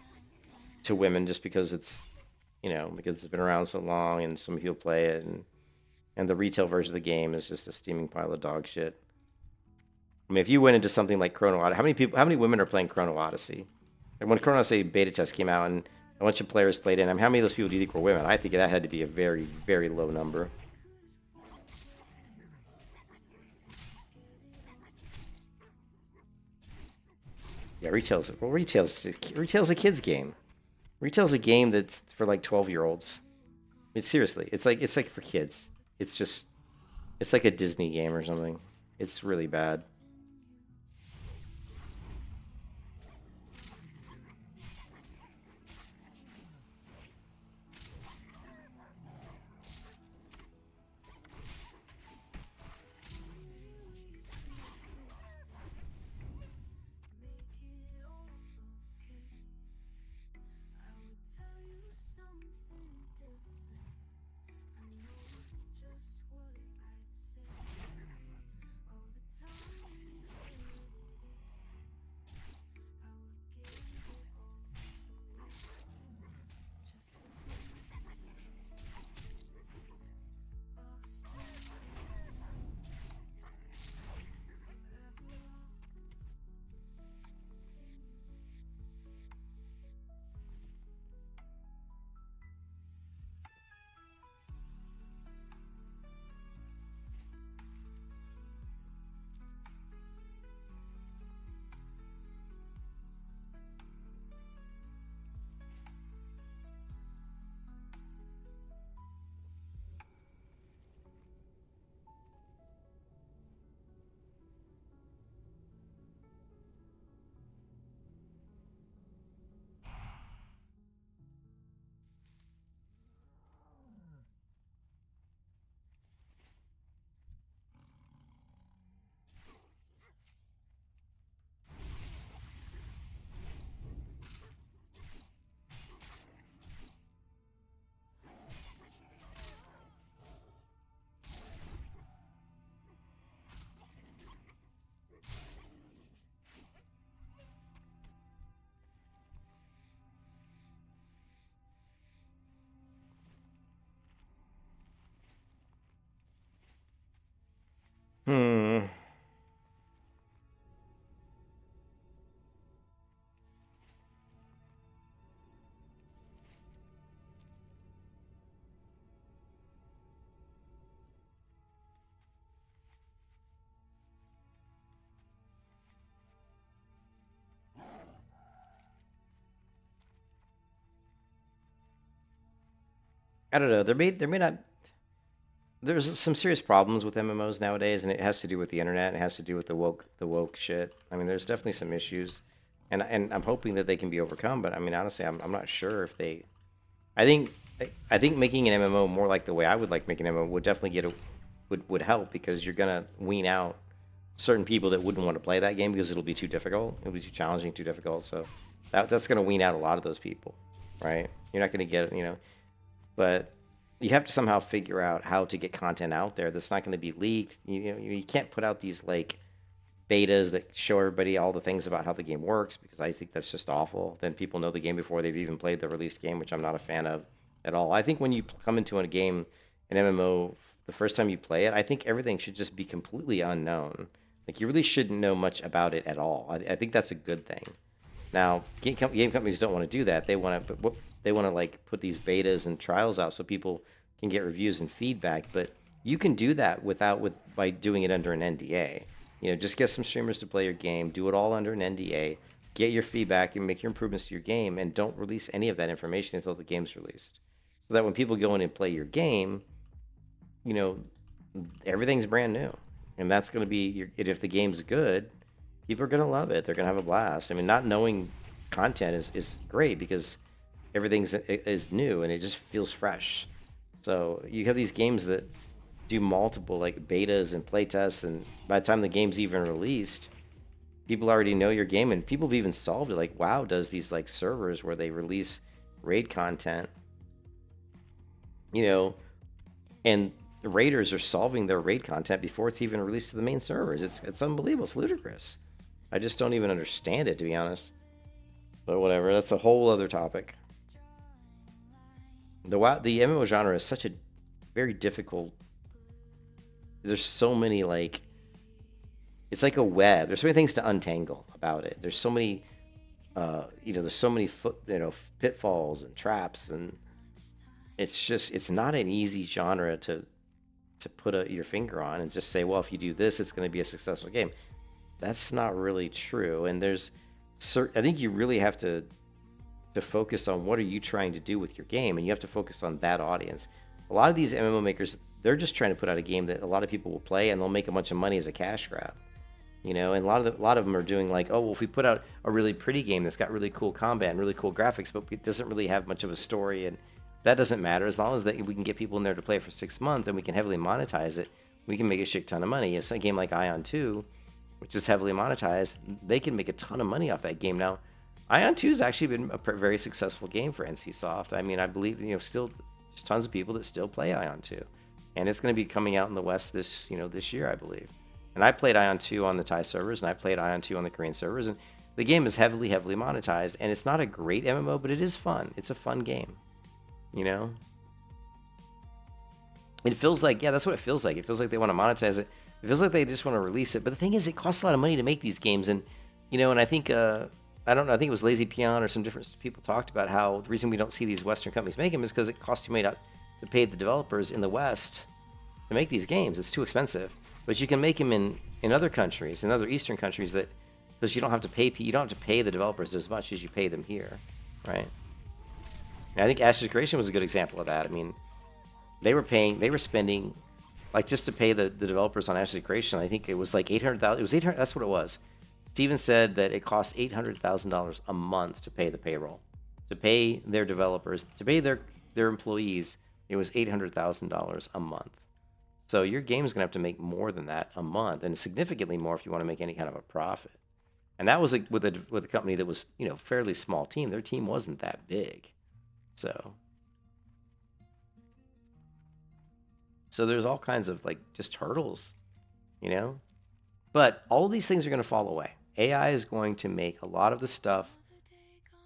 to women, just because it's, you know, because it's been around so long and some people play it, and the retail version of the game is just a steaming pile of dog shit. I mean, if you went into something like Chrono Odyssey, how many women are playing Chrono Odyssey? And when Chrono Odyssey beta test came out and a bunch of players played in, I mean, how many of those people do you think were women? I think that had to be a very, very low number. Yeah, retail's a kids game. Retail's a game that's for like 12-year-olds. It's seriously, it's like for kids. It's just, it's like a Disney game or something. It's really bad. Hmm. I don't know. There may not. there's some serious problems with MMOs nowadays, and it has to do with the internet. It has to do with the woke shit. I mean, there's definitely some issues, and I'm hoping that they can be overcome. But I mean, honestly, I'm not sure if they. I think I think making an MMO more like the way I would like making an MMO would definitely would help, because you're gonna wean out certain people that wouldn't want to play that game because it'll be too difficult. It'll be too challenging, too difficult. So that's gonna wean out a lot of those people, right? You're not gonna get, but you have to somehow figure out how to get content out there that's not going to be leaked. You can't put out these like betas that show everybody all the things about how the game works, because I think that's just awful. Then people know the game before they've even played the released game, which I'm not a fan of at all. I think when you come into a game, an MMO, the first time you play it, I think everything should just be completely unknown. Like, you really shouldn't know much about it at all. I think that's a good thing. Now, game companies don't want to do that. They want to, like put these betas and trials out so people can get reviews and feedback. But you can do that by doing it under an NDA. Just get some streamers to play your game, do it all under an NDA, get your feedback and make your improvements to your game, and don't release any of that information until the game's released. So that when people go in and play your game, everything's brand new. And that's going to be, if the game's good, people are going to love it. They're going to have a blast. I mean, not knowing content is great, because everything is new and it just feels fresh. So you have these games that do multiple like betas and playtests, and by the time the game's even released, people already know your game, and people have even solved it. Like WoW does these like servers where they release raid content, and the raiders are solving their raid content before it's even released to the main servers. It's unbelievable. It's ludicrous. I just don't even understand it, to be honest. But whatever, that's a whole other topic. The MMO genre is such a very difficult. There's so many it's like a web. There's so many things to untangle about it. There's so many, there's so many pitfalls and traps, and it's not an easy genre to put your finger on and just say, well, if you do this, it's going to be a successful game. That's not really true. And I think you really have to focus on what are you trying to do with your game, and you have to focus on that audience. A lot of these MMO makers, they're just trying to put out a game that a lot of people will play, and they'll make a bunch of money as a cash grab. And a lot of them are doing like, oh, well, if we put out a really pretty game that's got really cool combat and really cool graphics, but it doesn't really have much of a story, and that doesn't matter. As long as we can get people in there to play for 6 months and we can heavily monetize it, we can make a shit ton of money. It's a game like Ion 2, which is heavily monetized. They can make a ton of money off that game. Now, Ion 2 has actually been a very successful game for NCSoft. I mean, I believe, still there's tons of people that still play Ion 2. And it's going to be coming out in the West this year, I believe. And I played Ion 2 on the Thai servers, and I played Ion 2 on the Korean servers, and the game is heavily monetized, and it's not a great MMO, but it is fun. It's a fun game, It feels like, yeah, that's what it feels like. It feels like they want to monetize it. It feels like they just want to release it. But the thing is, it costs a lot of money to make these games, and, and I think, I don't know, I think it was Lazy Peon or some different people talked about how the reason we don't see these Western companies make them is because it costs too much to pay the developers in the West to make these games. It's too expensive. But you can make them in other countries, in other Eastern countries, because you don't have to pay the developers as much as you pay them here, right? And I think Ashes Creation was a good example of that. I mean, they were spending, like, just to pay the developers on Ashes Creation, I think it was like $800,000. It was $800. That's what it was. Steven said that it cost $800,000 a month to pay the payroll, to pay their developers, to pay their employees. It was $800,000 a month. So your game is going to have to make more than that a month, and significantly more if you want to make any kind of a profit. And that was with a company that was, fairly small team. Their team wasn't that big. So there's all kinds of just hurdles, But all of these things are going to fall away. AI is going to make a lot of the stuff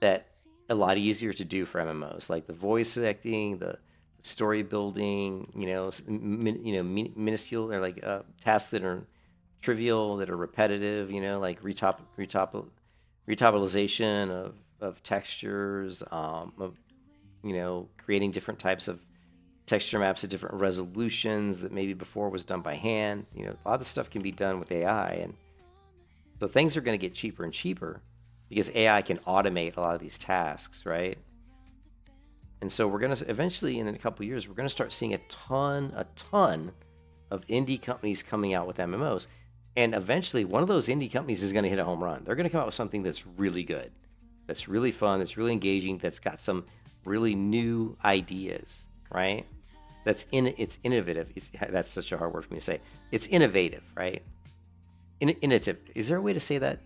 that a lot easier to do for MMOs, like the voice acting, the story building, minuscule or tasks that are trivial, that are repetitive, like retopolization of textures, of creating different types of texture maps at different resolutions that maybe before was done by hand. A lot of the stuff can be done with AI, and so things are going to get cheaper and cheaper because AI can automate a lot of these tasks, right? And so we're gonna eventually, in a couple years, we're gonna start seeing a ton of indie companies coming out with MMOs. And eventually, one of those indie companies is gonna hit a home run. They're gonna come out with something that's really good, that's really fun, that's really engaging, that's got some really new ideas, right? It's innovative. That's such a hard word for me to say. It's innovative, right? Innovative. Is there a way to say that?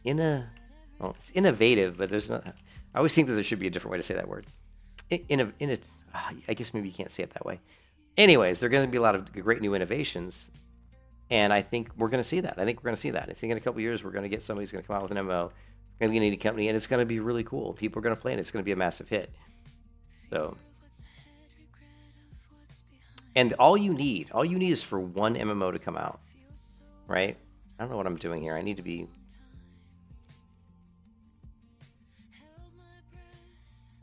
Well, it's innovative, but there's not. I always think that there should be a different way to say that word. I guess maybe you can't say it that way. Anyways, there are going to be a lot of great new innovations, and I think we're going to see that. I think in a couple of years, we're going to get somebody who's going to come out with an MMO. It's going to be an indie company, and it's going to be really cool. People are going to play it. It's going to be a massive hit. So, and all you need is for one MMO to come out, right? I don't know what I'm doing here. I need to be.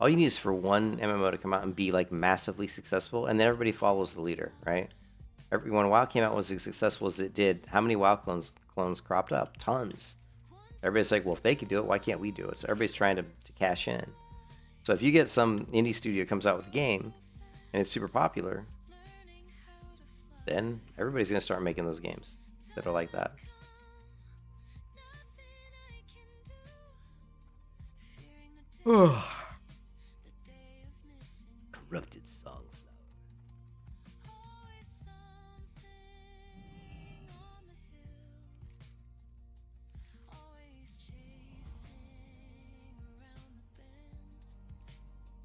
All you need is for one MMO to come out and be like massively successful, and then everybody follows the leader, right? When WoW came out was as successful as it did, how many WoW clones cropped up? Tons. Everybody's like, well, if they could do it, why can't we do it? So everybody's trying to cash in. So if you get some indie studio comes out with a game, and it's super popular, then everybody's going to start making those games that are like that. Corrupted song.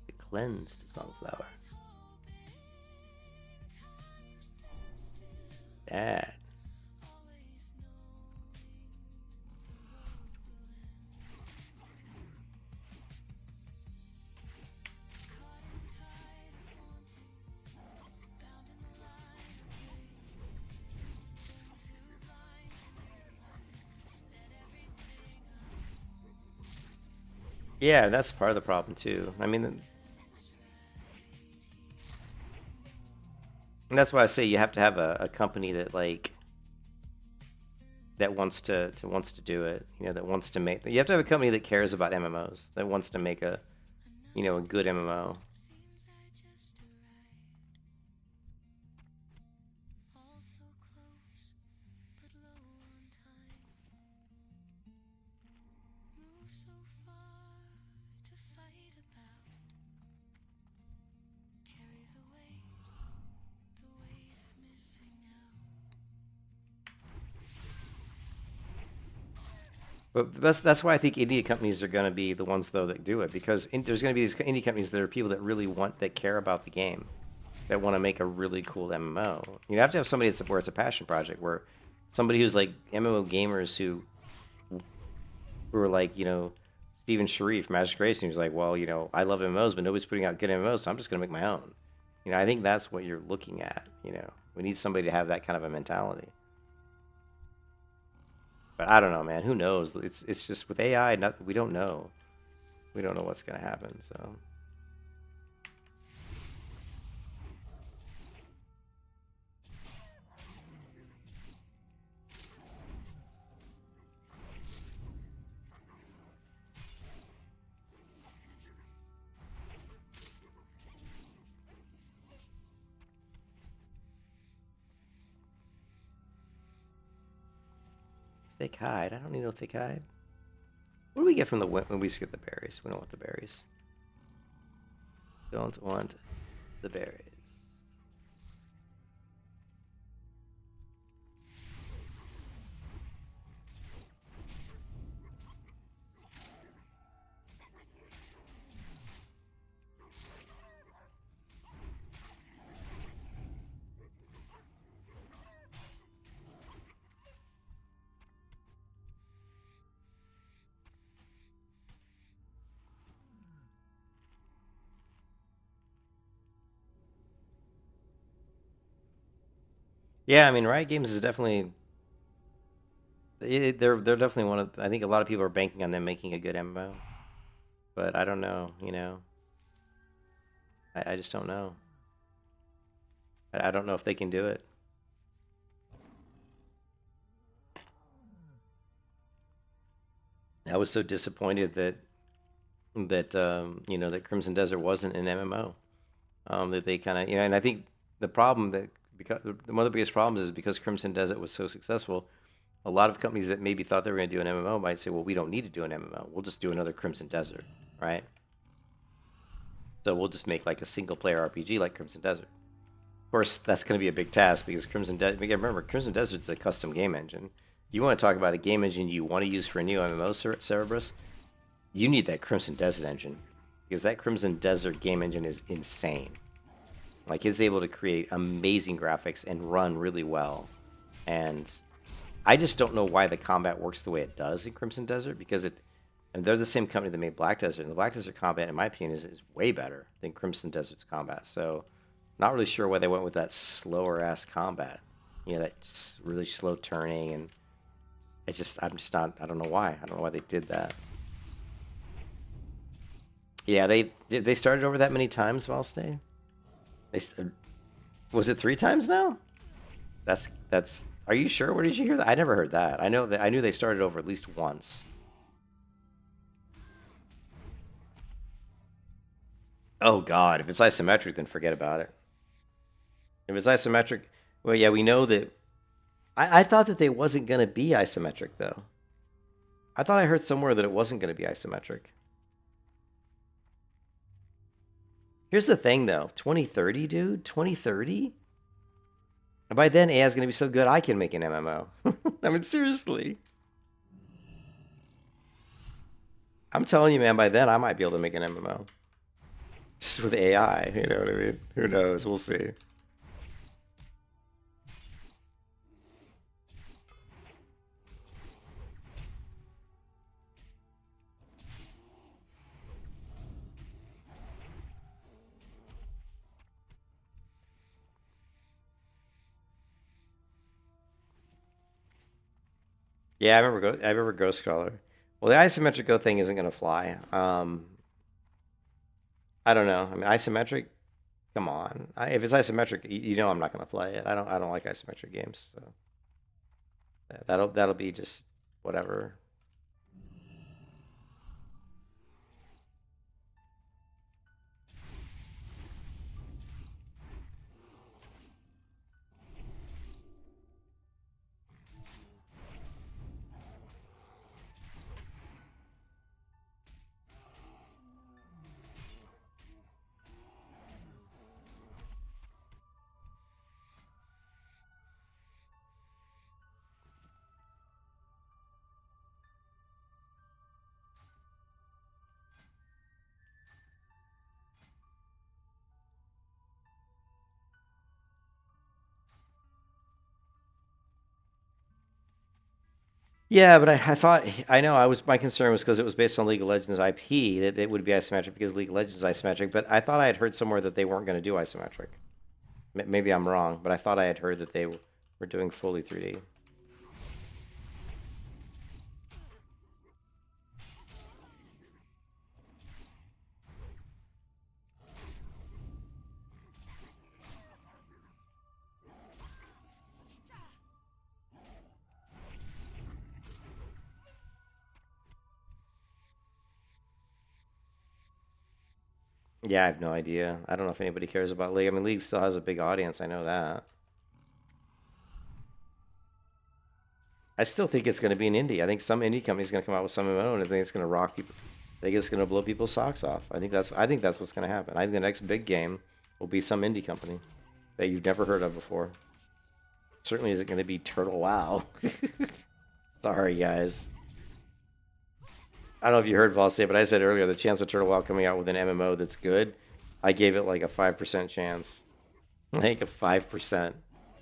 The cleansed songflower. That. Yeah, that's part of the problem too. I mean, and that's why I say you have to have a company that that wants to do it. You know, that wants to make. You have to have a company that cares about MMOs, that wants to make a good MMO. But that's why I think indie companies are going to be the ones though that do it, because there's going to be these indie companies that are people that really that care about the game, that want to make a really cool MMO. You have to have somebody where it's a passion project, where somebody who's like MMO gamers who are like Steven Sharif, Magic Racing, who's like, well, I love MMOs, but nobody's putting out good MMOs, so I'm just going to make my own. I think that's what you're looking at. We need somebody to have that kind of a mentality. But I don't know, man. Who knows? It's just with AI, we don't know. We don't know what's going to happen, so. Thick hide. I don't need no thick hide. What do we get from when we get the berries? We don't want the berries. Don't want the berries. Yeah, I mean, Riot Games is definitely. They're definitely one of. I think a lot of people are banking on them making a good MMO, but I don't know. I just don't know. I don't know if they can do it. I was so disappointed that that that Crimson Desert wasn't an MMO. That they kind of and I think the problem that because one of the biggest problems is because Crimson Desert was so successful, a lot of companies that maybe thought they were going to do an MMO might say, well, we don't need to do an MMO. We'll just do another Crimson Desert, right? So we'll just make like a single player RPG like Crimson Desert. Of course, that's going to be a big task because Crimson Desert, remember, Crimson Desert is a custom game engine. You want to talk about a game engine you want to use for a new MMO, Cerebrus? You need that Crimson Desert engine because that Crimson Desert game engine is insane. Like, it's able to create amazing graphics and run really well. And I just don't know why the combat works the way it does in Crimson Desert because and they're the same company that made Black Desert, and the Black Desert combat, in my opinion, is way better than Crimson Desert's combat. So, not really sure why they went with that slower ass combat. That really slow turning, and I don't know why. I don't know why they did that. Yeah, they started over that many times, Valstay? Was it 3 times now? That's. Are you sure? Where did you hear that? I never heard that. I knew they started over at least once. Oh God, if it's isometric, then forget about it. If it's isometric, well, yeah, we know that. I thought that they wasn't gonna be isometric though. I thought I heard somewhere that it wasn't gonna be isometric. Here's the thing though, 2030, dude, 2030. And by then, AI is gonna be so good I can make an MMO. I mean, seriously. I'm telling you, man. By then, I might be able to make an MMO. Just with AI, you know what I mean? Who knows? We'll see. Yeah, I remember Ghostcrawler. Well, the isometric Go thing isn't gonna fly. I don't know. I mean, isometric. Come on. If it's isometric, I'm not gonna play it. I don't like isometric games. So that'll be just whatever. Yeah, but I thought my concern was because it was based on League of Legends IP that it would be isometric because League of Legends is isometric. But I thought I had heard somewhere that they weren't going to do isometric. Maybe I'm wrong, but I thought I had heard that they were doing fully 3D. Yeah, I have no idea. I don't know if anybody cares about League. I mean, League still has a big audience. I know that. I still think it's going to be an indie. I think some indie company's going to come out with some of their own. I think it's going to rock people. I think it's going to blow people's socks off. I think that's what's going to happen. I think the next big game will be some indie company that you've never heard of before. Certainly isn't going to be Turtle WoW. Sorry, guys. I don't know if you heard Vol say, but I said earlier the chance of Turtle WoW coming out with an MMO that's good, I gave it like a 5% chance. Like a 5%.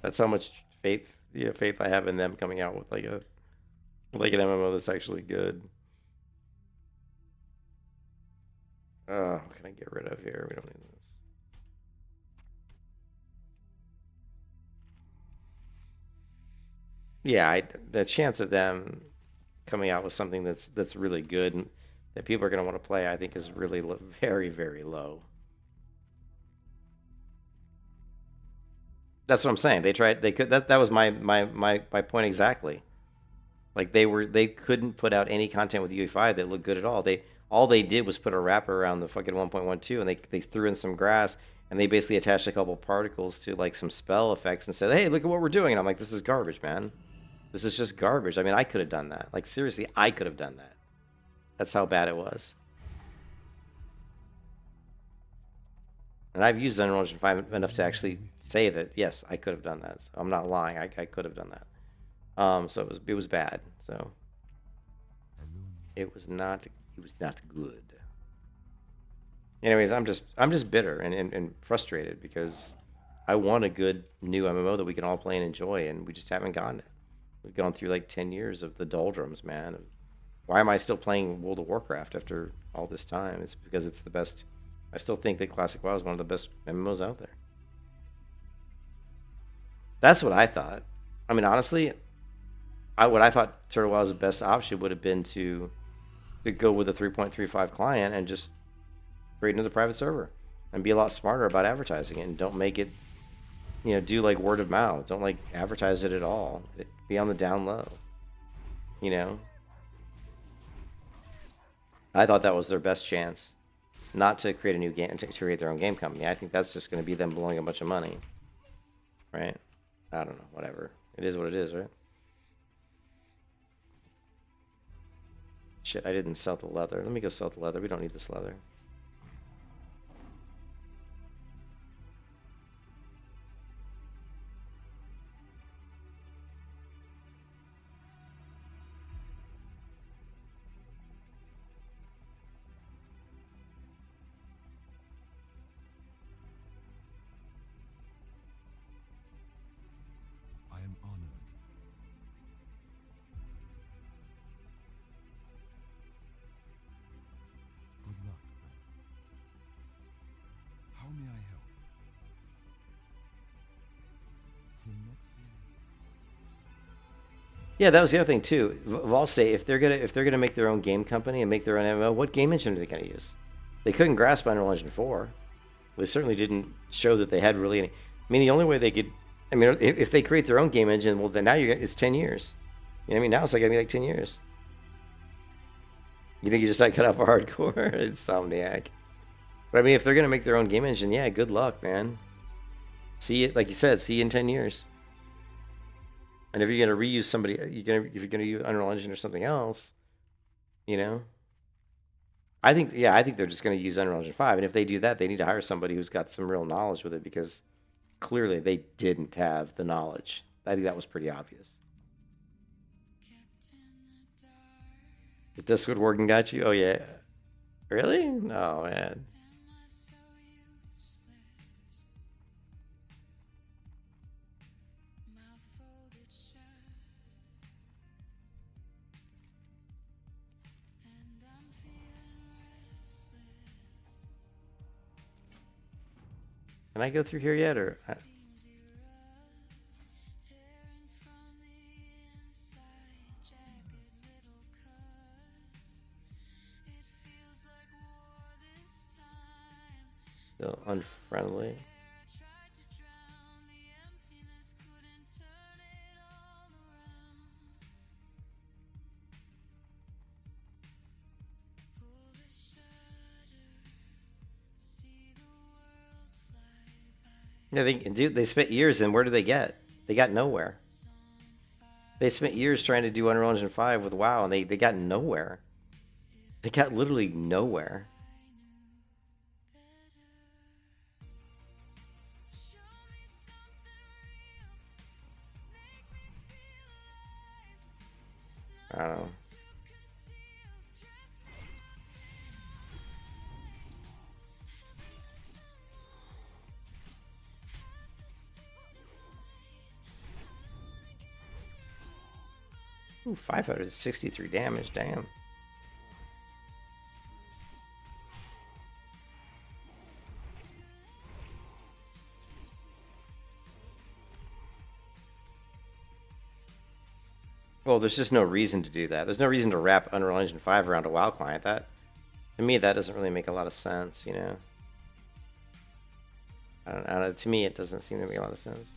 That's how much faith I have in them coming out with like an MMO that's actually good. Oh, what can I get rid of here? We don't need this. Yeah, the chance of them coming out with something that's really good and that people are going to want to play, I think, is really very, very low. That's what I'm saying. They tried. They could. That was my point exactly. Like they couldn't put out any content with UE5 that looked good at all. all they did was put a wrapper around the fucking 1.12, and they threw in some grass, and they basically attached a couple particles to like some spell effects and said, "Hey, look at what we're doing." And I'm like, "This is garbage, man. This is just garbage." I mean, I could have done that. Like seriously, I could have done that. That's how bad it was. And I've used Unreal Engine 5 enough to actually say that yes, I could have done that. So I'm not lying. I could have done that. So it was bad. So it was not good. Anyways, I'm just bitter and frustrated because I want a good new MMO that we can all play and enjoy, and we just haven't gotten it. We've gone through like 10 years of the doldrums, man. Why am I still playing World of Warcraft after all this time? It's because it's the best. I still think that Classic WoW is one of the best MMOs out there. That's what I thought. I mean, honestly, what I thought Turtle WoW's best option would have been to go with a 3.35 client and just create another private server and be a lot smarter about advertising it, and don't make it, do like word of mouth. Don't like advertise it at all. Be on the down low. I thought that was their best chance, not to create a new game, to create their own game company. I think that's just going to be them blowing a bunch of money, right? I don't know. Whatever. It is what it is, right? Shit, I didn't sell the leather. Let me go sell the leather. We don't need this leather. I am honored. Good luck, friend. How may I help? Till next week. Yeah, that was the other thing too. Valse, if they're gonna make their own game company and make their own MMO, what game engine are they gonna use? They couldn't grasp Unreal Engine 4. They certainly didn't show that they had really any. I mean, the only way they could, I mean, if they create their own game engine, well, then now it's 10 years. You know what I mean? Now it's like gonna be like 10 years. You think you just like cut out for hardcore? Insomniac. But I mean, if they're gonna make their own game engine, yeah, good luck, man. See it, like you said, see you in 10 years. And if you're gonna reuse somebody, if you're gonna use Unreal Engine or something else, I think they're just gonna use Unreal Engine 5. And if they do that, they need to hire somebody who's got some real knowledge with it, because clearly they didn't have the knowledge. I think that was pretty obvious. The Discord working got you? Oh yeah. Really? Oh man. Can I go through here yet, or? Still unfriendly. Yeah, they spent years, and where did they get? They got nowhere. They spent years trying to do Unreal Engine 5 with WoW, and they got nowhere. They got literally nowhere. I don't know. Ooh, 563 damage, damn. Well, there's just no reason to do that. There's no reason to wrap Unreal Engine 5 around a WoW client. That, to me, that doesn't really make a lot of sense, I don't know. To me, it doesn't seem to make a lot of sense.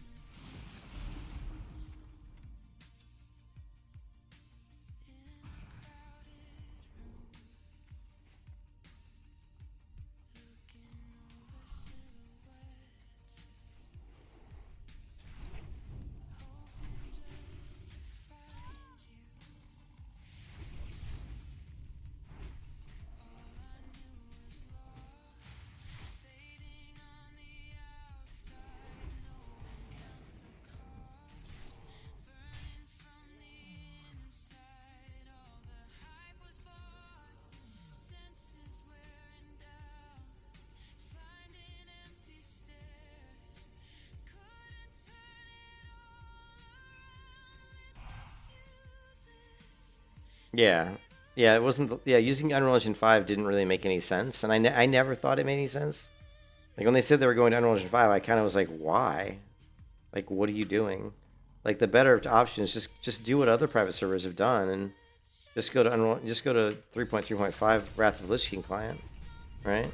Yeah, yeah, it wasn't. Yeah, using Unreal Engine 5 didn't really make any sense, and I never thought it made any sense. Like when they said they were going to Unreal Engine 5, I kind of was like, why? Like, what are you doing? Like the better option is just do what other private servers have done and just go to Unreal, just go to 3.3.5 Wrath of the Lich King client, right?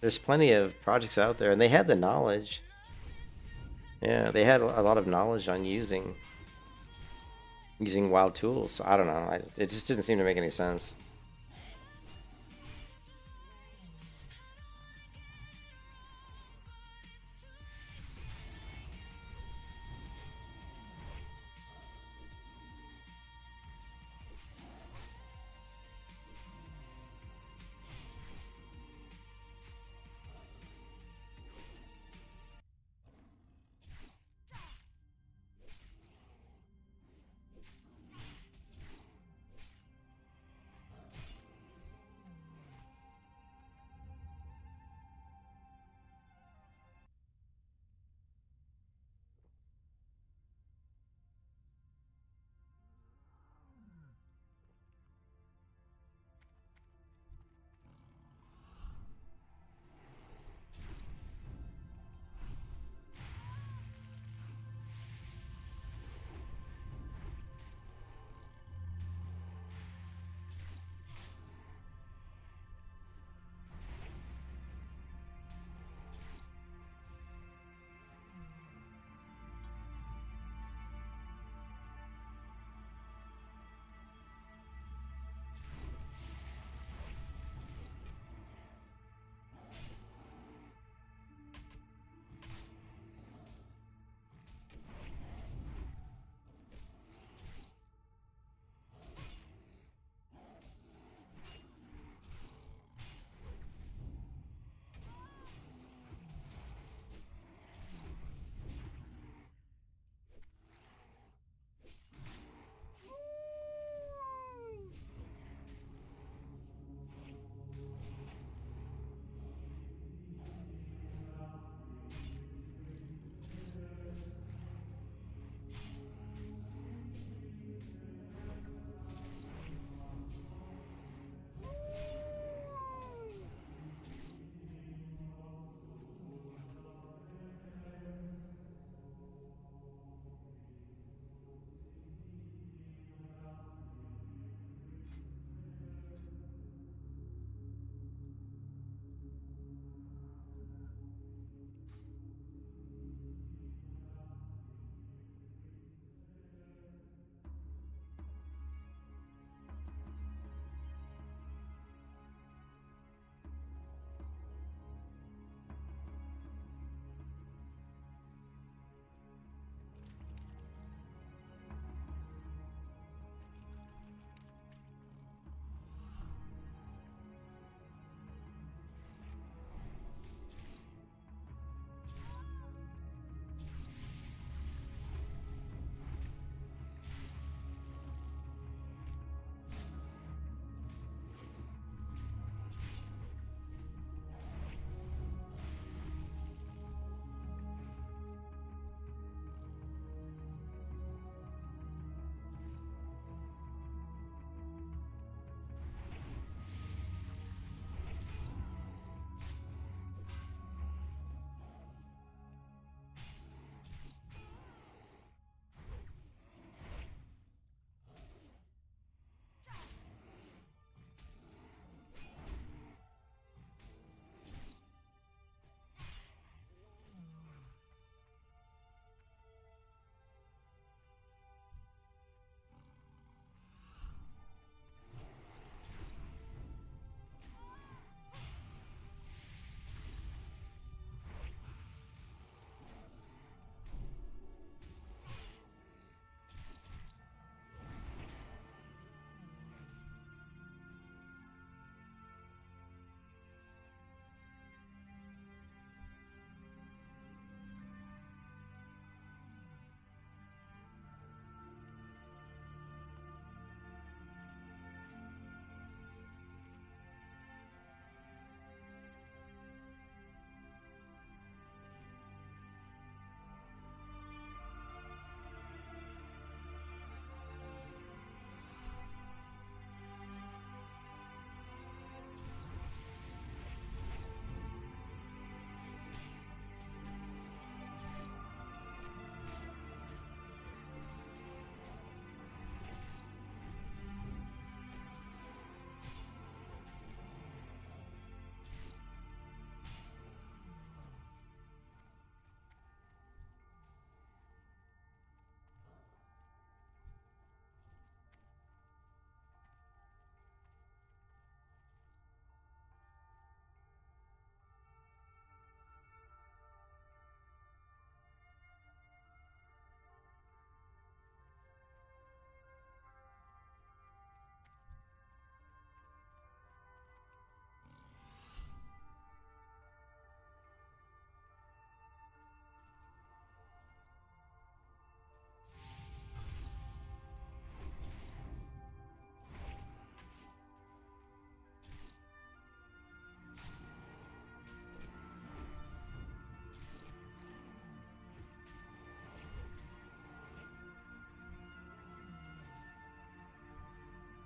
There's plenty of projects out there, and they had the knowledge. Yeah, they had a lot of knowledge on using WoW tools. So I don't know. It just didn't seem to make any sense.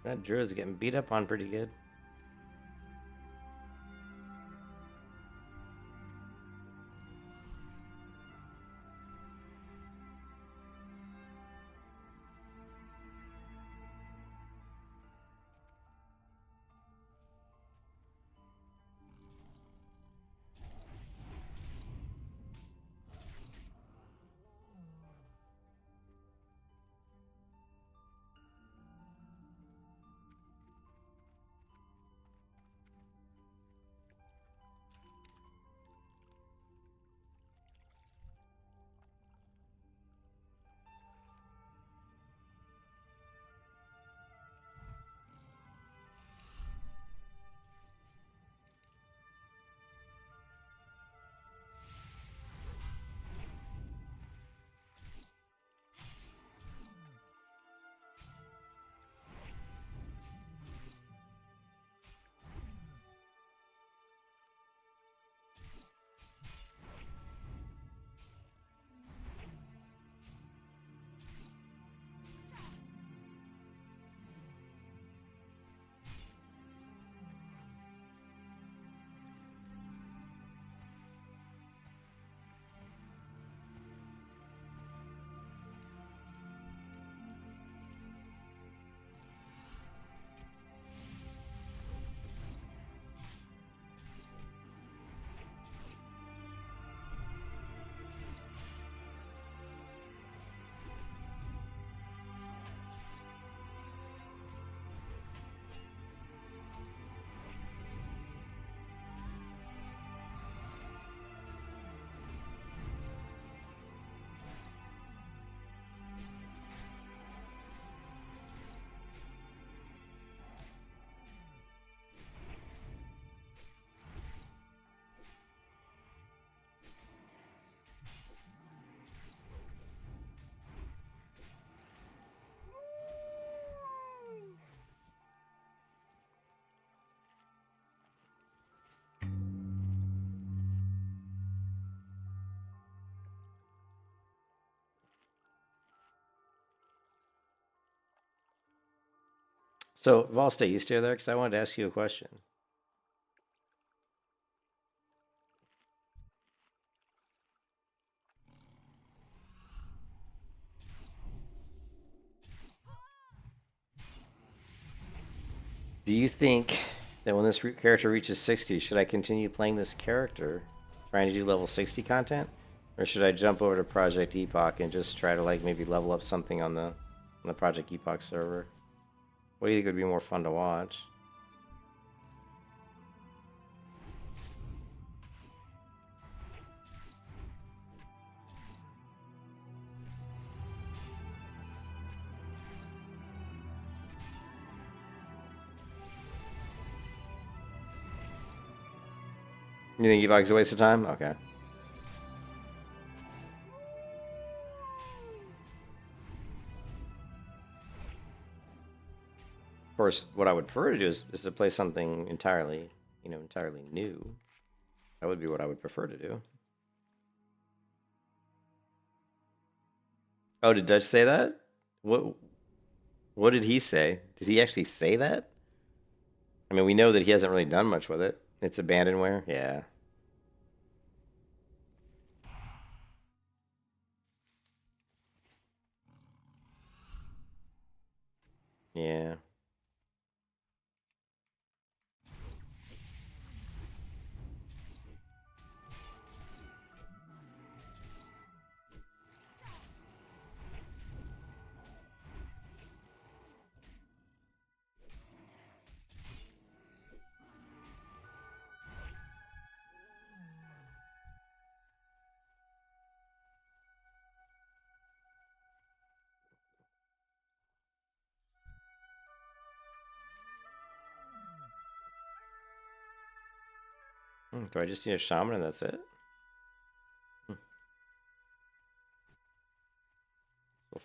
That Druid's getting beat up on pretty good. So, Volstate, you still there? Because I wanted to ask you a question. Do you think that when this character reaches 60, should I continue playing this character, trying to do level 60 content? Or should I jump over to Project Epoch and just try to, like, maybe level up something on the Project Epoch server? What do you think would be more fun to watch? You think Epoch's a waste of time? Okay. Of course, what I would prefer to do is to play something entirely, entirely new. That would be what I would prefer to do. Oh, did Dutch say that? What did he say? Did he actually say that? I mean, we know that he hasn't really done much with it. It's abandonware? Yeah. Yeah. Do I just need a shaman and that's it? We'll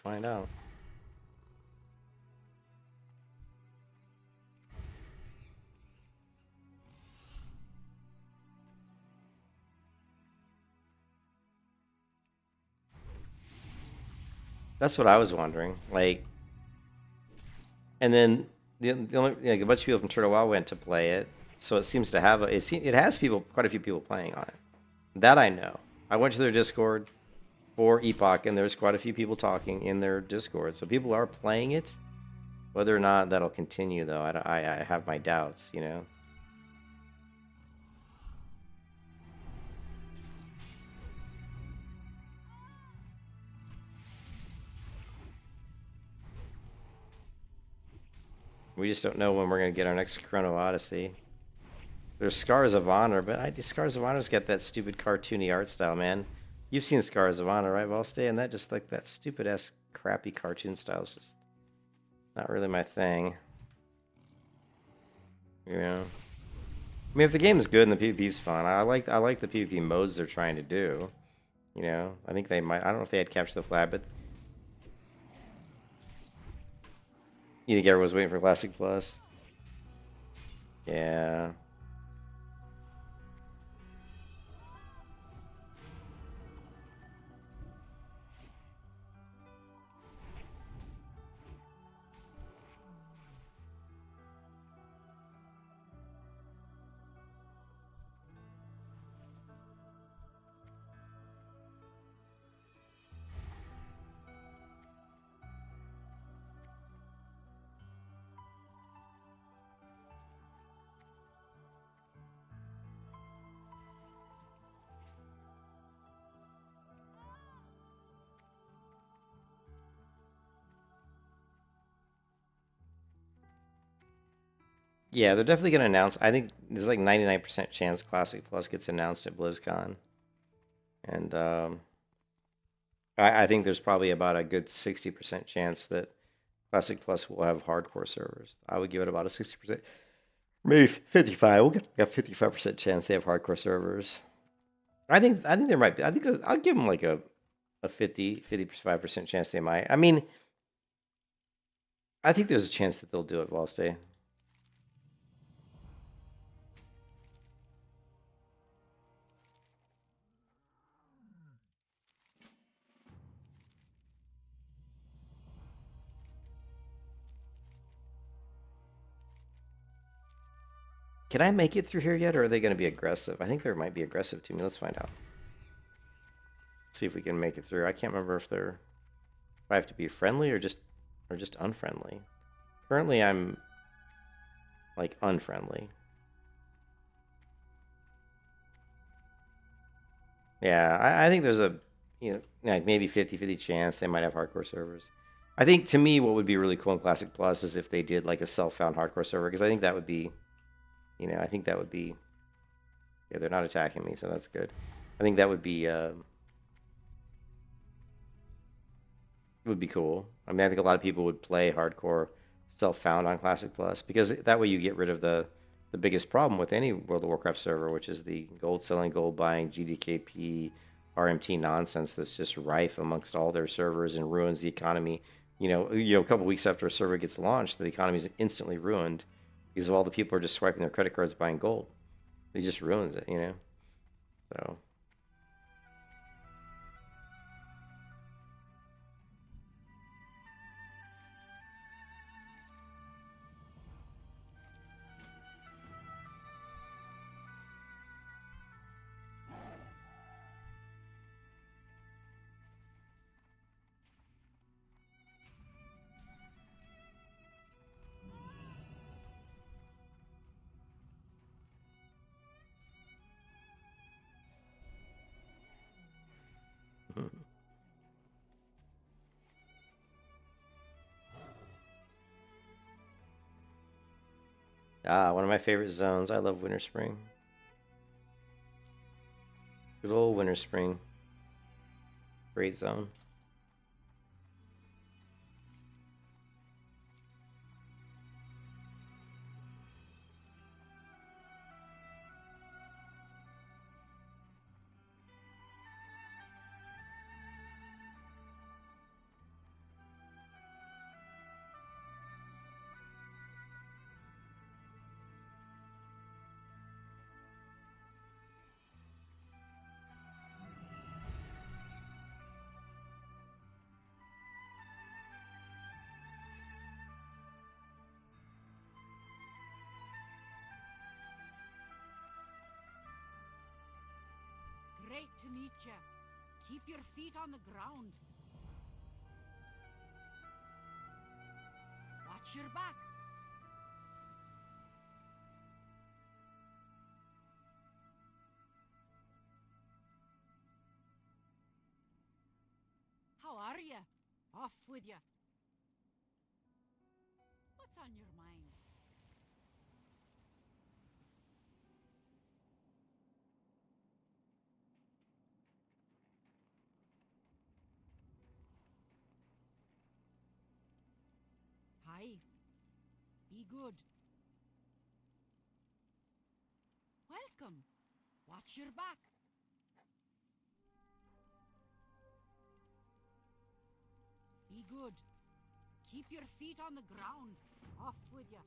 find out. That's what I was wondering. Like, and then the only a bunch of people from Turtle WoW went to play it, so it seems to have it has quite a few people playing on it. That I know. I went to their Discord for Epoch, and there's quite a few people talking in their Discord, so people are playing it. Whether or not that'll continue, though, I have my doubts, you know. We just don't know when we're going to get our next Chrono Odyssey. There's Scars of Honor, but Scars of Honor's got that stupid cartoony art style, man. You've seen Scars of Honor, right, Valstay? And that just like that stupid-ass crappy cartoon style is just not really my thing. You know? I mean, if the game's good and the PvP's fun, I like the PvP modes they're trying to do. You know? I think they might... I don't know if they had Capture the Flag, but... You think everyone's waiting for Classic Plus? Yeah... Yeah, they're definitely going to announce. I think there's like 99% chance Classic Plus gets announced at BlizzCon. And I think there's probably about a good 60% chance that Classic Plus will have hardcore servers. I would give it about a 60%, maybe 55. We'll get a 55% chance they have hardcore servers. I think there might be. I think I'll give them like a 55% chance they might. I mean, I think there's a chance that they'll do it, Wallstay. Can I make it through here yet, or are they going to be aggressive? I think they might be aggressive to me. Let's find out. See if we can make it through. I can't remember if I have to be friendly or just unfriendly. Currently, I'm like unfriendly. Yeah, I think there's a like maybe 50-50 chance they might have hardcore servers. I think to me, what would be really cool in Classic Plus is if they did like a self-found hardcore server, because I think that would be. I think that would be... Yeah, they're not attacking me, so that's good. I think that would be... would be cool. I mean, I think a lot of people would play hardcore self-found on Classic Plus, because that way you get rid of the biggest problem with any World of Warcraft server, which is the gold selling, gold buying, GDKP, RMT nonsense that's just rife amongst all their servers and ruins the economy. A couple weeks after a server gets launched, the economy is instantly ruined. Because all the people are just swiping their credit cards buying gold. It just ruins it, So. One of my favorite zones. I love Winter Spring. Good old Winter Spring. Great zone. Great to meet you. Keep your feet on the ground. Watch your back. How are you? Off with you. What's on your mind? Hi. Be good. Welcome. Watch your back. Be good. Keep your feet on the ground. Off with you.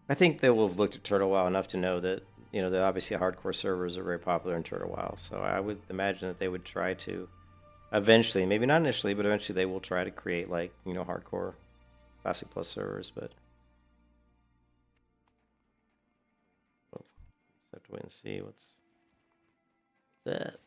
I think they will have looked at Turtle WoW enough to know that, that obviously hardcore servers are very popular in Turtle WoW. So I would imagine that they would try to eventually, maybe not initially, but eventually they will try to create like, hardcore Classic Plus servers, but we'll just have to wait and see what's that.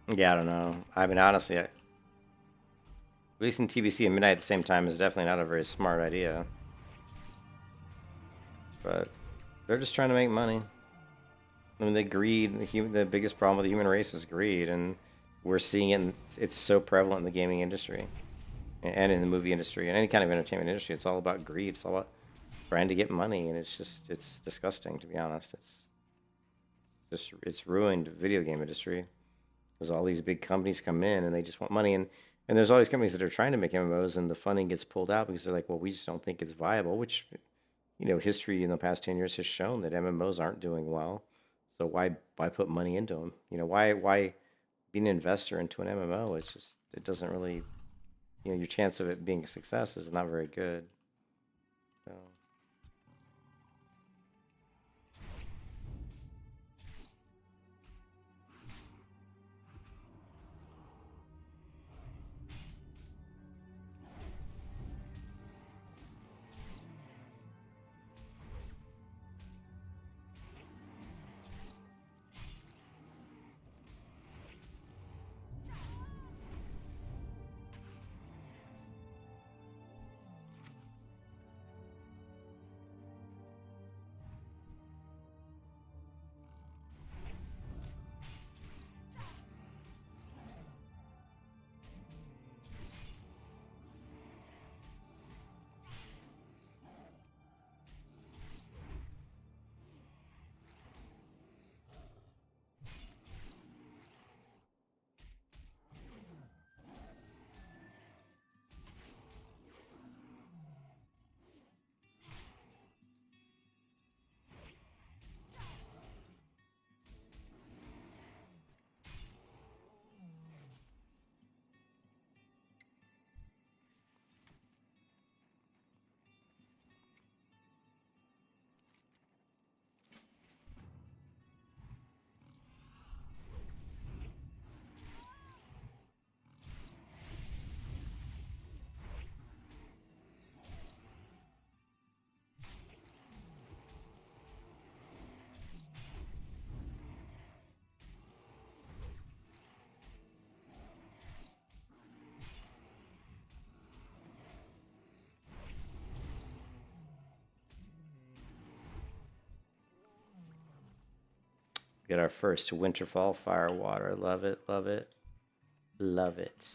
Yeah, I don't know. I mean, honestly, releasing TBC and Midnight at the same time is definitely not a very smart idea. But they're just trying to make money. I mean, the biggest problem with the human race is greed, and we're seeing it. It's so prevalent in the gaming industry and in the movie industry and any kind of entertainment industry. It's all about greed. It's all about trying to get money, and it's disgusting, to be honest. It's ruined the video game industry because all these big companies come in and they just want money, and there's all these companies that are trying to make MMOs, and the funding gets pulled out because they're like, well, we just don't think it's viable, which, history in the past 10 years has shown that MMOs aren't doing well. So why put money into them? Why be an investor into an MMO? It doesn't really, your chance of it being a success is not very good. So. Get our first Winterfall Firewater. Love it, love it, love it.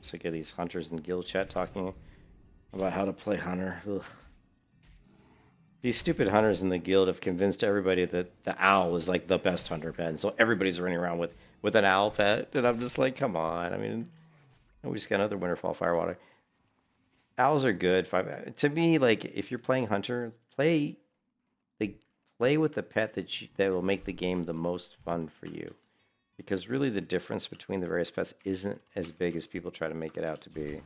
Sick of these hunters in guild chat talking about how to play hunter. Ugh. These stupid hunters in the guild have convinced everybody that the owl is like the best hunter pet, and so everybody's running around with an owl pet, and I'm just like, come on. I mean, we just got another Winterfall Firewater. Owls are good. To me, like, if you're playing hunter, play with the pet that will make the game the most fun for you, because really the difference between the various pets isn't as big as people try to make it out to be.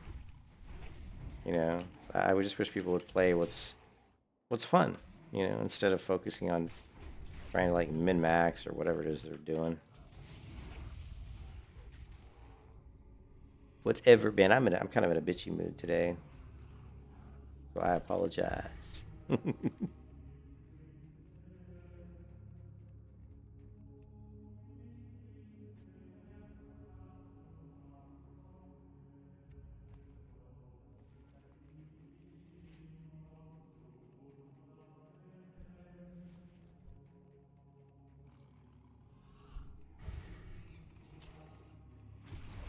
I would just wish people would play what's fun, instead of focusing on trying to like min-max or whatever it is they're doing. Whatever, man. I'm kind of in a bitchy mood today, so I apologize.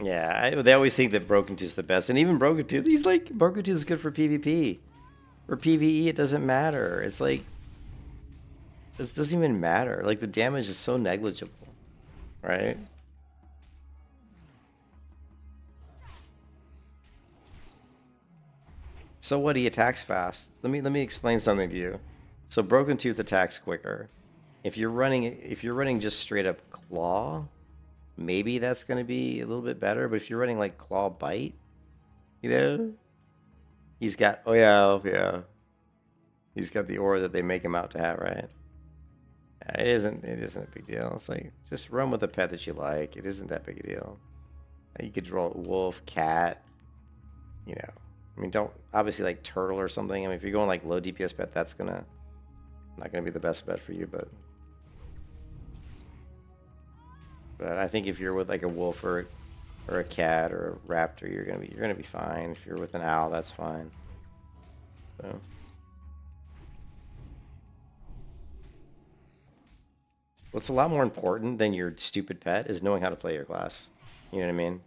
Yeah, they always think that Broken Tooth is the best, and even Broken Tooth, Broken Tooth is good for PvP. For PvE, it doesn't matter. It's like, this doesn't even matter. Like, the damage is so negligible, right? So what? He attacks fast. Let me explain something to you. So Broken Tooth attacks quicker. If you're running just straight up claw, maybe that's going to be a little bit better. But if you're running like claw bite, he's got, oh yeah, he's got the aura that they make him out to have, right? It isn't a big deal. It's like, just run with a pet that you like. It isn't that big a deal. You could draw wolf, cat, you know. I mean, don't obviously like turtle or something. I mean, if you're going like low DPS pet, that's not gonna be the best bet for you. But I think if you're with like a wolf or a cat or a raptor, you're gonna be fine. If you're with an owl, that's fine. So. What's a lot more important than your stupid pet is knowing how to play your class. You know what I mean?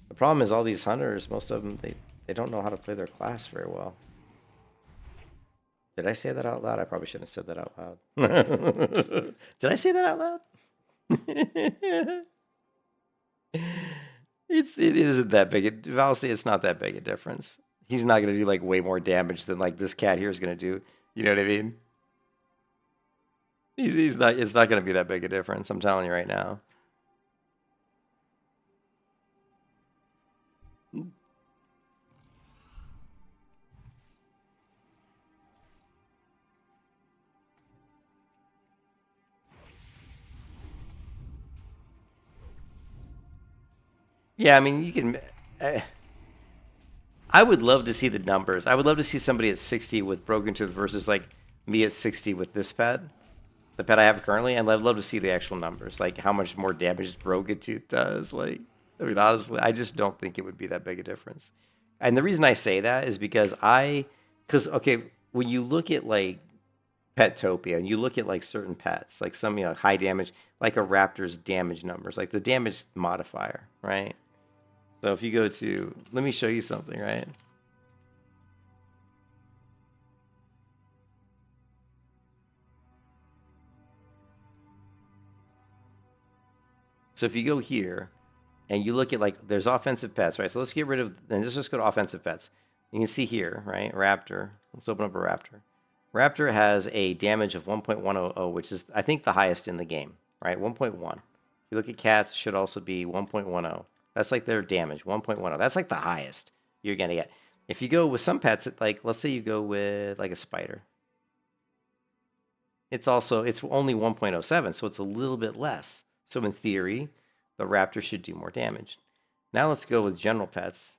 The problem is all these hunters, most of them, they don't know how to play their class very well. Did I say that out loud? I probably shouldn't have said that out loud. Did I say that out loud? It isn't that big. Honestly, it's not that big a difference. He's not gonna do like way more damage than like this cat here is gonna do. You know what I mean? He's not. It's not gonna be that big a difference. I'm telling you right now. Yeah, I mean, you can. I would love to see the numbers. I would love to see somebody at 60 with Broken Tooth versus like me at 60 with this pet, the pet I have currently, and I'd love to see the actual numbers, like how much more damage Broken Tooth does. Like, I mean, honestly, I just don't think it would be that big a difference. And the reason I say that is because okay, when you look at like Petopia and you look at like certain pets, like some high damage, like a raptor's damage numbers, like the damage modifier, right? So if you go to, let me show you something, right? So if you go here and you look at like, there's offensive pets, right? So let's get rid of, and let's just go to offensive pets. You can see here, right? Raptor. Let's open up a Raptor. Raptor has a damage of 1.100, which is, I think, the highest in the game, right? 1.1. If you look at cats, it should also be 1.10. That's like their damage, 1.10. That's like the highest you're going to get. If you go with some pets, like, let's say you go with like a spider. It's only 1.07, so it's a little bit less. So in theory, the raptor should do more damage. Now let's go with general pets.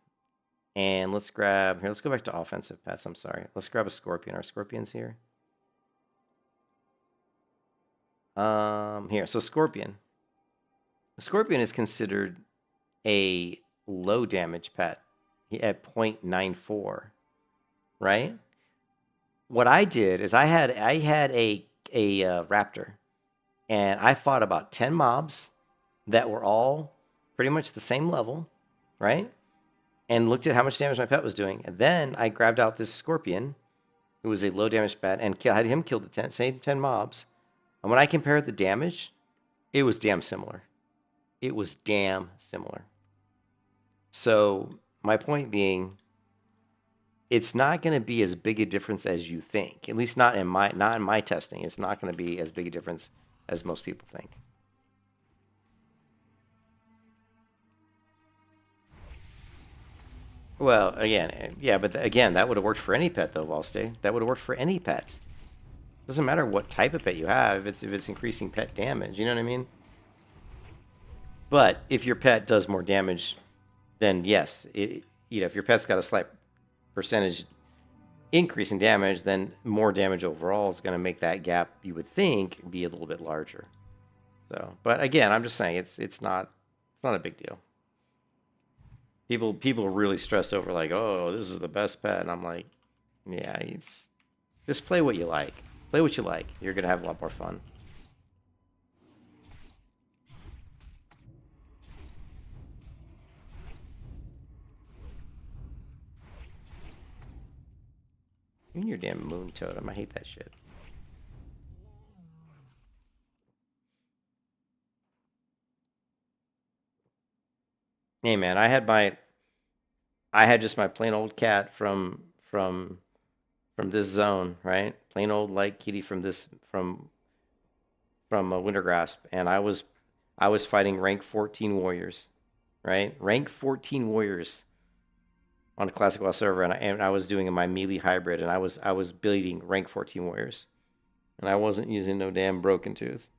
And let's go back to offensive pets, I'm sorry. Let's grab a scorpion. Are scorpions here? Here, so scorpion. A scorpion is considered a low damage pet at 0.94, right? What I did is I had a raptor, and I fought about 10 mobs that were all pretty much the same level, right? And looked at how much damage my pet was doing. And then I grabbed out this scorpion, who was a low damage pet, and had him kill the same 10 mobs. And when I compared the damage, it was damn similar. It was damn similar. So my point being, it's not going to be as big a difference as you think. At least not in my testing. It's not going to be as big a difference as most people think. Well, again, yeah, but again, that would have worked for any pet, though, Wallstay. That would have worked for any pet. Doesn't matter what type of pet you have, if it's increasing pet damage, you know what I mean? But if your pet does more damage, then yes, if your pet's got a slight percentage increase in damage, then more damage overall is going to make that gap, you would think, be a little bit larger. So, but again, I'm just saying it's not a big deal. People are really stressed over like, oh, this is the best pet, and I'm like, yeah, just play what you like. Play what you like. You're gonna have a lot more fun. Even your damn moon totem, I hate that shit. Hey man, I had just my plain old cat from this zone, right? Plain old light kitty from Wintergrasp, and I was fighting rank 14 warriors, right? Rank 14 warriors on a classic WoW server, and I was doing my melee hybrid, and I was building rank 14 warriors, and I wasn't using no damn Broken Tooth.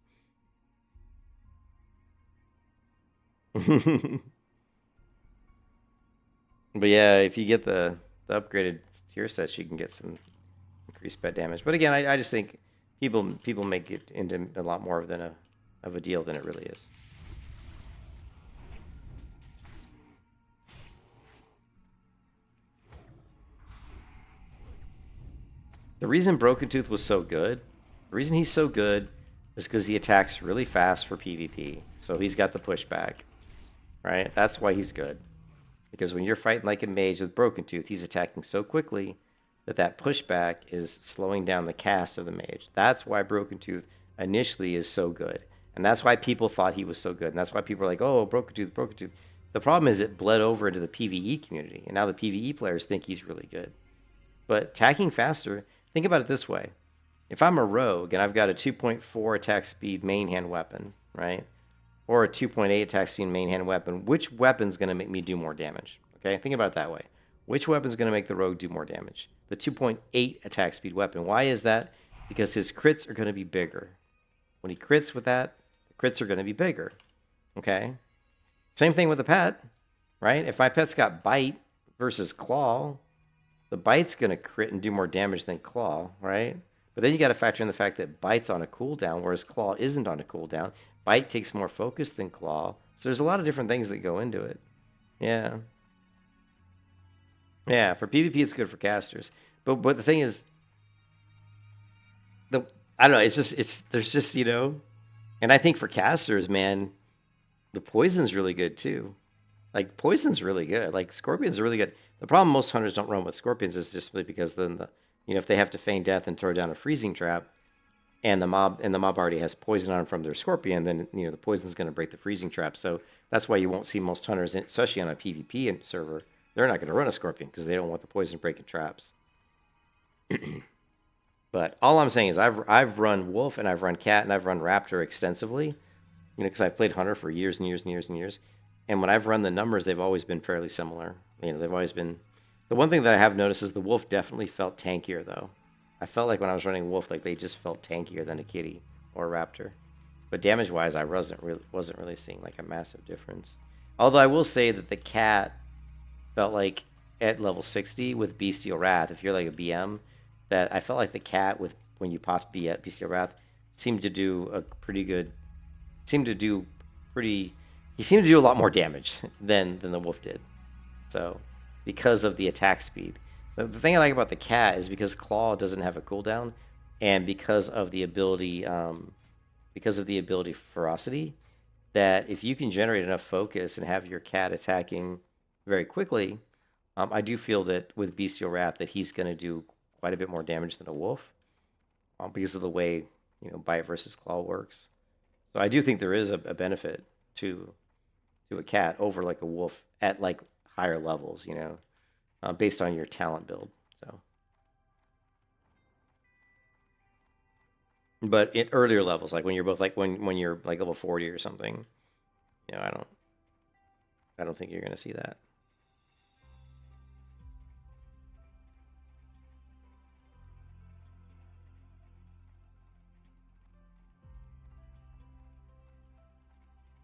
But yeah, if you get the upgraded tier sets, you can get some increased pet damage. But again, I just think people make it into a lot more than of a deal than it really is. The reason Broken Tooth was so good, the reason he's so good is because he attacks really fast for PvP. So he's got the pushback, right? That's why he's good. Because when you're fighting like a mage with Broken Tooth, he's attacking so quickly that pushback is slowing down the cast of the mage. That's why Broken Tooth initially is so good. And that's why people thought he was so good. And that's why people are like, oh, Broken Tooth, Broken Tooth. The problem is it bled over into the PvE community. And now the PvE players think he's really good. But attacking faster, think about it this way. If I'm a rogue and I've got a 2.4 attack speed main hand weapon, right? Or a 2.8 attack speed main hand weapon, which weapon's going to make me do more damage? Okay, think about it that way. Which weapon's going to make the rogue do more damage? The 2.8 attack speed weapon. Why is that? Because his crits are going to be bigger. When he crits with that, the crits are going to be bigger. Okay? Same thing with the pet, right? If my pet's got bite versus claw, the bite's going to crit and do more damage than claw, right? But then you got to factor in the fact that bite's on a cooldown, whereas claw isn't on a cooldown. Bite takes more focus than claw. So there's a lot of different things that go into it. Yeah. Yeah, for PvP it's good for casters. But the thing is, I don't know, there's just, and I think for casters, man, the poison's really good too. Like poison's really good. Like scorpion's really good. The problem most hunters don't run with scorpions is just because then if they have to feign death and throw down a freezing trap, and the mob already has poison on them from their scorpion, then the poison's going to break the freezing trap. So that's why you won't see most hunters, especially on a PvP server, they're not going to run a scorpion because they don't want the poison breaking traps. But all I'm saying is I've run wolf and I've run cat and I've run raptor extensively, because I've played hunter for years and years and years and years. And when I've run the numbers, they've always been fairly similar. They've always been. The one thing that I have noticed is the wolf definitely felt tankier though. I felt like when I was running wolf, like they just felt tankier than a kitty or a raptor. But damage-wise, I wasn't really seeing like a massive difference. Although I will say that the cat felt like at level 60 with Bestial Wrath, if you're like a BM, that I felt like the cat when you popped Bestial Wrath seemed to do a pretty good. He seemed to do a lot more damage than the wolf did. So because of the attack speed. The thing I like about the cat is because claw doesn't have a cooldown, and because of the ability ferocity, that if you can generate enough focus and have your cat attacking very quickly, I do feel that with Bestial Wrath that he's going to do quite a bit more damage than a wolf, because of the way bite versus claw works. So I do think there is a benefit to a cat over like a wolf at like higher levels, based on your talent build. So, but at earlier levels, like when you're both like when you're like level 40 or something, I don't think you're gonna see that.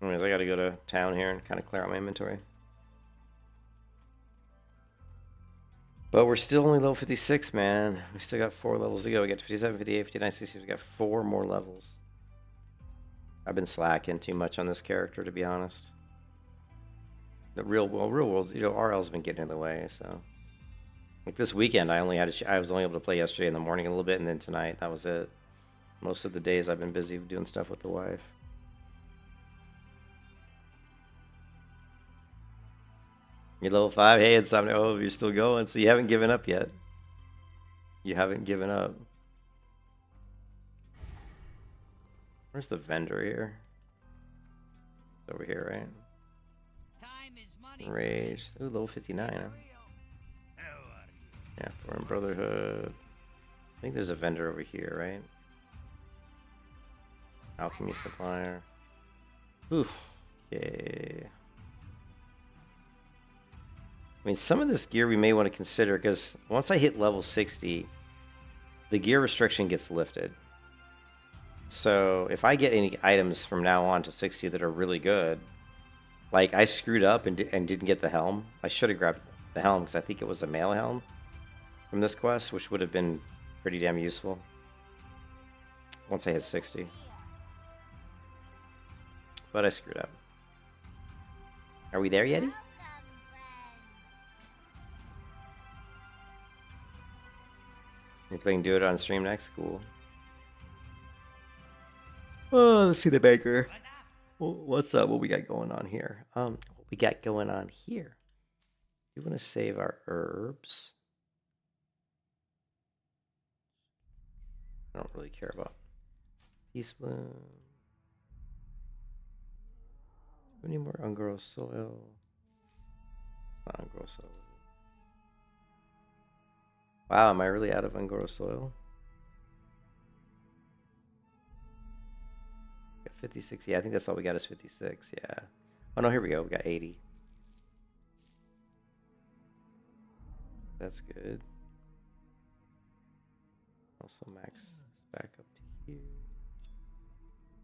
Anyways, I gotta go to town here and kind of clear out my inventory. But we're still only level 56, man. We still got 4 levels to go. We got 57, 58, 59, 60. We got 4 more levels. I've been slacking too much on this character, to be honest. The real world, RL's been getting in the way, so. Like this weekend, I was only able to play yesterday in the morning a little bit, and then tonight, that was it. Most of the days I've been busy doing stuff with the wife. You're level 5? Hey, it's time to, oh, you're still going, so you haven't given up yet. You haven't given up. Where's the vendor here? It's over here, right? Time is money. Rage. Ooh, level 59, huh? Yeah, Foreign Brotherhood. I think there's a vendor over here, right? Alchemy Supplier. Oof. Okay. I mean, some of this gear we may want to consider, because once I hit level 60, the gear restriction gets lifted. So if I get any items from now on to 60 that are really good, like I screwed up and didn't get the helm. I should have grabbed the helm, because I think it was a male helm from this quest, which would have been pretty damn useful once I hit 60. But I screwed up. Are we there yet? You're playing Do It on stream next? Cool. Oh, let's see the baker. What's up? What we got going on here? What we got going on here? We want to save our herbs. I don't really care about Peace Bloom. We need more ungrown soil. Not ungrown soil. Wow, am I really out of ungrown soil? Got 56. Yeah, I think that's all we got is 56. Yeah. Oh no, here we go. We got 80. That's good. Also max this back up to here.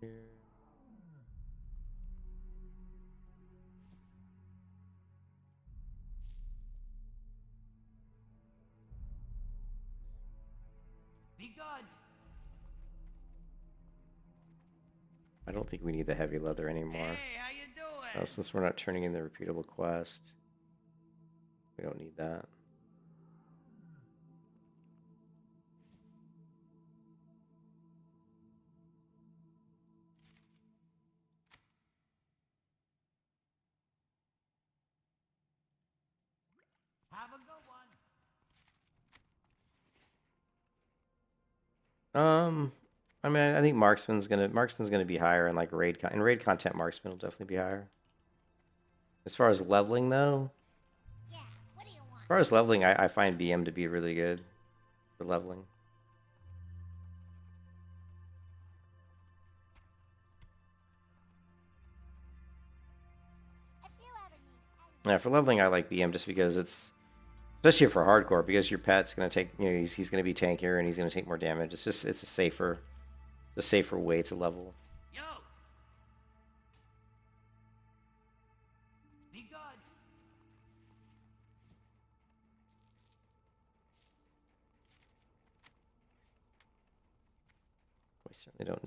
Here. Be good. I don't think we need the heavy leather anymore. Hey, how you doing? Since we're not turning in the repeatable quest, we don't need that. Have a good one. I mean, I think marksman's gonna be higher in like raid content. Marksman will definitely be higher. As far as leveling though, Yeah, what do you want? as far as leveling, I find BM to be really good for leveling. If you ever need Yeah, for leveling, I like BM just because it's, especially for hardcore, because your pet's gonna take, you know, he's gonna be tankier and he's gonna take more damage. It's just it's a safer way to level. Yo. Be good. We certainly don't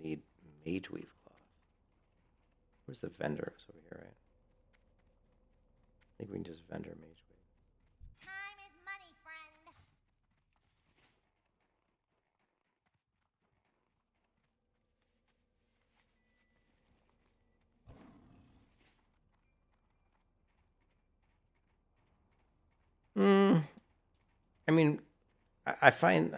need mage weave cloth. Where's the vendor? It's over here, right? I think we can just vendor mage weave. time is money, friend. I mean, I find,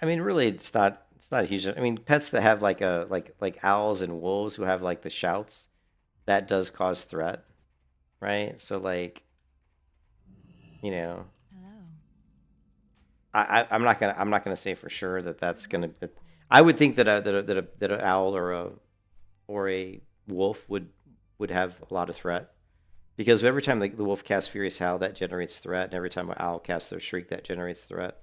I mean, really, it's not a huge. I mean, pets that have like like owls and wolves who have like the shouts, that does cause threat, right? So like, you know, Hello. I'm not gonna say for sure that that's gonna. I would think that that an owl or a wolf would have a lot of threat. Because every time the wolf casts Furious Howl, that generates threat, and every time an owl casts their Shriek, that generates threat.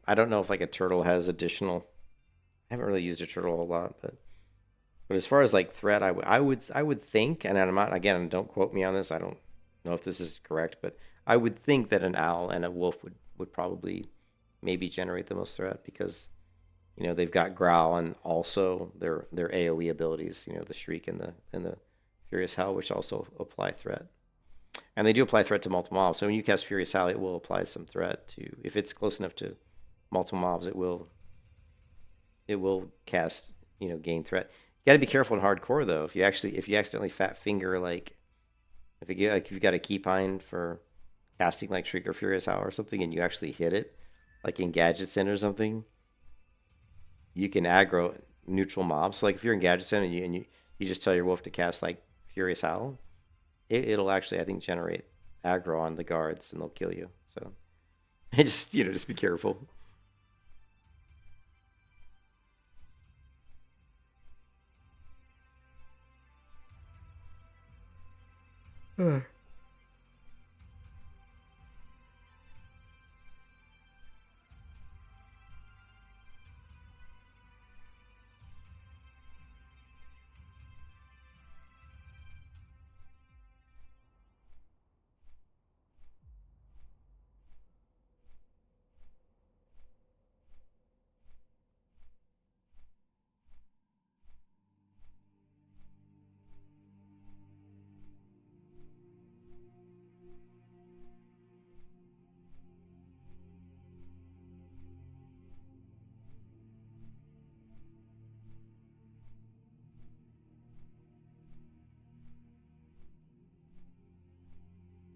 I don't know if like a turtle has additional. I haven't really used a turtle a whole lot, but as far as like threat, I would think, and I'm not, again, don't quote me on this. I don't know if this is correct, but I would think that an owl and a wolf would probably maybe generate the most threat because, you know, they've got growl and also their AOE abilities. You know, the Shriek and the Furious Howl, which also apply threat. And they do apply threat to multiple mobs. So when you cast Furious Howl, it will apply some threat to, if it's close enough to multiple mobs, it will cast, you know, gain threat. You got to be careful in hardcore though. If you accidentally fat finger, like if you've got a keybind for casting like Shriek or Furious Howl or something, and you actually hit it, like in Gadget's End or something, you can aggro neutral mobs. So like if you're in Gadget's End and you just tell your wolf to cast like Furious Howl, it'll actually, I think, generate aggro on the guards and they'll kill you. So just, you know, just be careful.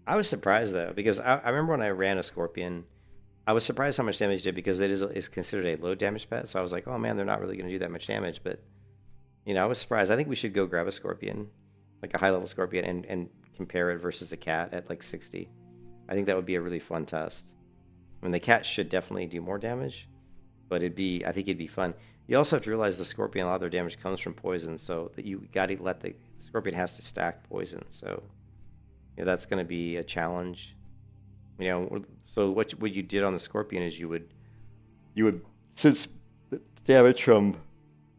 I was surprised though because I remember when I ran a Scorpion, I was surprised how much damage it did because is considered a low damage pet. So I was like, oh man, they're not really going to do that much damage. But I was surprised. I think we should go grab a Scorpion, like a high level Scorpion, and compare it versus a cat at like 60. I think that would be a really fun test. I mean, the cat should definitely do more damage, but I think it'd be fun. You also have to realize the Scorpion, a lot of their damage comes from poison, so that you got to let the Scorpion has to stack poison. So that's going to be a challenge. So what you did on the Scorpion is you would since the damage from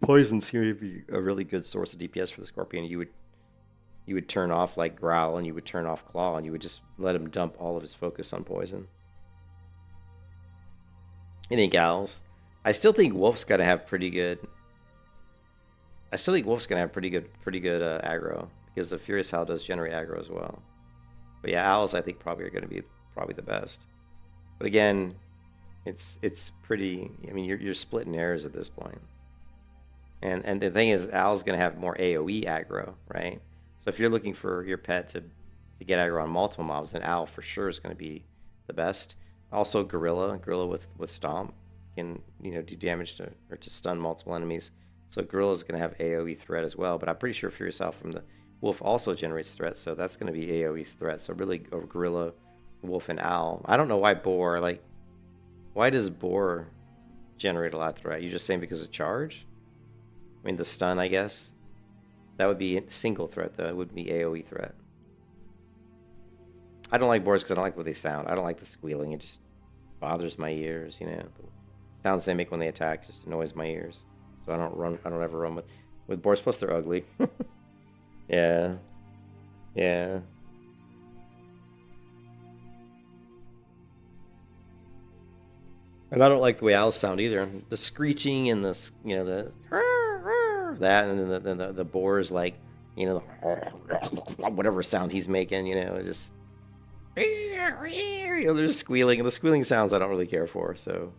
poison seemed to be a really good source of DPS for the Scorpion, you would turn off like Growl and you would turn off Claw and you would just let him dump all of his focus on poison. Any gals? I still think Wolf's got to have pretty good. I still think Wolf's gonna have pretty good aggro because the Furious Howl does generate aggro as well. But yeah, Owls I think probably are going to be probably the best. But again, it's pretty. I mean, you're splitting hairs at this point. And the thing is, Owl's going to have more AOE aggro, right? So if you're looking for your pet to get aggro on multiple mobs, then Owl for sure is going to be the best. Also, Gorilla with Stomp can do damage to stun multiple enemies. So Gorilla is going to have AOE threat as well. But I'm pretty sure Furious Howl from the Wolf also generates threats, so that's going to be AOE's threat. So really, Gorilla, Wolf, and Owl. I don't know why Boar. Like, why does Boar generate a lot of threat? You just saying because of charge? I mean, the stun, I guess. That would be a single threat, though. It wouldn't be AOE threat. I don't like Boars because I don't like what they sound. I don't like the squealing. It just bothers my ears. The sounds they make when they attack just annoys my ears. So I don't ever run with Boars. Plus, they're ugly. Yeah. Yeah. And I don't like the way owls sound either. The screeching and the that, and then the boars like whatever sound he's making. It's just there's squealing, and the squealing sounds I don't really care for. So.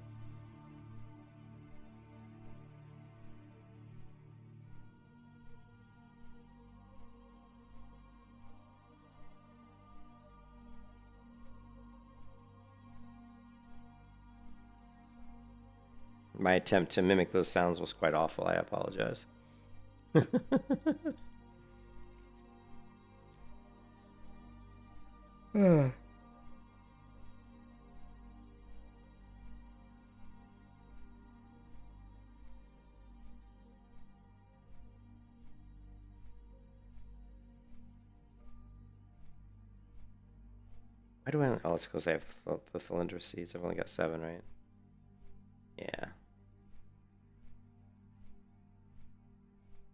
My attempt to mimic those sounds was quite awful. I apologize. Why do I? Oh, it's because I have the Thylindra seeds. I've only got 7, right? Yeah.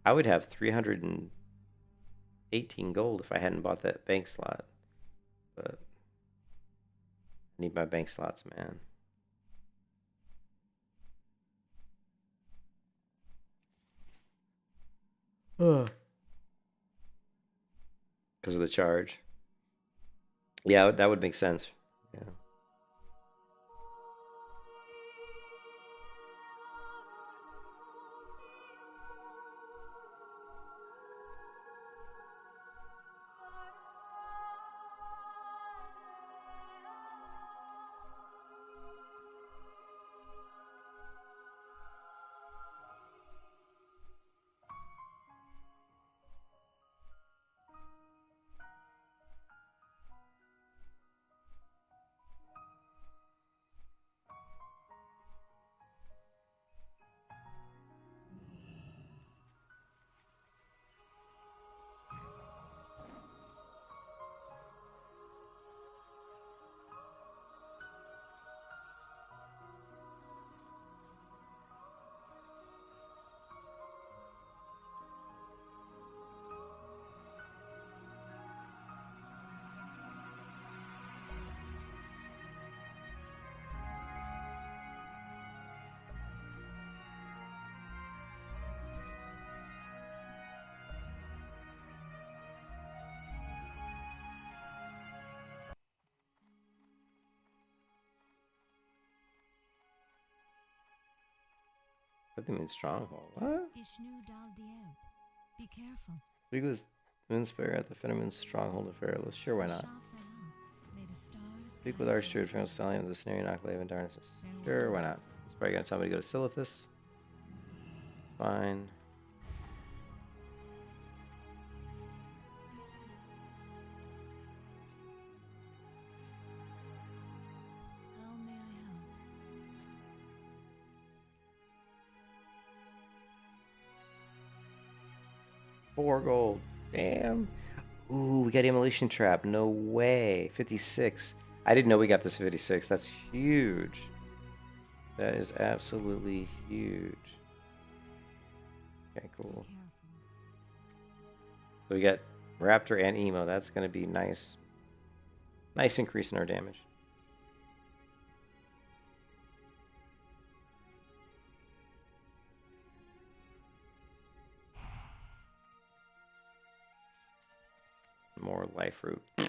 I would have 318 gold if I hadn't bought that bank slot. But I need my bank slots, man. Because of the charge. Yeah, that would make sense. Yeah. What do you mean stronghold? What? Ishnu Dal Diem. Be careful. Lego's Moonspire at the Fenimans stronghold of Fairless. Sure, why not? Shah Fenam. Speak with our steward from Stallion of the Snare Enclave and Darknesses. Sure, why not? He's probably gonna tell me to go to Silithus. Fine. How may I help? 4 gold. Damn. Ooh, we got Immolation Trap. No way. 56. I didn't know we got this 56. That's huge. That is absolutely huge. Okay, cool. Careful. So we got Raptor and Emo. That's going to be nice. Nice increase in our damage. More life root. Peace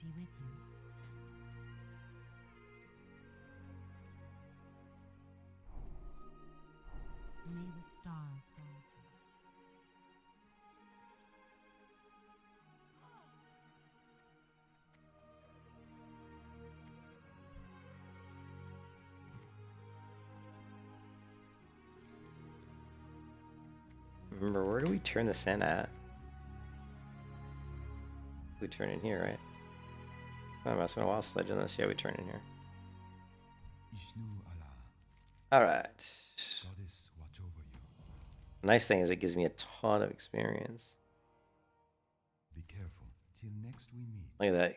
be with you. May the stars guide you. Remember, where do we turn this in at? We turn in here, right? Oh, it's been a while since I've done this. Yeah, we turn in here. Ishnu Allah, Alright. Goddess, watch over you. The nice thing is it gives me a ton of experience. Be careful. Till next we meet. Look at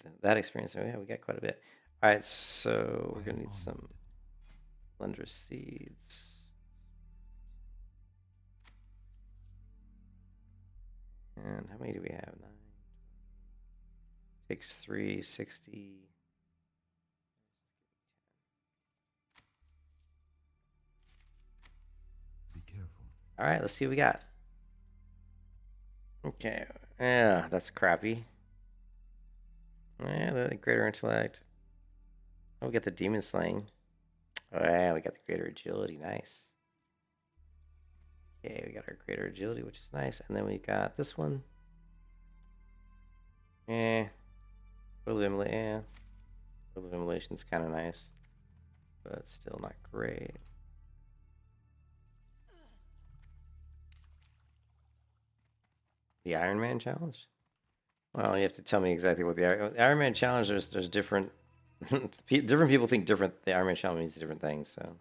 that. That experience. Oh, yeah, we got quite a bit. Alright, so we're going to need some Lundra seeds. And how many do we have? 9. Takes 3, 60. Be careful. Alright, let's see what we got. Okay. Yeah, that's crappy. Yeah, the greater intellect. Oh, we got the demon slaying. Oh, yeah, we got the greater agility. Nice. Okay, we got our greater agility, which is nice. And then we got this one. Yeah. Total immolation's kind of nice. But still not great. The Iron Man challenge? Well, you have to tell me exactly what the Iron Man challenge. There's different different people think different. The Iron Man challenge means different things. So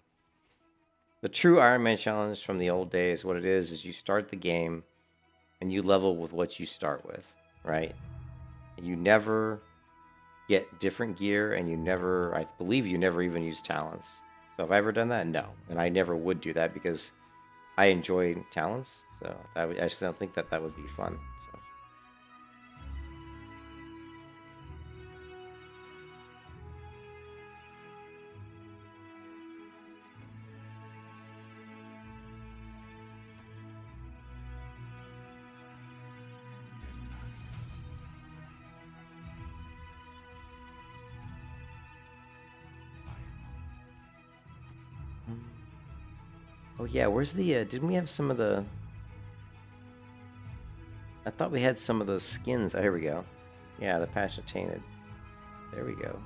the true Iron Man challenge from the old days, what it is you start the game and you level with what you start with, right? You never get different gear, and you never, I believe, you never even use talents. So have I ever done that? No, and I never would do that because I enjoy talents. So I just don't think that would be fun. So. Oh yeah, where's the, didn't we have some of the, I thought we had some of those skins. Oh, here we go. Yeah, the Passion Tainted. There we go.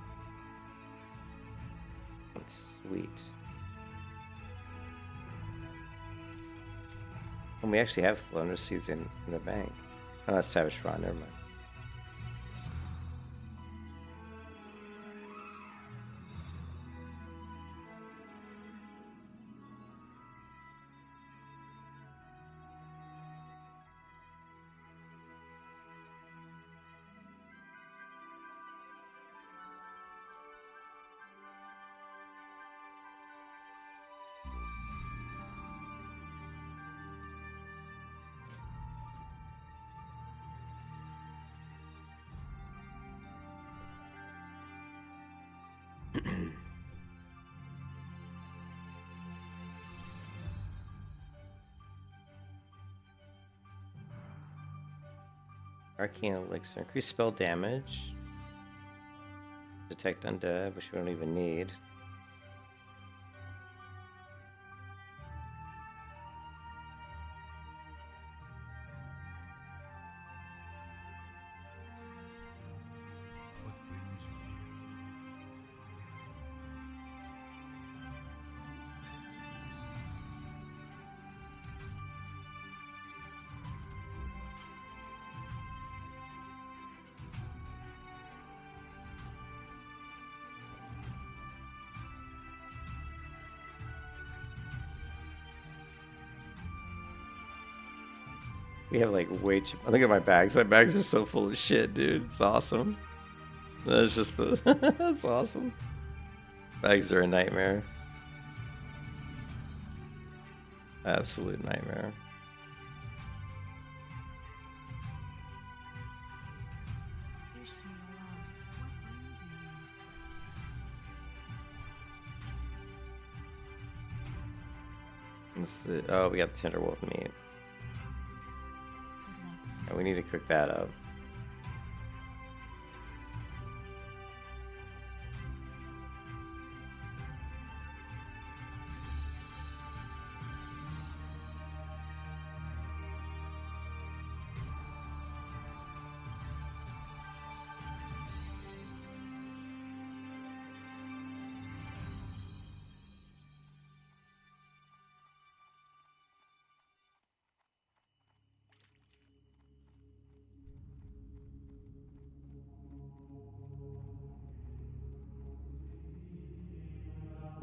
Sweet. And we actually have Lundra seeds in the bank. Oh, that's Savage Ron, never mind. Arcane Elixir. Increase spell damage. Detect Undead, which we don't even need. We have like way too. Look at my bags. My bags are so full of shit, dude. It's awesome. That's just the. That's awesome. Bags are a nightmare. Absolute nightmare. Let's see. Oh, we got the tender wolf meat. Yeah, we need to cook that up.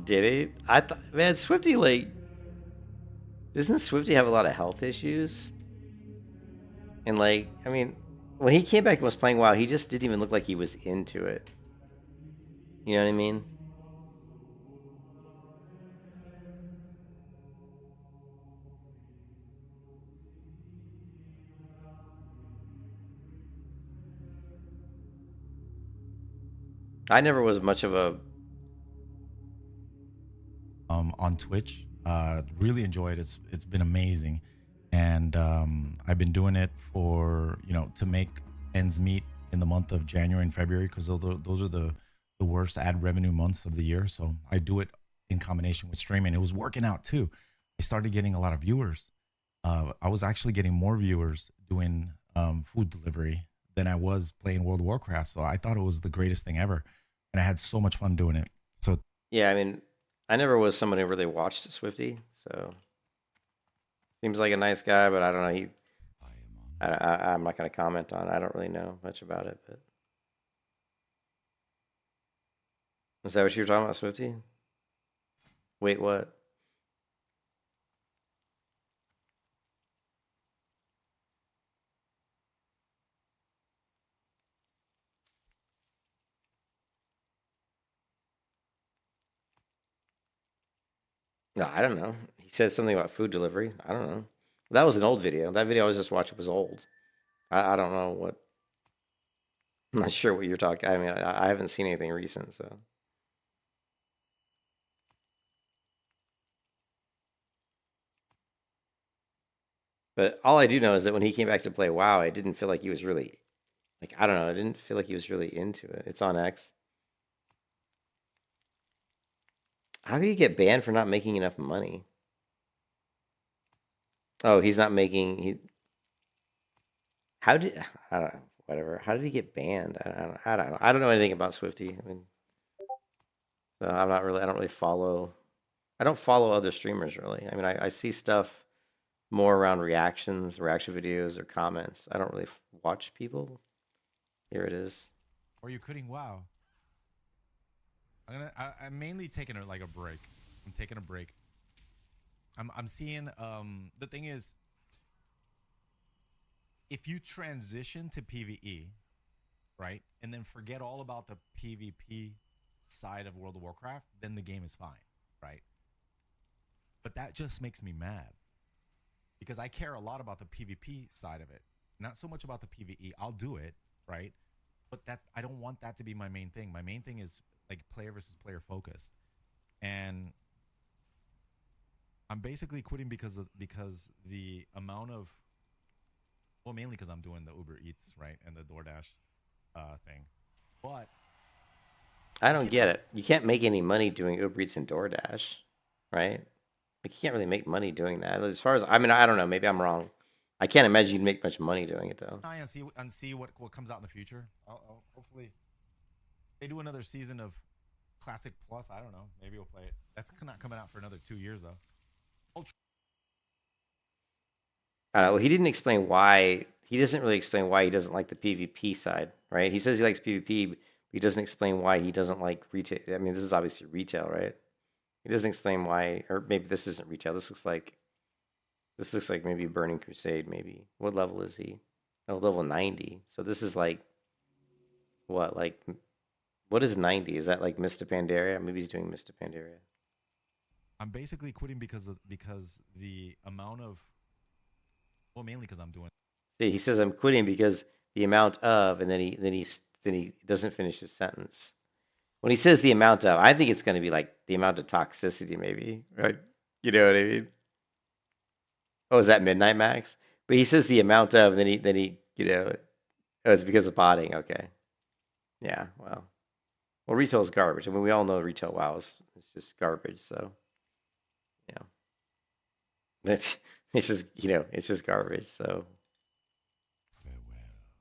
Did he? I thought, man, Swifty, like, doesn't Swifty have a lot of health issues? And like, I mean, when he came back and was playing WoW, he just didn't even look like he was into it. You know what I mean? I never was much of a. On Twitch. Really enjoy it. It's been amazing, and I've been doing it for to make ends meet in the month of January and February because those are the worst ad revenue months of the year. So I do it in combination with streaming. It was working out too. I started getting a lot of viewers. I was actually getting more viewers doing food delivery than I was playing World of Warcraft. So I thought it was the greatest thing ever, and I had so much fun doing it. So Yeah, I mean, I never was someone who really watched Swifty, so seems like a nice guy, but I don't know. I'm not going to comment on it. I don't really know much about it, but is that what you were talking about, Swifty? Wait, what? No, I don't know. He said something about food delivery. I don't know. That was an old video. That video I was just watching was old. I don't know what. I'm not sure what you're talking. I mean, I haven't seen anything recent, so. But all I do know is that when he came back to play WoW, I didn't feel like he was really, like, I don't know. I didn't feel like he was really into it. It's on X. How could he get banned for not making enough money? Oh, he's not making. How did? I don't know. Whatever. How did he get banned? I don't know. I don't know anything about Swifty. I mean, so I'm not really. I don't really follow. I don't follow other streamers really. I mean, I see stuff more around reactions, reaction videos, or comments. I don't really watch people. Here it is. or are you quitting WoW? I'm mainly taking a break. I'm taking a break. I'm seeing the thing is, if you transition to PvE, right, and then forget all about the PvP side of World of Warcraft, then the game is fine, right? But that just makes me mad because I care a lot about the PvP side of it, not so much about the PvE. I'll do it, right? But I don't want that to be my main thing. My main thing is like player versus player focused, and I'm basically quitting because the amount of, well, mainly because I'm doing the Uber Eats, right, and the DoorDash thing. But I don't get it. You can't make any money doing Uber Eats and DoorDash, right? Like, you can't really make money doing that. As far as, I mean, I don't know. Maybe I'm wrong. I can't imagine you'd make much money doing it though. I and see what comes out in the future. I'll hopefully they do another season of Classic Plus. I don't know. Maybe we'll play it. That's not coming out for another 2 years though. I don't know. He didn't explain why. He doesn't really explain why he doesn't like the PvP side, right? He says he likes PvP, but he doesn't explain why he doesn't like retail. I mean, this is obviously retail, right? He doesn't explain why, or maybe this isn't retail. This This looks like maybe Burning Crusade, maybe. What level is he? Oh, level 90. So this is like, what, like, what is 90? Is that like Mista Pandaria? Maybe he's doing Mista Pandaria. I'm basically quitting because the amount of, well, mainly because I'm doing. See, he says I'm quitting because the amount of, and then he doesn't finish his sentence. When he says the amount of, I think it's going to be like the amount of toxicity, maybe, right? You know what I mean? Oh, is that Midnight Max? But he says the amount of, and then he, oh, it's because of botting. Okay, yeah, well, retail is garbage. I mean, we all know retail WoW is just garbage. So, yeah, that's it's just it's just garbage. So,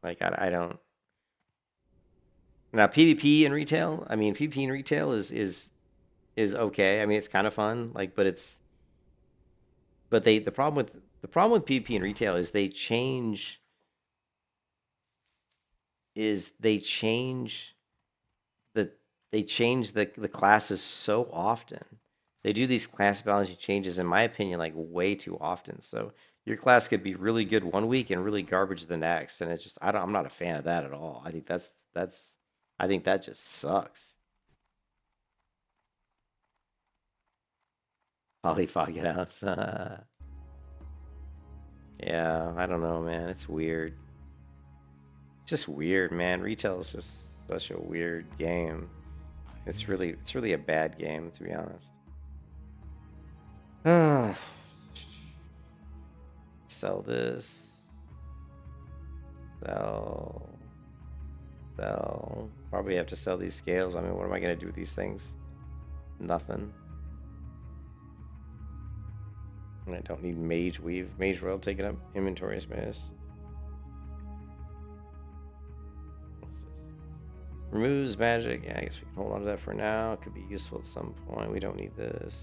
like I don't. Now PvP in retail, I mean PvP in retail is okay. I mean it's kind of fun, like, but the problem with PvP in retail is they change the the classes so often. They do these class balancing changes, in my opinion, like way too often. So your class could be really good one week and really garbage the next, and it's just I'm not a fan of that at all. I think I think that just sucks. Polyfog it house. Yeah, I don't know, man. It's weird. It's just weird, man. Retail is just such a weird game. It's really a bad game, to be honest. Sell this. Sell. Probably have to sell these scales. I mean, what am I going to do with these things? Nothing. And I don't need Mage Weave. Mage Royal taking up inventory space. Removes magic. Yeah, I guess we can hold on to that for now. It could be useful at some point. We don't need this.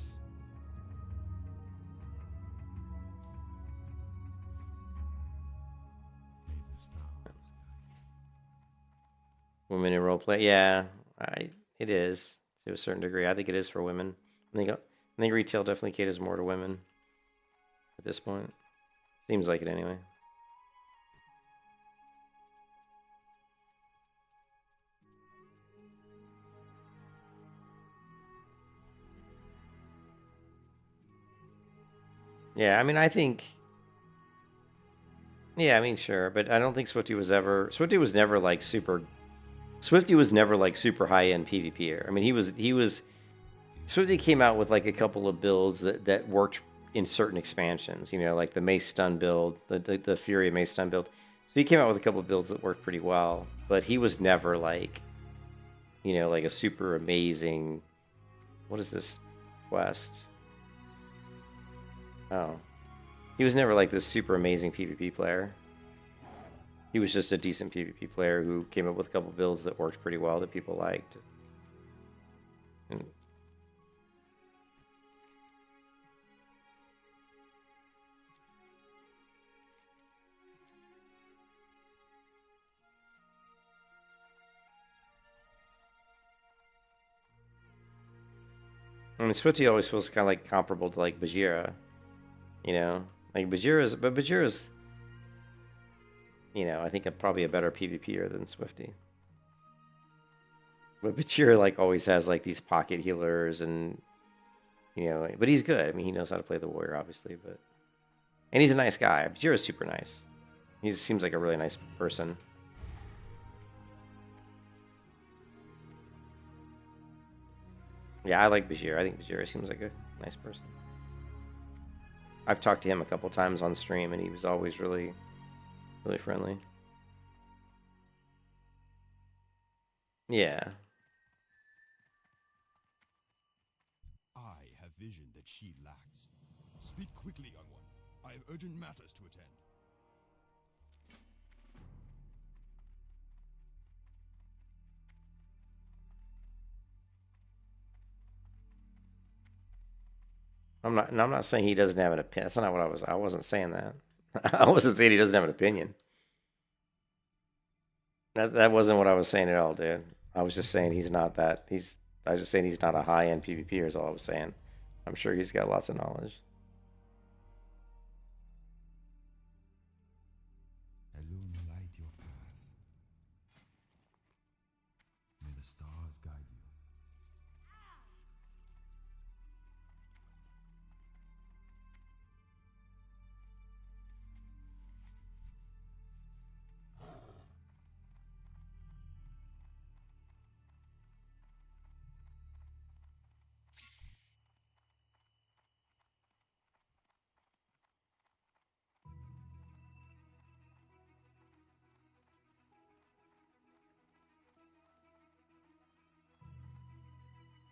Women in roleplay, yeah, it is to a certain degree. I think it is for women. I think retail definitely caters more to women at this point. Seems like it anyway. Yeah, I mean, I think. Yeah, I mean, sure, but I don't think Swifty was never like super. Swifty was never like super high end PvPer. I mean, he was. Swifty came out with like a couple of builds that worked in certain expansions. Like the Mace Stun build, the Fury Mace Stun build. So he came out with a couple of builds that worked pretty well, but he was never like, like a super amazing. What is this quest? Oh, he was never like this super amazing PvP player. He was just a decent PvP player who came up with a couple builds that worked pretty well that people liked. And I mean, Swifty always feels kind of like comparable to like Bajira, like Bajira's, I think probably a better PvPer than Swifty. But Bajira like always has like these pocket healers and, but he's good. I mean, he knows how to play the warrior, obviously, and he's a nice guy. Bajira's super nice. He seems like a really nice person. Yeah, I like Bajir. I think Bajir seems like a nice person. I've talked to him a couple times on stream, and he was always really, really friendly. Yeah. I have vision that she lacks. Speak quickly, young one. I have urgent matters to attend. I'm not saying he doesn't have an opinion. That's not what I wasn't saying that. I wasn't saying he doesn't have an opinion. That wasn't what I was saying at all, dude. I was just saying he's not that. I was just saying he's not a high-end PvPer is all I was saying. I'm sure he's got lots of knowledge. stars guide you.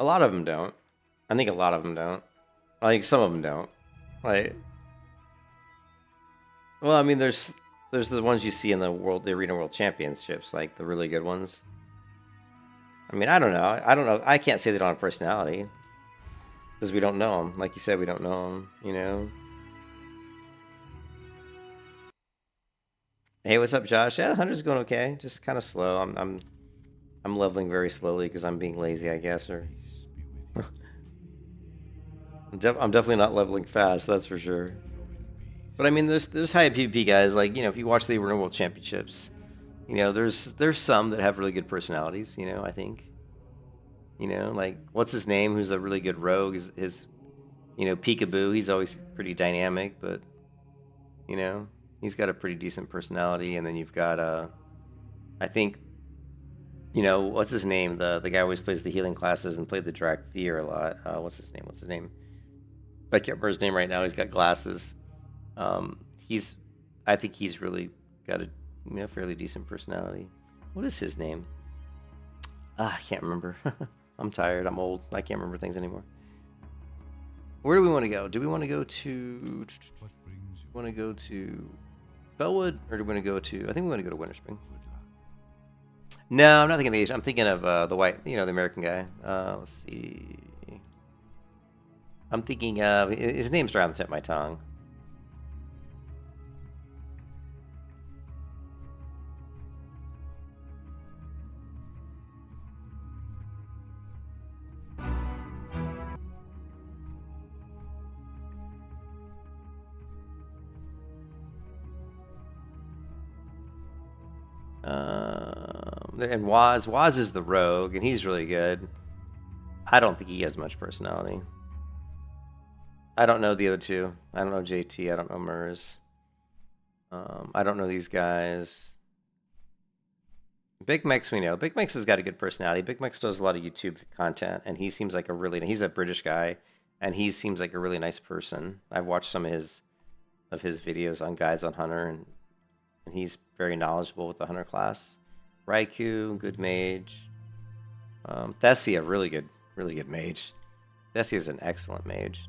A lot of them don't. I think a lot of them don't. I think some of them don't. Like, well, I mean, there's the ones you see in the Arena World Championships, like the really good ones. I mean, I don't know. I don't know. I can't say they don't have personality because we don't know them. Like you said, we don't know them. You know. Hey, what's up, Josh? Yeah, the hunter's going okay. Just kind of slow. I'm leveling very slowly because I'm being lazy, I guess, or. I'm definitely not leveling fast, that's for sure. But I mean, there's high PvP guys, like, you know, if you watch the Arena World Championships, you know, there's some that have really good personalities, you know, I think. You know, like, what's his name, who's a really good rogue, his you know, Peekaboo, he's always pretty dynamic, but, you know, he's got a pretty decent personality. And then you've got, I think, you know, what's his name, the guy who always plays the healing classes and played the Drakthir a lot, what's his name? I can't remember his name right now. He's got glasses. I think he's really got a fairly decent personality. What is his name? I can't remember. I'm tired. I'm old. I can't remember things anymore. Where do we want to go? Do we want to go to? Want to go to Bellwood, or do we want to go to? I think we want to go to Winterspring. No, I'm not thinking of the Asian. I'm thinking of the white, you know, the American guy. Let's see. I'm thinking of his name's right on the tip of my tongue. And Waz is the rogue, and he's really good. I don't think he has much personality. I don't know the other two. I don't know JT. I don't know Mers. I don't know these guys. Big Mex we know. Big Mex has got a good personality. Big Mex does a lot of YouTube content, and he seems like he's a British guy, and he seems like a really nice person. I've watched some of his videos on Guides on Hunter, and he's very knowledgeable with the Hunter class. Raikou, good mage. Thessia, really good mage. Thessia is an excellent mage.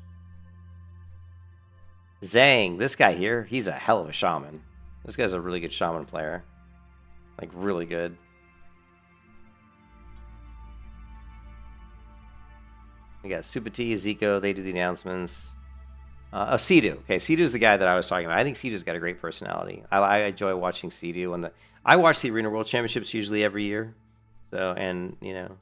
Zhang, this guy here, he's a hell of a shaman. This guy's a really good shaman player. Like, really good. We got Supati, Zico, they do the announcements. Sidu. Okay, Sidu's the guy that I was talking about. I think Sidu's got a great personality. I enjoy watching Sidu. I watch the Arena World Championships usually every year. So, and, you know.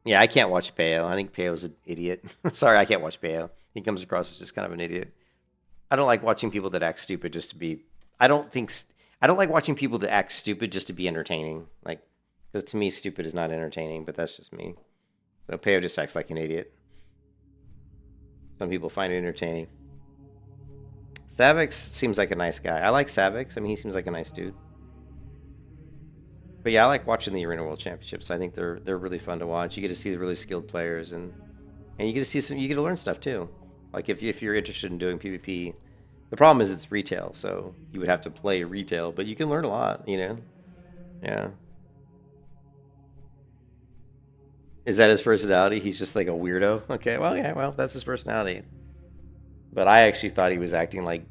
Yeah, I can't watch Peo. I think Peo's an idiot. Sorry, I can't watch Peo. He comes across as just kind of an idiot. I don't like watching people that act stupid just to be... I don't like watching people that act stupid just to be entertaining. Like, because to me, stupid is not entertaining, but that's just me. So Peo just acts like an idiot. Some people find it entertaining. Savix seems like a nice guy. I like Savix. I mean, he seems like a nice dude. But yeah, I like watching the Arena World Championships. I think they're really fun to watch. You get to see the really skilled players, and you get to see you get to learn stuff too. Like if you're interested in doing PvP, the problem is it's retail, so you would have to play retail, but you can learn a lot, you know. Yeah. Is that his personality? He's just like a weirdo? Okay, well, yeah, well, that's his personality. But I actually thought he was acting like...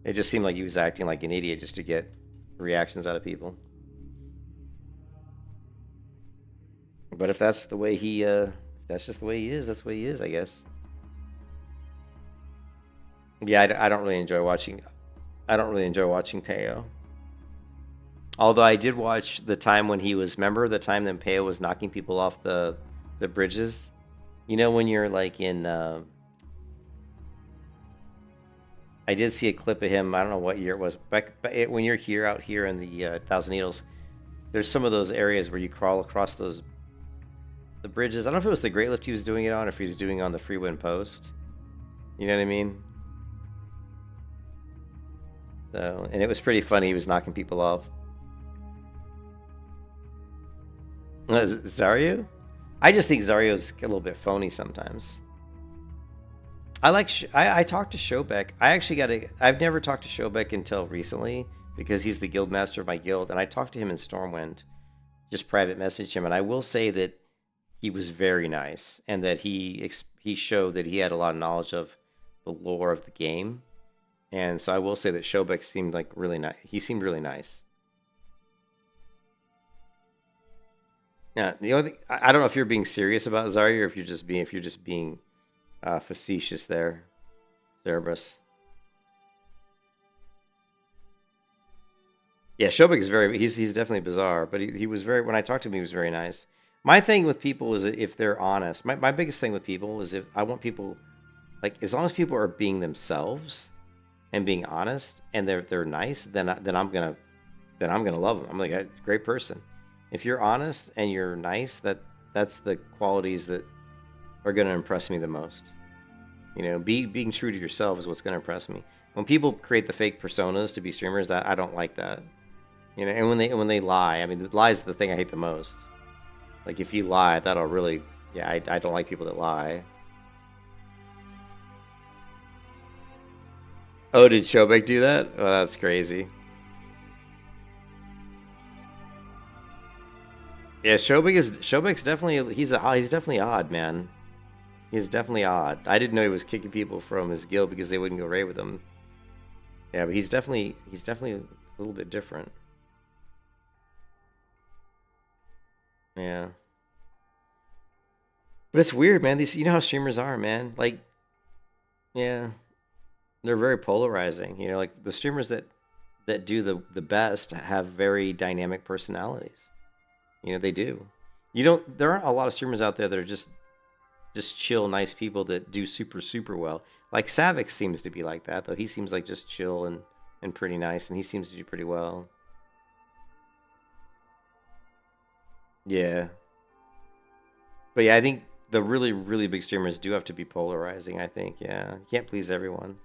It just seemed like he was acting like an idiot just to get reactions out of people. But if that's the way he... that's just the way he is, that's the way he is, I guess. Yeah, I don't really enjoy watching... I don't really enjoy watching Peo. Although I did watch the time when he was... Remember the time that Peo was knocking people off the bridges? You know when you're like in... I did see a clip of him, I don't know what year it was, when you're out here in the Thousand Needles, there's some of those areas where you crawl across the bridges. I don't know if it was the Great Lift he was doing it on, or if he was doing it on the Free Wind Post. You know what I mean? So, and it was pretty funny. He was knocking people off. Zaryu? I just think Zaryo's a little bit phony sometimes. I talked to Shobek. I've never talked to Shobek until recently because he's the guild master of my guild, and I talked to him in Stormwind, just private messaged him, and I will say that he was very nice, and that he showed that he had a lot of knowledge of the lore of the game, and so I will say that Shobek seemed like really nice. He seemed really nice. Yeah, the only thing, I don't know if you're being serious about Zarya or if you're just being facetious there, Cerberus. Yeah, Shobek is he's definitely bizarre, but he was when I talked to him, he was very nice. My thing with people is if they're honest. My biggest thing with people is if I want people, like, as long as people are being themselves and being honest and they're nice, then I'm gonna love them. I'm like, a great person. If you're honest and you're nice, that's the qualities that are going to impress me the most. You know, being true to yourself is what's going to impress me. When people create the fake personas to be streamers, I don't like that. You know, and when they lie, I mean, lies is the thing I hate the most. Like, if you lie, that'll really, yeah, I don't like people that lie. Oh, did Shobek do that? Oh, that's crazy. Yeah, Shobek's definitely he's definitely odd, man. He's definitely odd. I didn't know he was kicking people from his guild because they wouldn't go raid with him. Yeah, but he's definitely a little bit different. Yeah. But it's weird, man. You know how streamers are, man. Like, yeah, they're very polarizing. You know, like the streamers that do the best have very dynamic personalities. You know, they do. There aren't a lot of streamers out there that are just chill, nice people that do super, super well. Like Savix seems to be like that, though. He seems like just chill and pretty nice, and he seems to do pretty well. Yeah. But yeah, I think the really, really big streamers do have to be polarizing, I think. Yeah. You can't please everyone.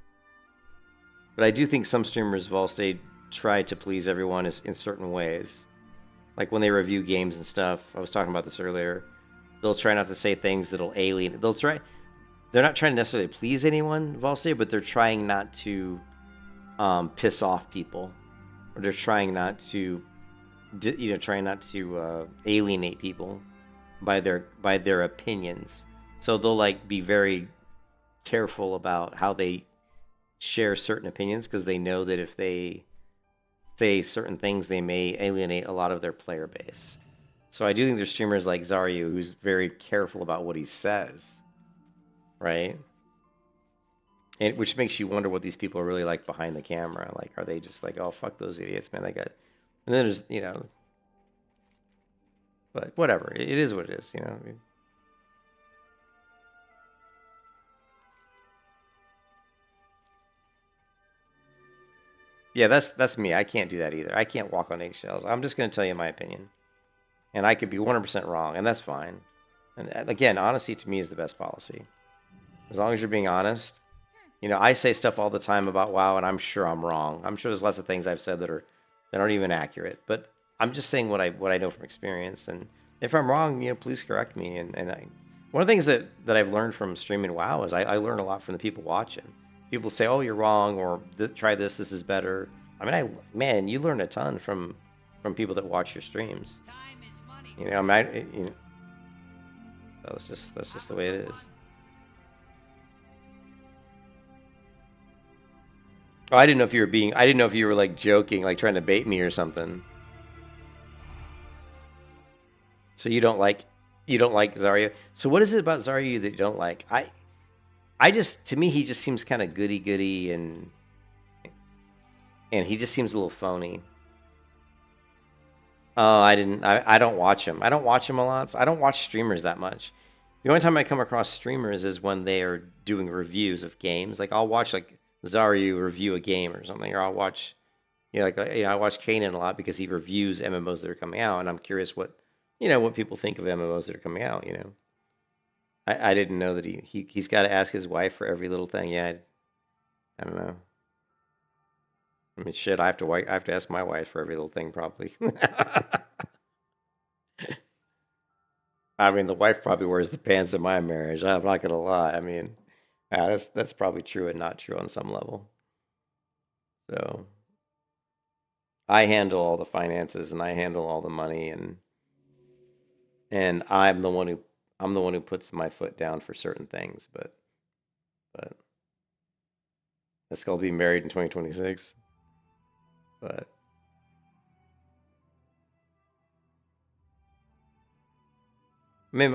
But I do think some streamers, Volstade, try to please everyone in certain ways. Like when they review games and stuff, I was talking about this earlier, they'll try not to say things that'll alienate. They're not trying to necessarily please anyone, Volstade, but they're trying not to piss off people. Or they're trying not to, alienate people by their opinions. So they'll like be very careful about how they share certain opinions because they know that if they say certain things, they may alienate a lot of their player base. So I do think there's streamers like Zaryu who's very careful about what he says, right? And which makes you wonder what these people are really like behind the camera. Like, are they just like, oh, fuck those idiots, man? And then there's, but whatever. It is what it is, I mean, yeah, that's me. I can't do that either. I can't walk on eggshells. I'm just going to tell you my opinion. And I could be 100% wrong, and that's fine. And again, honesty to me is the best policy. As long as you're being honest. I say stuff all the time about WoW, and I'm sure I'm wrong. I'm sure there's lots of things I've said that aren't even accurate. But I'm just saying what I know from experience. And if I'm wrong, please correct me. One of the things that I've learned from streaming WoW is I learn a lot from the people watching. People say, "Oh, you're wrong," or "Try this. This is better." I mean, you learn a ton from people that watch your streams. That's just the way it is. Oh, I didn't know if you were like joking, like trying to bait me or something. So you don't like Zarya. So what is it about Zarya that you don't like? To me, he just seems kind of goody and he just seems a little phony. Oh, I don't watch him. I don't watch him a lot. So I don't watch streamers that much. The only time I come across streamers is when they are doing reviews of games. Like I'll watch like Zaryu review a game or something, or I'll watch, I watch Kanan a lot because he reviews MMOs that are coming out, and I'm curious what people think of MMOs that are coming out. I didn't know that he's got to ask his wife for every little thing. Yeah, I don't know. I mean, shit, I have to ask my wife for every little thing, probably. I mean, the wife probably wears the pants in my marriage. I'm not gonna lie. I mean, that's probably true and not true on some level. So I handle all the finances and I handle all the money, and I'm the one who puts my foot down for certain things. But that's gonna be married in 2026. But I mean,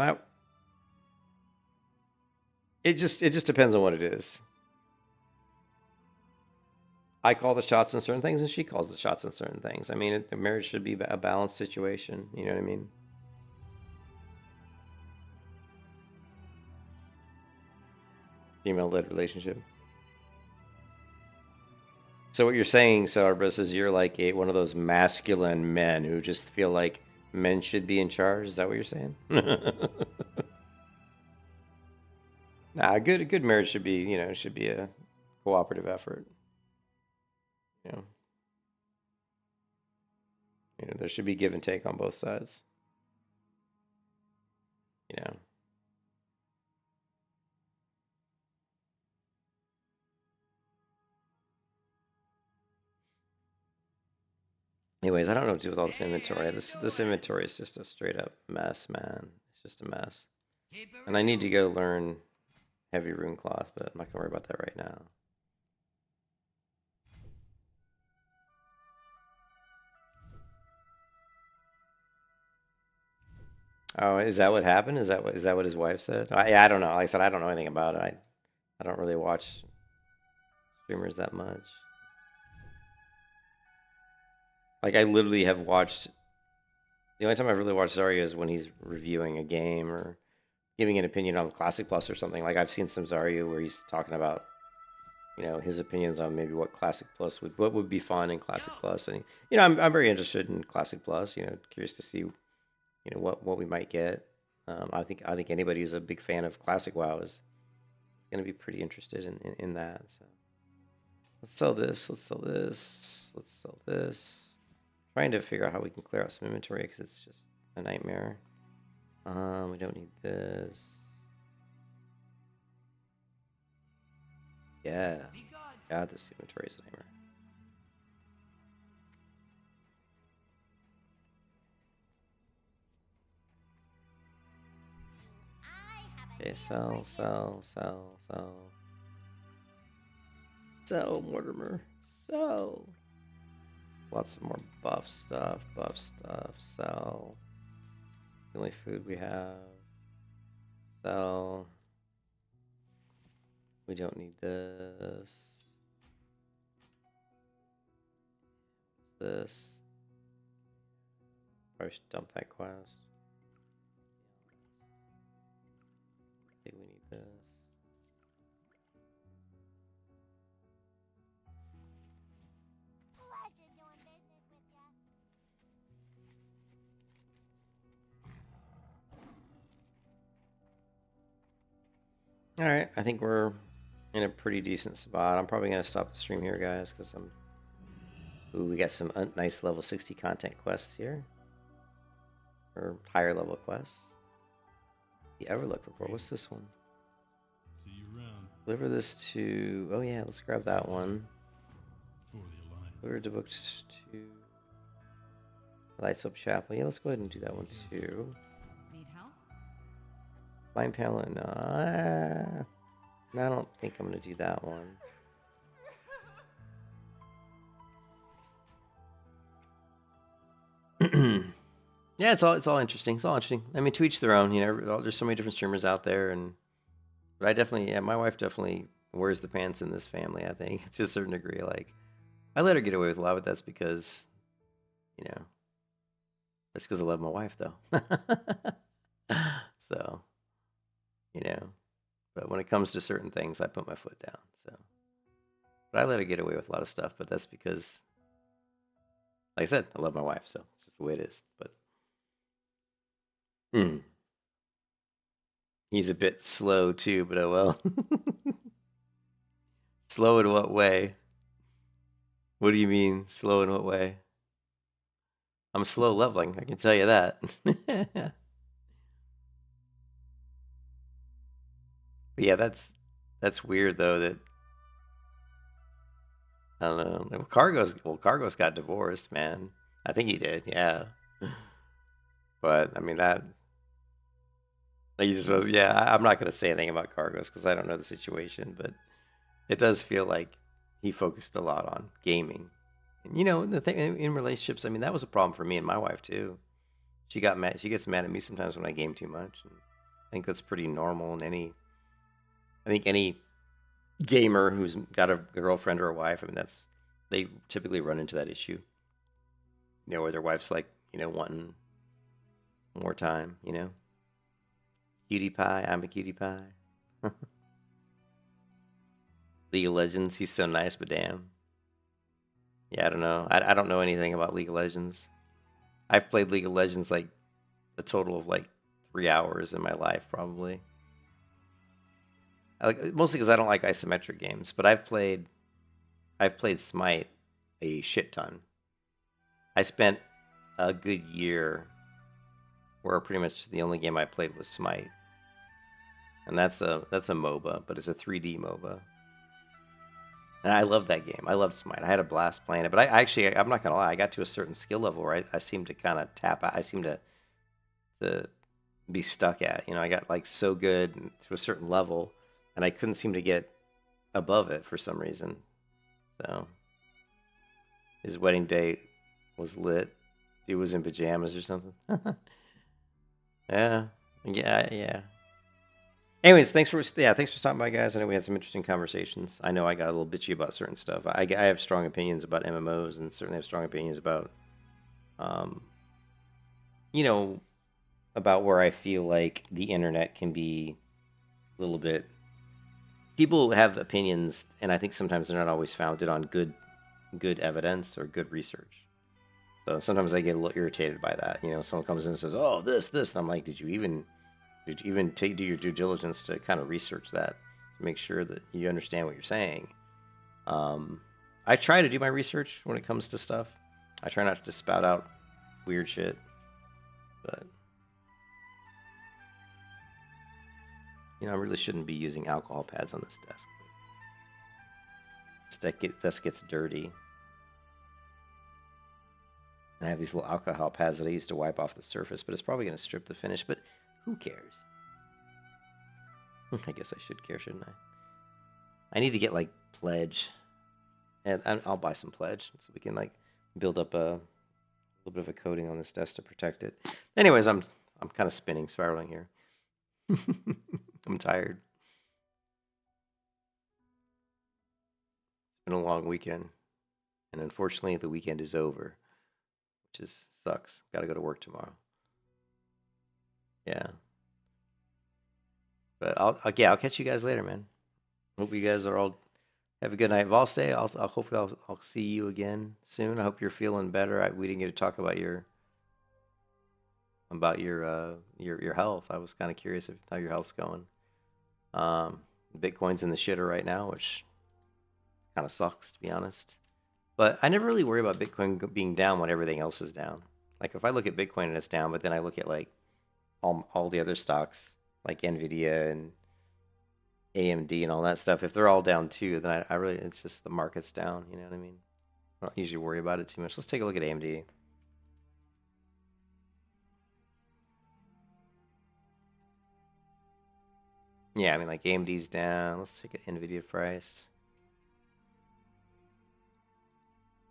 it just depends on what it is. I call the shots on certain things, and she calls the shots on certain things. I mean, the marriage should be a balanced situation. You know what I mean? Female-led relationship. So what you're saying, Celebrus, is you're like one of those masculine men who just feel like men should be in charge. Is that what you're saying? Nah, a good marriage should be a cooperative effort. There should be give and take on both sides. Anyways, I don't know what to do with all this inventory. This inventory is just a straight up mess, man. It's just a mess. And I need to go learn heavy rune cloth, but I'm not gonna worry about that right now. Oh, is that what happened? Is that what his wife said? I don't know. Like I said, I don't know anything about it. I don't really watch streamers that much. Like, I literally have watched... The only time I've really watched Zarya is when he's reviewing a game or giving an opinion on Classic Plus or something. Like, I've seen some Zarya where he's talking about, his opinions on maybe what Classic Plus what would be fun in Classic Plus. And, I'm very interested in Classic Plus, curious to see, what we might get. I think anybody who's a big fan of Classic WoW is going to be pretty interested in that. So let's sell this. Let's sell this. Let's sell this. Trying to figure out how we can clear out some inventory because it's just a nightmare. We don't need this. Yeah. God, this inventory is a nightmare. Okay, sell. Sell, Mortimer. Sell. Lots of more buff stuff, sell. The only food we have. Sell. We don't need this. This. Probably should dump that quest. I think we need this. Alright, I think we're in a pretty decent spot. I'm probably going to stop the stream here, guys, because Ooh, we got some nice level 60 content quests here. Or higher level quests. The Everlook report. What's this one? See you around. Deliver this to... Oh yeah, let's grab that one. For the Alliance. Deliver the books to... Lights Up Chapel. Yeah, let's go ahead and do that one too. Need help? Fine panel. No, I don't think I'm going to do that one. Yeah, it's all interesting. It's all interesting. I mean, to each their own. There's so many different streamers out there, but I definitely, my wife definitely wears the pants in this family. I think to a certain degree. Like, I let her get away with a lot, but that's because, that's because I love my wife, though. So, but when it comes to certain things, I put my foot down. So, but I let her get away with a lot of stuff. But that's because, like I said, I love my wife, so it's just the way it is. But he's a bit slow too, but oh well. Slow in what way? What do you mean, slow in what way? I'm slow leveling, I can tell you that. But yeah, that's weird though that I don't know. Cargos got divorced, man. I think he did, yeah. But I mean that he just was yeah, I'm not gonna say anything about Cargos because I don't know the situation, but it does feel like he focused a lot on gaming. And you know, the thing in relationships, I mean, that was a problem for me and my wife too. She gets mad at me sometimes when I game too much. And I think that's pretty normal in any gamer who's got a girlfriend or a wife. I mean, they typically run into that issue. You know, where their wife's like, you know, wanting more time, you know. Cutie pie, I'm a cutie pie. League of Legends, he's so nice, but damn. Yeah, I don't know. I don't know anything about League of Legends. I've played League of Legends like a total of like 3 hours in my life, probably. Mostly because I don't like isometric games, but I've played Smite a shit ton. I spent a good year where pretty much the only game I played was Smite, and that's a MOBA, but it's a 3D MOBA. And I love that game. I loved Smite. I had a blast playing it. But I'm not gonna lie, I got to a certain skill level where I seemed to kind of tap out. I seemed to be stuck at. You know, I got like so good to a certain level, and I couldn't seem to get above it for some reason. So his wedding date was lit. Dude was in pajamas or something. Yeah. Anyways, thanks for stopping by, guys. I know we had some interesting conversations. I know I got a little bitchy about certain stuff. I have strong opinions about MMOs, and certainly have strong opinions about, you know, about where I feel like the internet can be a little bit. People have opinions, and I think sometimes they're not always founded on good evidence or good research. So sometimes I get a little irritated by that. You know, someone comes in and says, "Oh, this," and I'm like, "Did you even do your due diligence to kind of research that to make sure that you understand what you're saying?" I try to do my research when it comes to stuff. I try not to spout out weird shit, but you know, I really shouldn't be using alcohol pads on this desk. This gets dirty. And I have these little alcohol pads that I use to wipe off the surface, but it's probably going to strip the finish, but who cares? I guess I should care, shouldn't I? I need to get, like, Pledge. And I'll buy some Pledge so we can, like, build up a little bit of a coating on this desk to protect it. Anyways, I'm kind of spiraling here. I'm tired. It's been a long weekend. And unfortunately, the weekend is over. Which sucks. Gotta go to work tomorrow. Yeah. But I'll catch you guys later, man. Hope you guys are all have a good night. Valstay, hopefully I'll see you again soon. I hope you're feeling better. We didn't get to talk about your health. I was kind of curious how your health's going. Bitcoin's in the shitter right now, which kind of sucks, to be honest. But I never really worry about Bitcoin being down when everything else is down. Like if I look at Bitcoin and it's down, but then I look at like all the other stocks like Nvidia and AMD and all that stuff, if they're all down too, then I really, it's just the market's down. You know what I mean? I don't usually worry about it too much. Let's take a look at AMD. Yeah, I mean like AMD's down. Let's take an Nvidia price.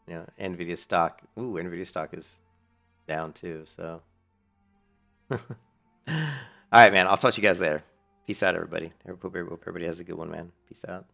You know, Nvidia stock. Ooh, Nvidia stock is down too. So, all right, man. I'll talk to you guys later. Peace out, everybody. Hope everybody has a good one, man. Peace out.